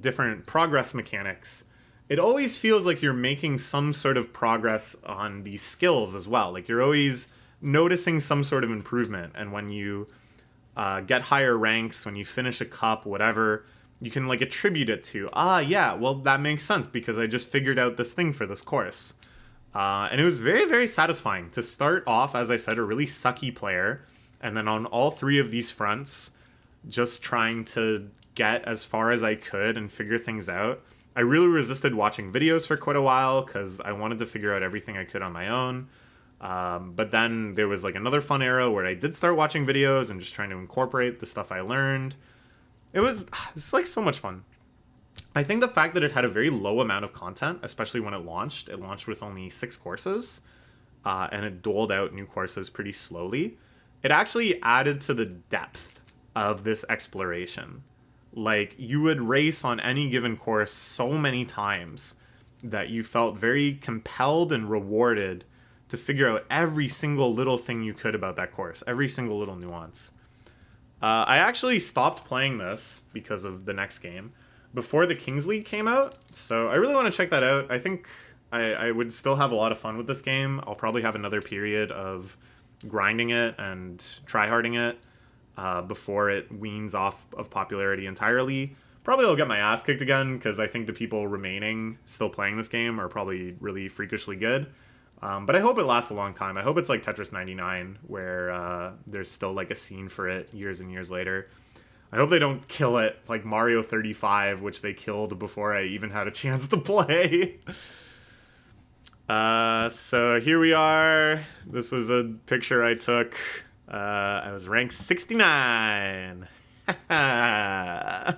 different progress mechanics, it always feels like you're making some sort of progress on these skills as well. Like you're always noticing some sort of improvement, and when you get higher ranks, when you finish a cup, whatever, you can like attribute it to, yeah, well that makes sense because I just figured out this thing for this course. And it was very, very satisfying to start off, as I said, a really sucky player, and then on all three of these fronts, just trying to get as far as I could and figure things out. I really resisted watching videos for quite a while because I wanted to figure out everything I could on my own. But then there was like another fun era where I did start watching videos and just trying to incorporate the stuff I learned. It's like so much fun. I think the fact that it had a very low amount of content, especially when it launched with only 6 courses, and it doled out new courses pretty slowly, it actually added to the depth of this exploration. Like, you would race on any given course so many times that you felt very compelled and rewarded to figure out every single little thing you could about that course, every single little nuance. I actually stopped playing this because of the next game before the Kings League came out, so I really want to check that out. I think I would still have a lot of fun with this game. I'll probably have another period of grinding it and tryharding it before it weans off of popularity entirely. Probably I'll get my ass kicked again because I think the people remaining still playing this game are probably really freakishly good. But I hope it lasts a long time. I hope it's like Tetris 99, where there's still like a scene for it years and years later. I hope they don't kill it like Mario 35, which they killed before I even had a chance to play. So here we are. This is a picture I took. I was ranked 69. Which I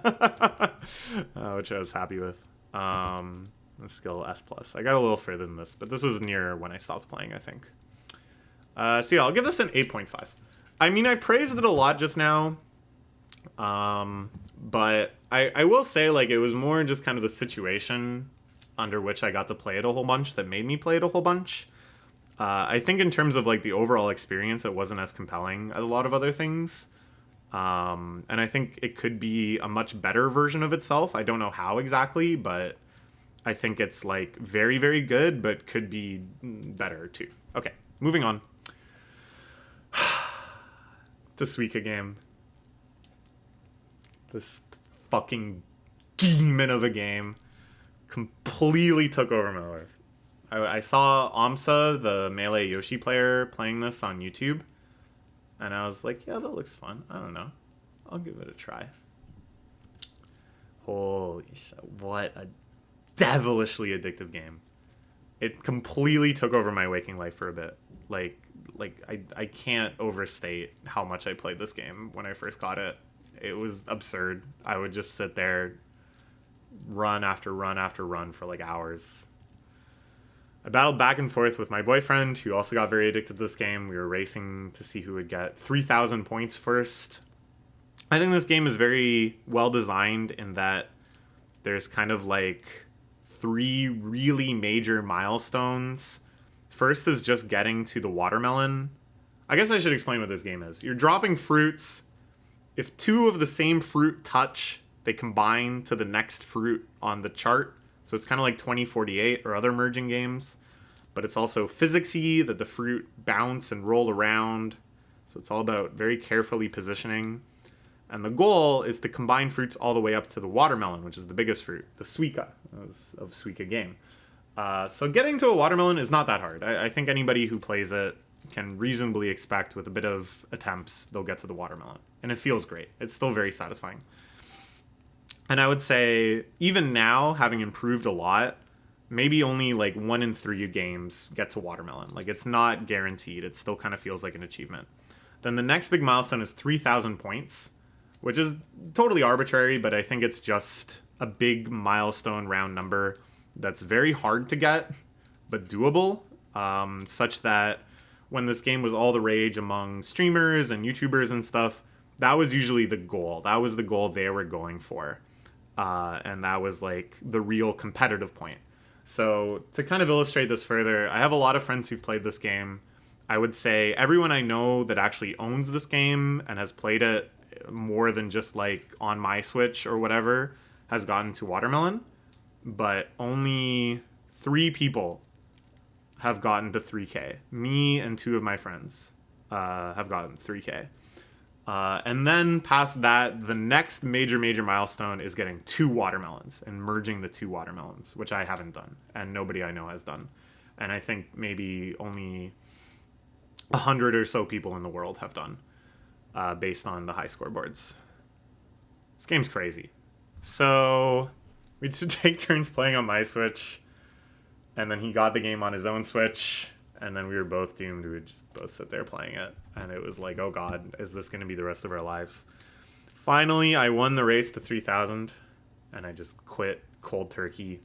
was happy with. The skill S+. I got a little further than this, but this was near when I stopped playing, I think. So yeah, I'll give this an 8.5. I mean, I praised it a lot just now. But I will say, like, it was more just kind of the situation under which I got to play it a whole bunch that made me play it a whole bunch. I think in terms of, like, the overall experience, it wasn't as compelling as a lot of other things. And I think it could be a much better version of itself. I don't know how exactly, but I think it's, like, very, very good, but could be better, too. Okay, moving on. The Suikagame. This fucking demon of a game completely took over my life. I saw Amsa, the Melee Yoshi player, playing this on YouTube, and I was like, yeah, that looks fun. I don't know. I'll give it a try. Holy shit, what a devilishly addictive game. It completely took over my waking life for a bit. Like I can't overstate how much I played this game when I first got it. It was absurd. I would just sit there, run after run after run for like hours. I battled back and forth with my boyfriend, who also got very addicted to this game. We were racing to see who would get 3,000 points first. I think this game is very well designed in that there's kind of like 3 really major milestones. First is just getting to the watermelon. I guess I should explain what this game is. You're dropping fruits. If 2 of the same fruit touch, they combine to the next fruit on the chart. So it's kind of like 2048 or other merging games. But it's also physicsy, that the fruit bounce and roll around. So it's all about very carefully positioning. And the goal is to combine fruits all the way up to the watermelon, which is the biggest fruit, the Suika of Suikagame. So getting to a watermelon is not that hard. I think anybody who plays it can reasonably expect with a bit of attempts, they'll get to the watermelon. And it feels great. It's still very satisfying. And I would say, even now, having improved a lot, maybe only like 1 in 3 games get to watermelon. Like, it's not guaranteed. It still kind of feels like an achievement. Then the next big milestone is 3,000 points, which is totally arbitrary, but I think it's just a big milestone round number that's very hard to get, but doable, such that when this game was all the rage among streamers and YouTubers and stuff, that was usually the goal. That was the goal they were going for. And that was like the real competitive point. So to kind of illustrate this further, I have a lot of friends who've played this game. I would say everyone I know that actually owns this game and has played it more than just like on my Switch or whatever has gotten to watermelon. But only 3 people have gotten to 3K. Me and 2 of my friends have gotten 3K. And then past that, the next major milestone is getting 2 watermelons and merging the 2 watermelons, which I haven't done and nobody I know has done. And I think maybe only 100 or so people in the world have done, based on the high scoreboards. This game's crazy. So we should take turns playing on my Switch, and then he got the game on his own Switch, and then we were both doomed. We would just both sit there playing it, and it was like, oh god, is this going to be the rest of our lives? Finally, I won the race to 3,000, and I just quit cold turkey.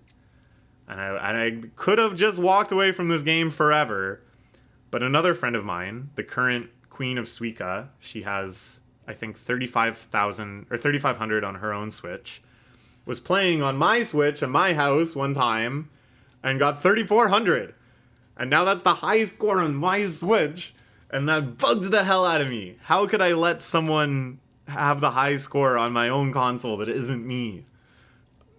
And I could have just walked away from this game forever, but another friend of mine, the current queen of Suika, she has, I think, 35,000 or 3,500 on her own Switch, was playing on my Switch at my house one time and got 3,400. And now that's the highest score on my Switch, and that bugs the hell out of me. How could I let someone have the high score on my own console that isn't me?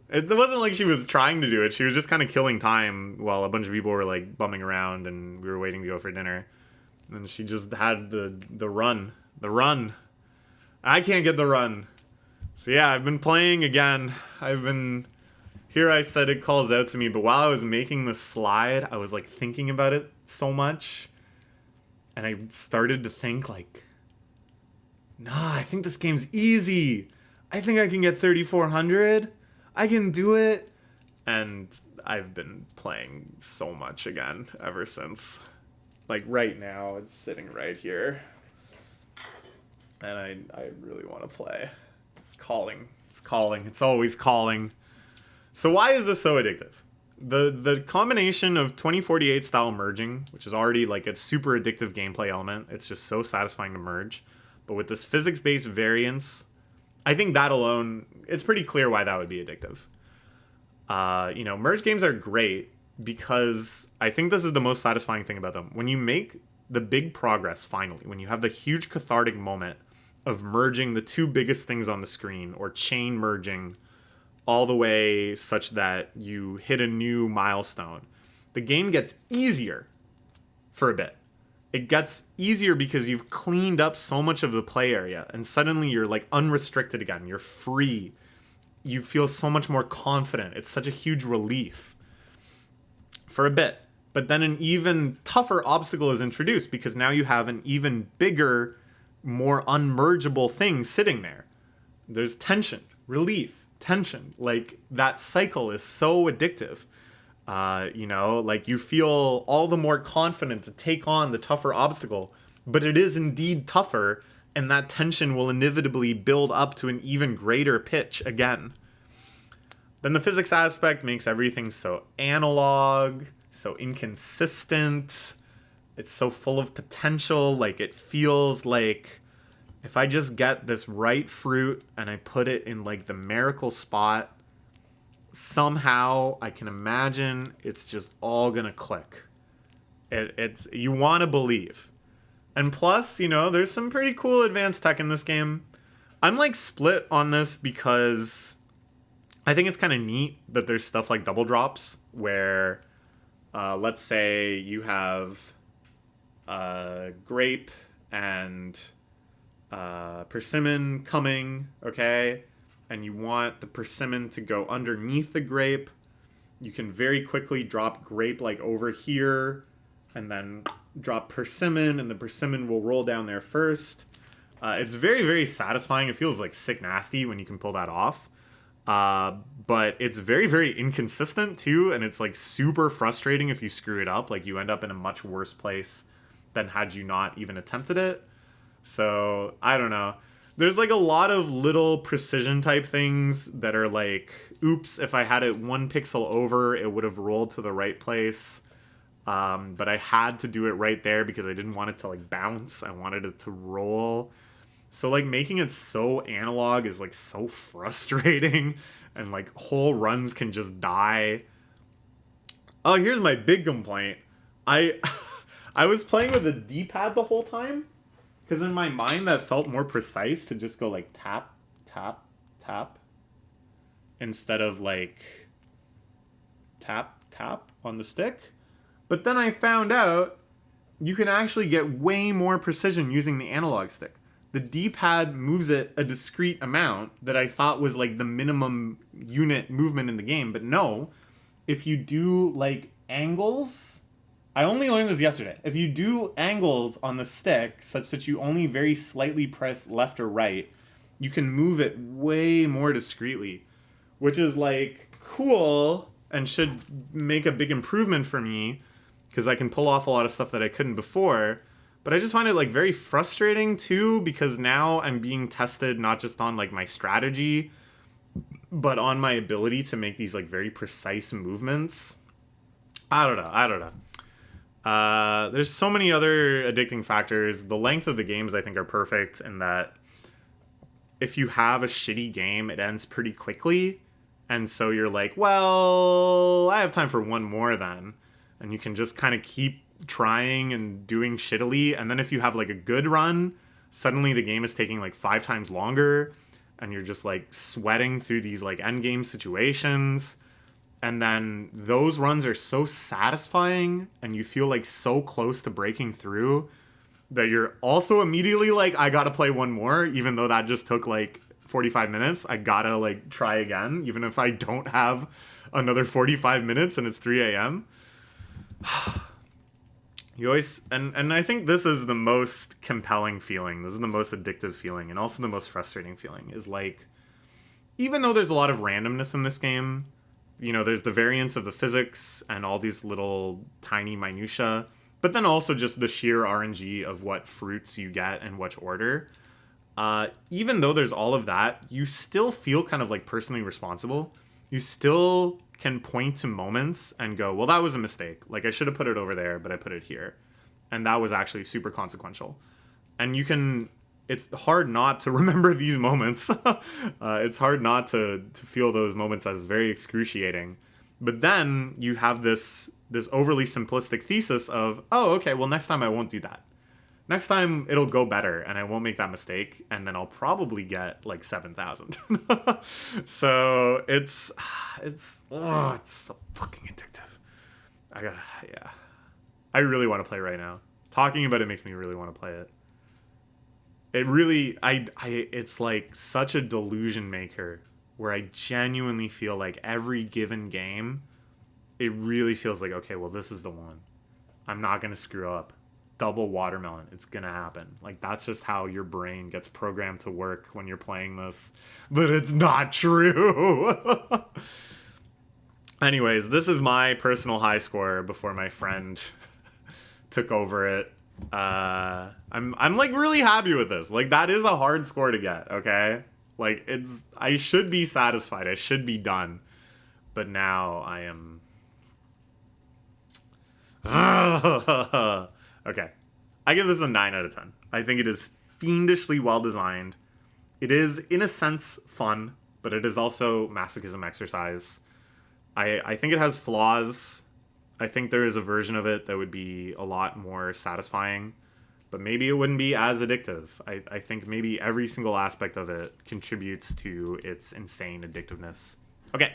It wasn't like she was trying to do it. She was just kind of killing time while a bunch of people were like bumming around and we were waiting to go for dinner. And she just had the run. The run. I can't get the run. So yeah, I've been playing again. Here I said it calls out to me, but while I was making the slide, I was like thinking about it so much. And I started to think like, nah, I think this game's easy. I think I can get 3,400. I can do it. And I've been playing so much again ever since. Like right now, it's sitting right here. And I really want to play. It's calling. It's calling. It's always calling. So why is this so addictive? The combination of 2048 style merging, which is already like a super addictive gameplay element. It's just so satisfying to merge. But with this physics-based variance, I think that alone, it's pretty clear why that would be addictive. Merge games are great because I think this is the most satisfying thing about them. When you make the big progress finally, when you have the huge cathartic moment of merging the 2 biggest things on the screen or chain merging all the way such that you hit a new milestone, the game gets easier for a bit. It gets easier because you've cleaned up so much of the play area and suddenly you're like unrestricted again. You're free. You feel so much more confident. It's such a huge relief for a bit. But then an even tougher obstacle is introduced because now you have an even bigger, more unmergeable thing sitting there. There's tension, relief, tension. Like that cycle is so addictive. Like you feel all the more confident to take on the tougher obstacle, but it is indeed tougher, and that tension will inevitably build up to an even greater pitch again. Then the physics aspect makes everything so analog, so inconsistent. It's so full of potential. Like it feels like if I just get this right fruit and I put it in like the miracle spot, somehow I can imagine it's just all gonna click. It's you want to believe. And plus, there's some pretty cool advanced tech in this game. I'm like split on this because I think it's kind of neat that there's stuff like double drops where, let's say you have grape and persimmon coming, okay? And you want the persimmon to go underneath the grape. You can very quickly drop grape like over here and then drop persimmon, and the persimmon will roll down there first. It's very, very satisfying. It feels like sick nasty when you can pull that off. But it's very, very inconsistent too, and it's like super frustrating if you screw it up. Like you end up in a much worse place than had you not even attempted it. So I don't know. There's like a lot of little precision type things that are like, oops, if I had it 1 pixel over, it would have rolled to the right place. But I had to do it right there because I didn't want it to like bounce. I wanted it to roll. So like making it so analog is like so frustrating, and like whole runs can just die. Oh, here's my big complaint. I was playing with a D-pad the whole time, because in my mind that felt more precise to just go like tap, tap, tap, instead of like tap, tap on the stick. But then I found out you can actually get way more precision using the analog stick. The D-pad moves it a discrete amount that I thought was like the minimum unit movement in the game. But no, if you do like angles, I only learned this yesterday. If you do angles on the stick such that you only very slightly press left or right, you can move it way more discreetly, which is like cool and should make a big improvement for me because I can pull off a lot of stuff that I couldn't before. But I just find it like very frustrating too, because now I'm being tested not just on like my strategy, but on my ability to make these like very precise movements. I don't know. There's so many other addicting factors. The length of the games I think are perfect in that if you have a shitty game, it ends pretty quickly. And so you're like, well, I have time for one more then. And you can just kind of keep trying and doing shittily. And then if you have like a good run, suddenly the game is taking like 5 times longer. And you're just like sweating through these like end game situations. And then those runs are so satisfying and you feel like so close to breaking through that you're also immediately like, I gotta play one more, even though that just took like 45 minutes. I gotta like try again, even if I don't have another 45 minutes and it's 3 a.m. You always, and I think this is the most compelling feeling. This is the most addictive feeling, and also the most frustrating feeling, is like, even though there's a lot of randomness in this game, you know, there's the variance of the physics and all these little tiny minutia, but then also just the sheer RNG of what fruits you get and which order. Even though there's all of that, you still feel kind of like personally responsible. You still can point to moments and go, well, that was a mistake. Like I should have put it over there, but I put it here. And that was actually super consequential. And you can, it's hard not to remember these moments. It's hard not to feel those moments as very excruciating. But then you have this overly simplistic thesis of, oh, okay, well, next time I won't do that. Next time it'll go better and I won't make that mistake, and then I'll probably get like 7,000. So it's so fucking addictive. I really want to play right now. Talking about it makes me really want to play it. It really, it's like such a delusion maker where I genuinely feel like every given game, it really feels like, okay, well, this is the one. I'm not going to screw up. Double watermelon, it's gonna happen. Like that's just how your brain gets programmed to work when you're playing this, but it's not true. Anyways, this is my personal high score before my friend took over it. I'm like really happy with this. Like that is a hard score to get, okay? Like I should be satisfied, I should be done, but now I am. Okay. I give this a 9 out of 10. I think it is fiendishly well designed. It is, in a sense, fun, but it is also masochism exercise. I think it has flaws. I think there is a version of it that would be a lot more satisfying. but maybe it wouldn't be as addictive. I think maybe every single aspect of it contributes to its insane addictiveness. Okay.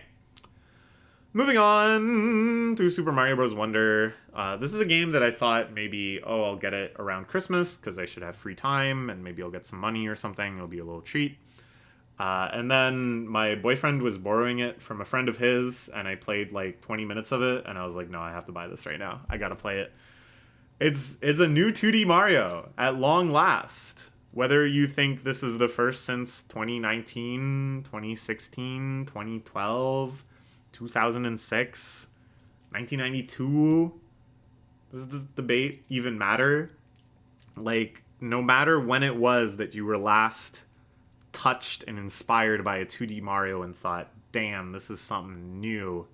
Moving on to Super Mario Bros. Wonder. This is a game that I thought maybe, I'll get it around Christmas because I should have free time and maybe I'll get some money or something. It'll be a little treat. And then my boyfriend was borrowing it from a friend of his and I played like 20 minutes of it and I was like, no, I have to buy this right now. I gotta play it. It's a new 2D Mario at long last. Whether you think this is the first since 2019, 2016, 2012... 2006, 1992, does this debate even matter? Like, no matter when it was that you were last touched and inspired by a 2D Mario and thought, damn, this is something new,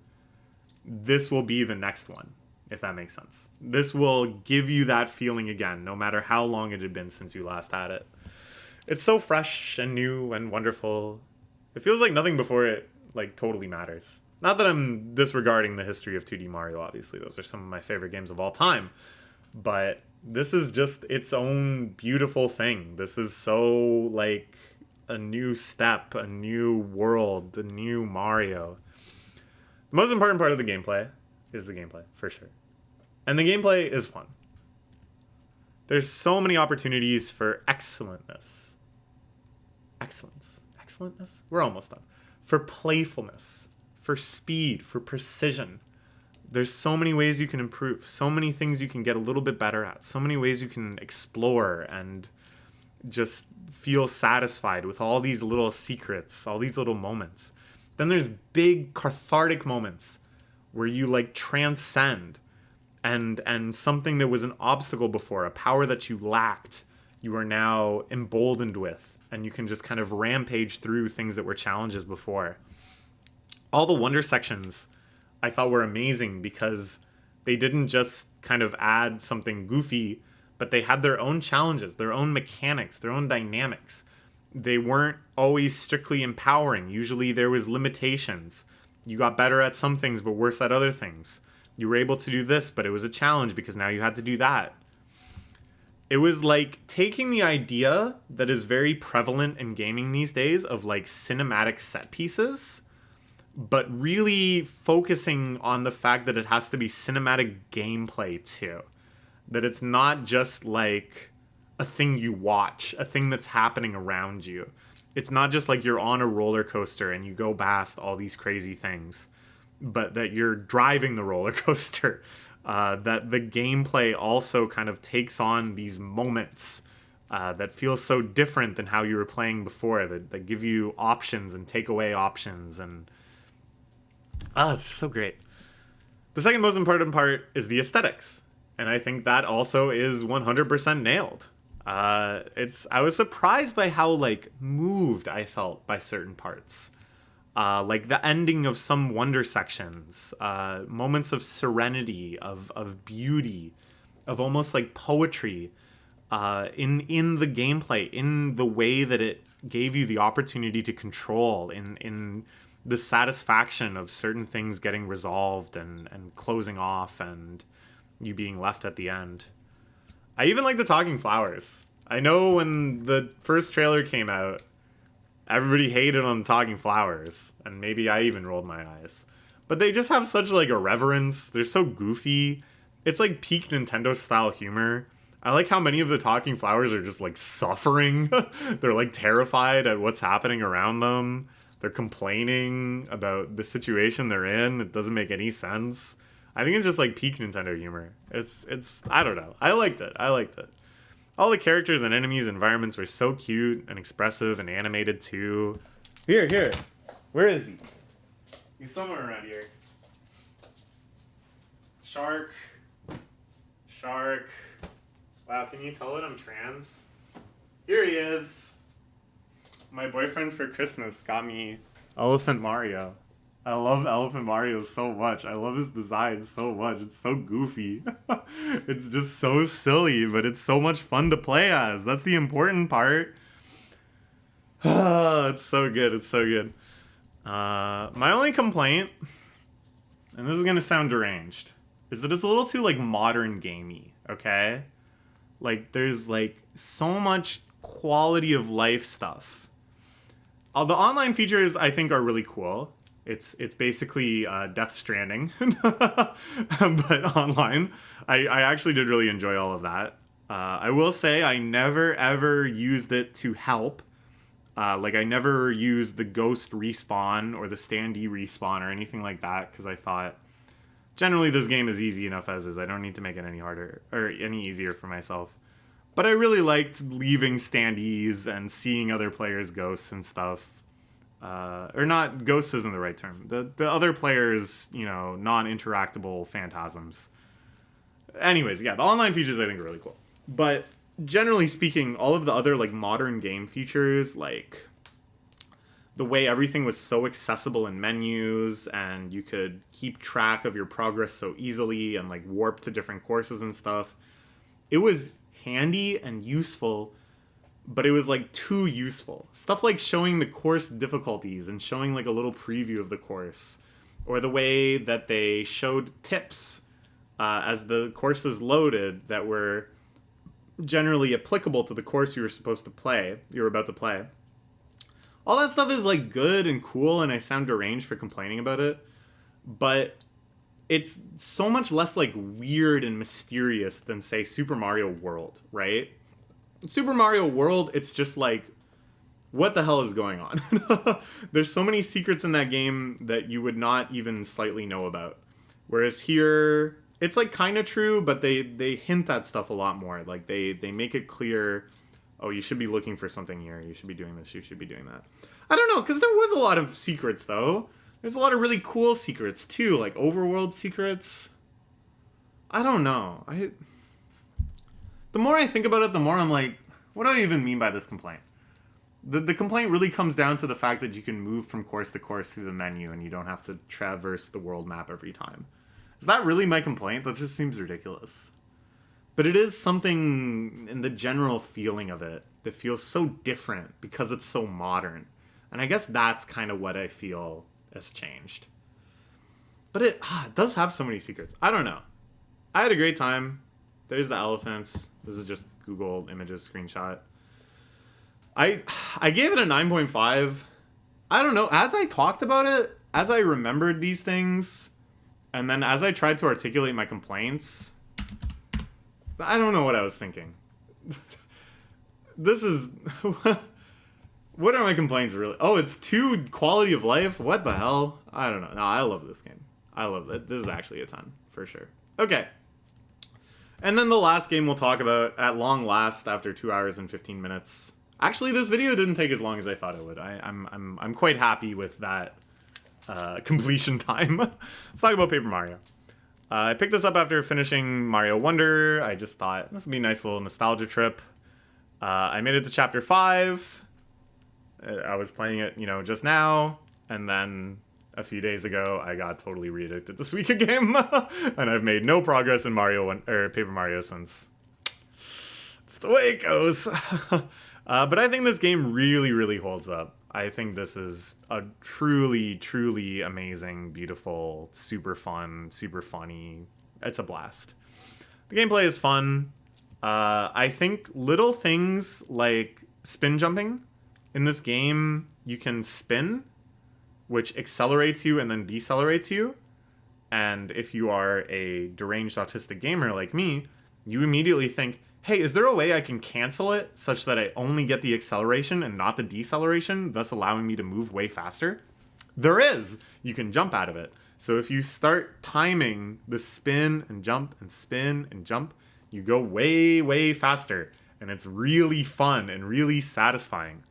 this will be the next one, if that makes sense. This will give you that feeling again, no matter how long it had been since you last had it. It's so fresh and new and wonderful. It feels like nothing before it, like, totally matters. Not that I'm disregarding the history of 2D Mario, obviously. Those are some of my favorite games of all time. But this is just its own beautiful thing. This is so, like, a new step, a new world, a new Mario. The most important part of the gameplay is the gameplay, for sure. And the gameplay is fun. There's so many opportunities for excellentness. Excellentness? We're almost done. For playfulness. For speed, for precision. There's so many ways you can improve, so many things you can get a little bit better at, so many ways you can explore and just feel satisfied with all these little secrets, all these little moments. Then there's big cathartic moments where you like transcend and something that was an obstacle before, a power that you lacked, you are now emboldened with, and you can just kind of rampage through things that were challenges before. All the wonder sections I thought were amazing because they didn't just kind of add something goofy, but they had their own challenges, their own mechanics, their own dynamics. They weren't always strictly empowering. Usually there was limitations. You got better at some things but worse at other things. You were able to do this, but it was a challenge because now you had to do that. It was like taking the idea that is very prevalent in gaming these days of like cinematic set pieces, but really focusing on the fact that it has to be cinematic gameplay too. That it's not just like a thing you watch, a thing that's happening around you. It's not just like you're on a roller coaster and you go past all these crazy things, but that you're driving the roller coaster. That the gameplay also kind of takes on these moments that feel so different than how you were playing before, that give you options and take away options, and it's just so great. The second most important part is the aesthetics, and I think that also is 100% nailed. I was surprised by how like moved I felt by certain parts. Like the ending of some wonder sections, moments of serenity, of beauty, of almost like poetry, in the gameplay, in the way that it gave you the opportunity to control, in the satisfaction of certain things getting resolved and closing off and you being left at the end. I even like the talking flowers. I know when the first trailer came out, everybody hated on the talking flowers, and maybe I even rolled my eyes. But they just have such like irreverence. They're so goofy. It's like peak Nintendo style humor. I like how many of the talking flowers are just like suffering. They're like terrified at what's happening around them. They're complaining about the situation they're in. It doesn't make any sense. I think it's just like peak Nintendo humor. It's I don't know. I liked it. All the characters and enemies and environments were so cute and expressive and animated too. Here. Where is he? He's somewhere around here. Shark. Wow, can you tell that I'm trans? Here he is. My boyfriend for Christmas got me Elephant Mario. I love Elephant Mario so much. I love his design so much. It's so goofy. It's just so silly, but it's so much fun to play as. That's the important part. It's so good. My only complaint, and this is going to sound deranged, is that it's a little too like modern gamey, okay? Like, there's like so much quality of life stuff. The online features I think are really cool. It's basically Death Stranding, but online. I actually did really enjoy all of that. I will say I never ever used it to help. Like, I never used the ghost respawn or the standee respawn or anything like that, because I thought, generally this game is easy enough as is. I don't need to make it any harder or any easier for myself. But I really liked leaving standees and seeing other players' ghosts and stuff. Or not, ghosts isn't the right term. The other players, you know, non-interactable phantasms. Anyways, yeah, the online features I think are really cool. But generally speaking, all of the other like modern game features, like the way everything was so accessible in menus and you could keep track of your progress so easily and like warp to different courses and stuff, it was handy and useful, but it was like too useful. Stuff like showing the course difficulties and showing like a little preview of the course, or the way that they showed tips as the courses loaded that were generally applicable to the course you were about to play. All that stuff is like good and cool, and I sound deranged for complaining about it, but it's so much less like weird and mysterious than, say, Super Mario World, right? Super Mario World, it's just like, what the hell is going on? There's so many secrets in that game that you would not even slightly know about. Whereas here, it's like kind of true, but they hint at stuff a lot more. Like they make it clear, oh, you should be looking for something here. You should be doing this. You should be doing that. I don't know, because there was a lot of secrets, though. There's a lot of really cool secrets, too. Like overworld secrets. I don't know. The more I think about it, the more I'm like, what do I even mean by this complaint? The complaint really comes down to the fact that you can move from course to course through the menu and you don't have to traverse the world map every time. Is that really my complaint? That just seems ridiculous. But it is something in the general feeling of it that feels so different because it's so modern. And I guess that's kind of what I feel has changed. But it does have so many secrets. I don't know. I had a great time. There's the elephants. This is just Google Images screenshot. I gave it a 9.5. I don't know. As I talked about it, as I remembered these things, and then as I tried to articulate my complaints, I don't know what I was thinking. This is... What are my complaints, really? Oh, it's too quality of life? What the hell? I don't know. No, I love this game. I love it. This is actually a 10, for sure. Okay. And then the last game we'll talk about, at long last, after 2 hours and 15 minutes. Actually, this video didn't take as long as I thought it would. I'm quite happy with that completion time. Let's talk about Paper Mario. I picked this up after finishing Mario Wonder. I just thought this would be a nice little nostalgia trip. I made it to Chapter 5. I was playing it, you know, just now, and then a few days ago, I got totally re-addicted to Suikagame, and I've made no progress in Paper Mario since. It's the way it goes. But I think this game really, really holds up. I think this is a truly, truly amazing, beautiful, super fun, super funny. It's a blast. The gameplay is fun. I think little things like spin jumping. In this game, you can spin, which accelerates you and then decelerates you. And if you are a deranged autistic gamer like me, you immediately think, hey, is there a way I can cancel it such that I only get the acceleration and not the deceleration, thus allowing me to move way faster? There is! You can jump out of it. So if you start timing the spin and jump and spin and jump, you go way, way faster. And it's really fun and really satisfying.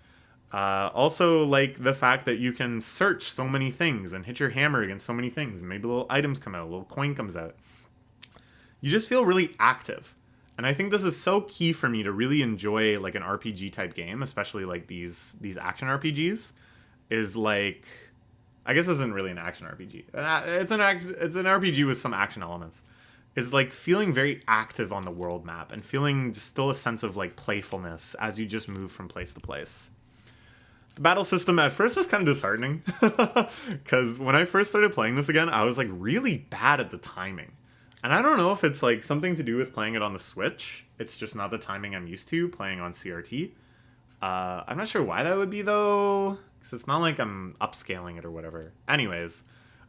Also, like the fact that you can search so many things and hit your hammer against so many things. Maybe little items come out, a little coin comes out. You just feel really active. And I think this is so key for me to really enjoy like an RPG type game, especially like these action RPGs. Is like, I guess this isn't really an action RPG. It's an RPG with some action elements. Is like feeling very active on the world map and feeling just still a sense of like playfulness as you just move from place to place. The battle system at first was kind of disheartening, because when I first started playing this again, I was like really bad at the timing. And I don't know if it's like something to do with playing it on the Switch. It's just not the timing I'm used to playing on CRT. I'm not sure why that would be though, because it's not like I'm upscaling it or whatever. Anyways,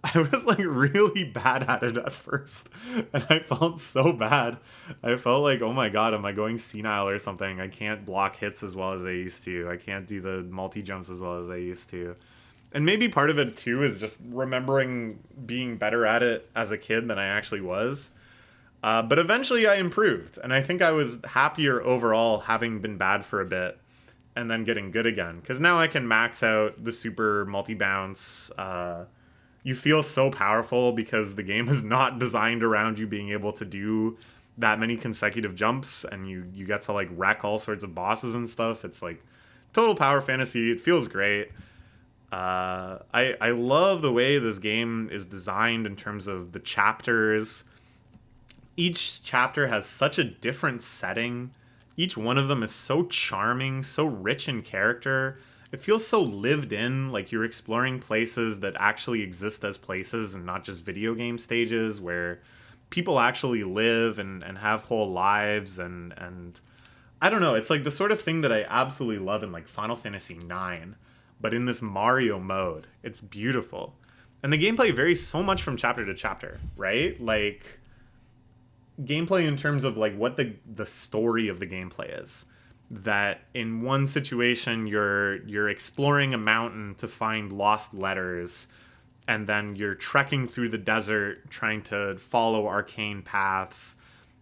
I was like really bad at it at first, and I felt so bad. I felt like, oh my god, am I going senile or something? I can't block hits as well as I used to. I can't do the multi-jumps as well as I used to. And maybe part of it too is just remembering being better at it as a kid than I actually was. But eventually I improved, and I think I was happier overall having been bad for a bit and then getting good again. Because now I can max out the super multi-bounce. You feel so powerful because the game is not designed around you being able to do that many consecutive jumps, and you get to like wreck all sorts of bosses and stuff. It's like total power fantasy. It feels great. I love the way this game is designed in terms of the chapters. Each chapter has such a different setting. Each one of them is so charming, so rich in character. It feels so lived in, like you're exploring places that actually exist as places and not just video game stages where people actually live and have whole lives and I don't know, it's like the sort of thing that I absolutely love in like Final Fantasy IX, but in this Mario mode. It's beautiful. And the gameplay varies so much from chapter to chapter, right? Like gameplay in terms of like what the story of the gameplay is. That in one situation you're exploring a mountain to find lost letters, and then you're trekking through the desert trying to follow arcane paths.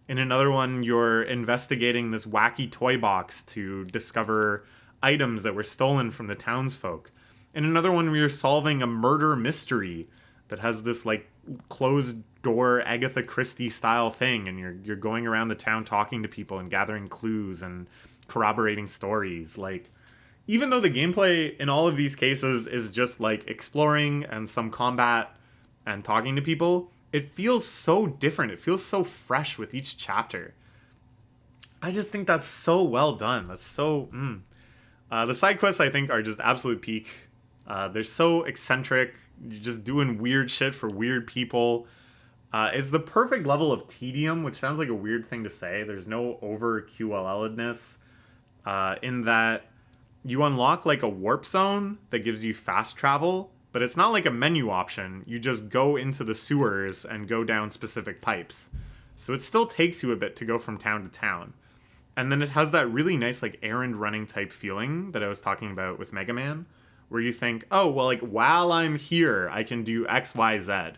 In another one, you're investigating this wacky toy box to discover items that were stolen from the townsfolk. In another one, you're solving a murder mystery that has this like closed door Agatha Christie style thing, and you're going around the town talking to people and gathering clues and corroborating stories. Like, even though the gameplay in all of these cases is just like exploring and some combat and talking to people, it feels so different. It feels so fresh with each chapter. I just think that's so well done. That's so the side quests I think are just absolute peak. They're so eccentric. You're just doing weird shit for weird people. It's the perfect level of tedium, which sounds like a weird thing to say. There's no over QLL-edness. In that you unlock like a warp zone that gives you fast travel, but it's not like a menu option. You just go into the sewers and go down specific pipes. So it still takes you a bit to go from town to town. And then it has that really nice like errand running type feeling that I was talking about with MegaMan, where you think, oh, well, like while I'm here, I can do X, Y, Z.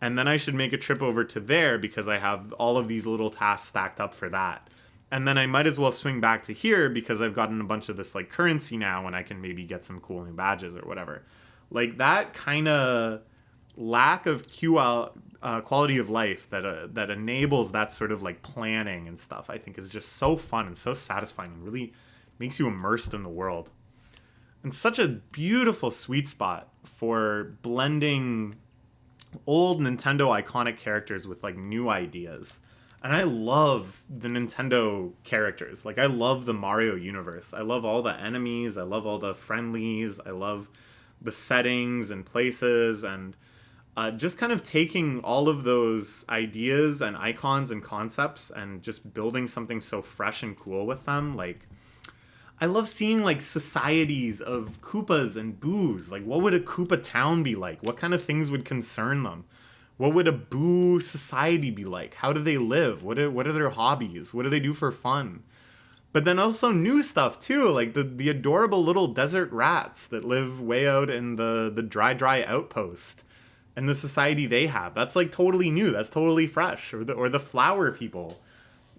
And then I should make a trip over to there because I have all of these little tasks stacked up for that. And then I might as well swing back to here because I've gotten a bunch of this like currency now and I can maybe get some cool new badges or whatever. Like that kind of lack of quality of life that enables that sort of like planning and stuff, I think is just so fun and so satisfying and really makes you immersed in the world. And such a beautiful sweet spot for blending old Nintendo iconic characters with like new ideas. And I love the Nintendo characters. Like, I love the Mario universe. I love all the enemies. I love all the friendlies. I love the settings and places. And just kind of taking all of those ideas and icons and concepts and just building something so fresh and cool with them. Like, I love seeing, like, societies of Koopas and Boos. Like, what would a Koopa town be like? What kind of things would concern them? What would a Boo society be like? How do they live? What are their hobbies? What do they do for fun? But then also new stuff, too, like the adorable little desert rats that live way out in the dry outpost and the society they have. That's, like, totally new. That's totally fresh. Or the flower people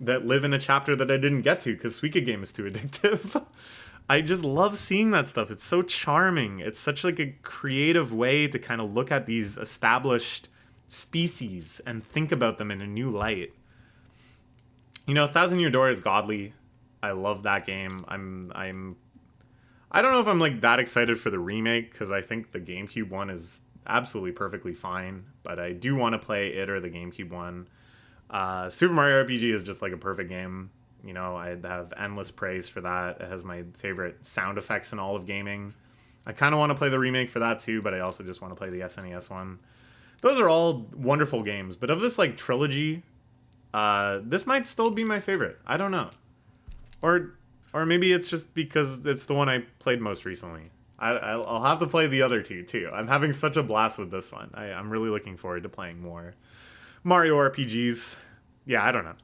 that live in a chapter that I didn't get to because Suikagame is too addictive. I just love seeing that stuff. It's so charming. It's such, like, a creative way to kind of look at these established species and think about them in a new light. You know, Thousand Year Door is godly. I love that game. I don't know if I'm like that excited for the remake because I think the GameCube one is absolutely perfectly fine, but I do want to play it or the GameCube one. Super Mario RPG is just like a perfect game. You know, I have endless praise for that. It has my favorite sound effects in all of gaming. I kind of want to play the remake for that too, but I also just want to play the SNES one. Those are all wonderful games, but of this like trilogy, This might still be my favorite. I don't know. Or maybe it's just because it's the one I played most recently. I'll have to play the other two, too. I'm having such a blast with this one. I'm really looking forward to playing more Mario RPGs. Yeah, I don't know.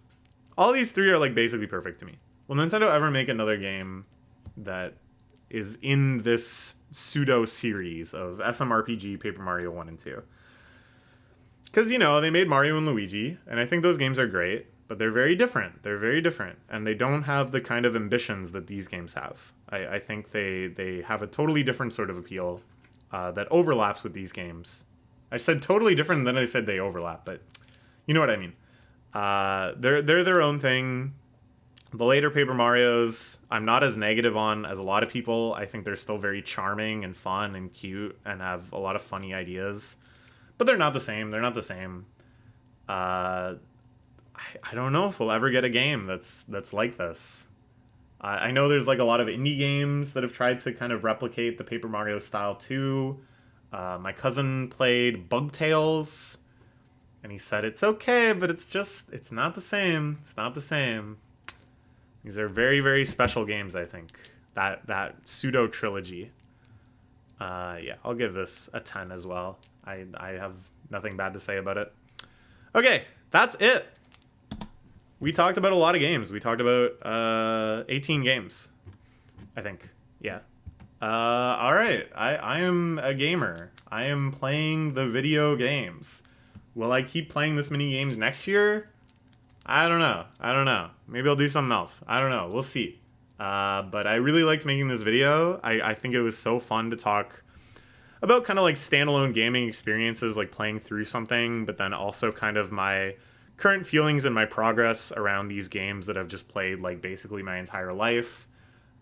All these three are, like, basically perfect to me. Will Nintendo ever make another game that is in this pseudo-series of SMRPG, Paper Mario 1 and 2? Because, you know, they made Mario and Luigi, and I think those games are great, but they're very different. They're very different, and they don't have the kind of ambitions that these games have. I think they have a totally different sort of appeal that overlaps with these games. I said totally different, and then I said they overlap, but you know what I mean. They're their own thing. The later Paper Marios, I'm not as negative on as a lot of people. I think they're still very charming and fun and cute and have a lot of funny ideas. But they're not the same. They're not the same. I don't know if we'll ever get a game that's like this. I know there's like a lot of indie games that have tried to kind of replicate the Paper Mario style too. My cousin played Bugtails, and he said it's okay, but it's not the same. It's not the same. These are very, very special games, I think. That pseudo trilogy. Yeah, I'll give this a 10 as well. I have nothing bad to say about it. Okay, that's it. We talked about a lot of games. We talked about 18 games, I think. Yeah. All right. I am a gamer. I am playing the video games. Will I keep playing this many games next year? I don't know. I don't know. Maybe I'll do something else. I don't know. We'll see. But I really liked making this video. I think it was so fun to talk about kind of like standalone gaming experiences, like playing through something, but then also kind of my current feelings and my progress around these games that I've just played like basically my entire life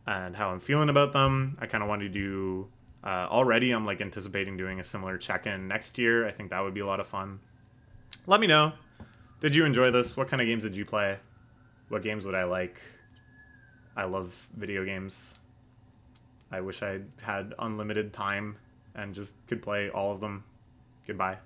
and how I'm feeling about them. I kind of wanted to do, already I'm like anticipating doing a similar check-in next year. I think that would be a lot of fun. Let me know. Did you enjoy this? What kind of games did you play? What games would I like? I love video games. I wish I had unlimited time and just could play all of them. Goodbye.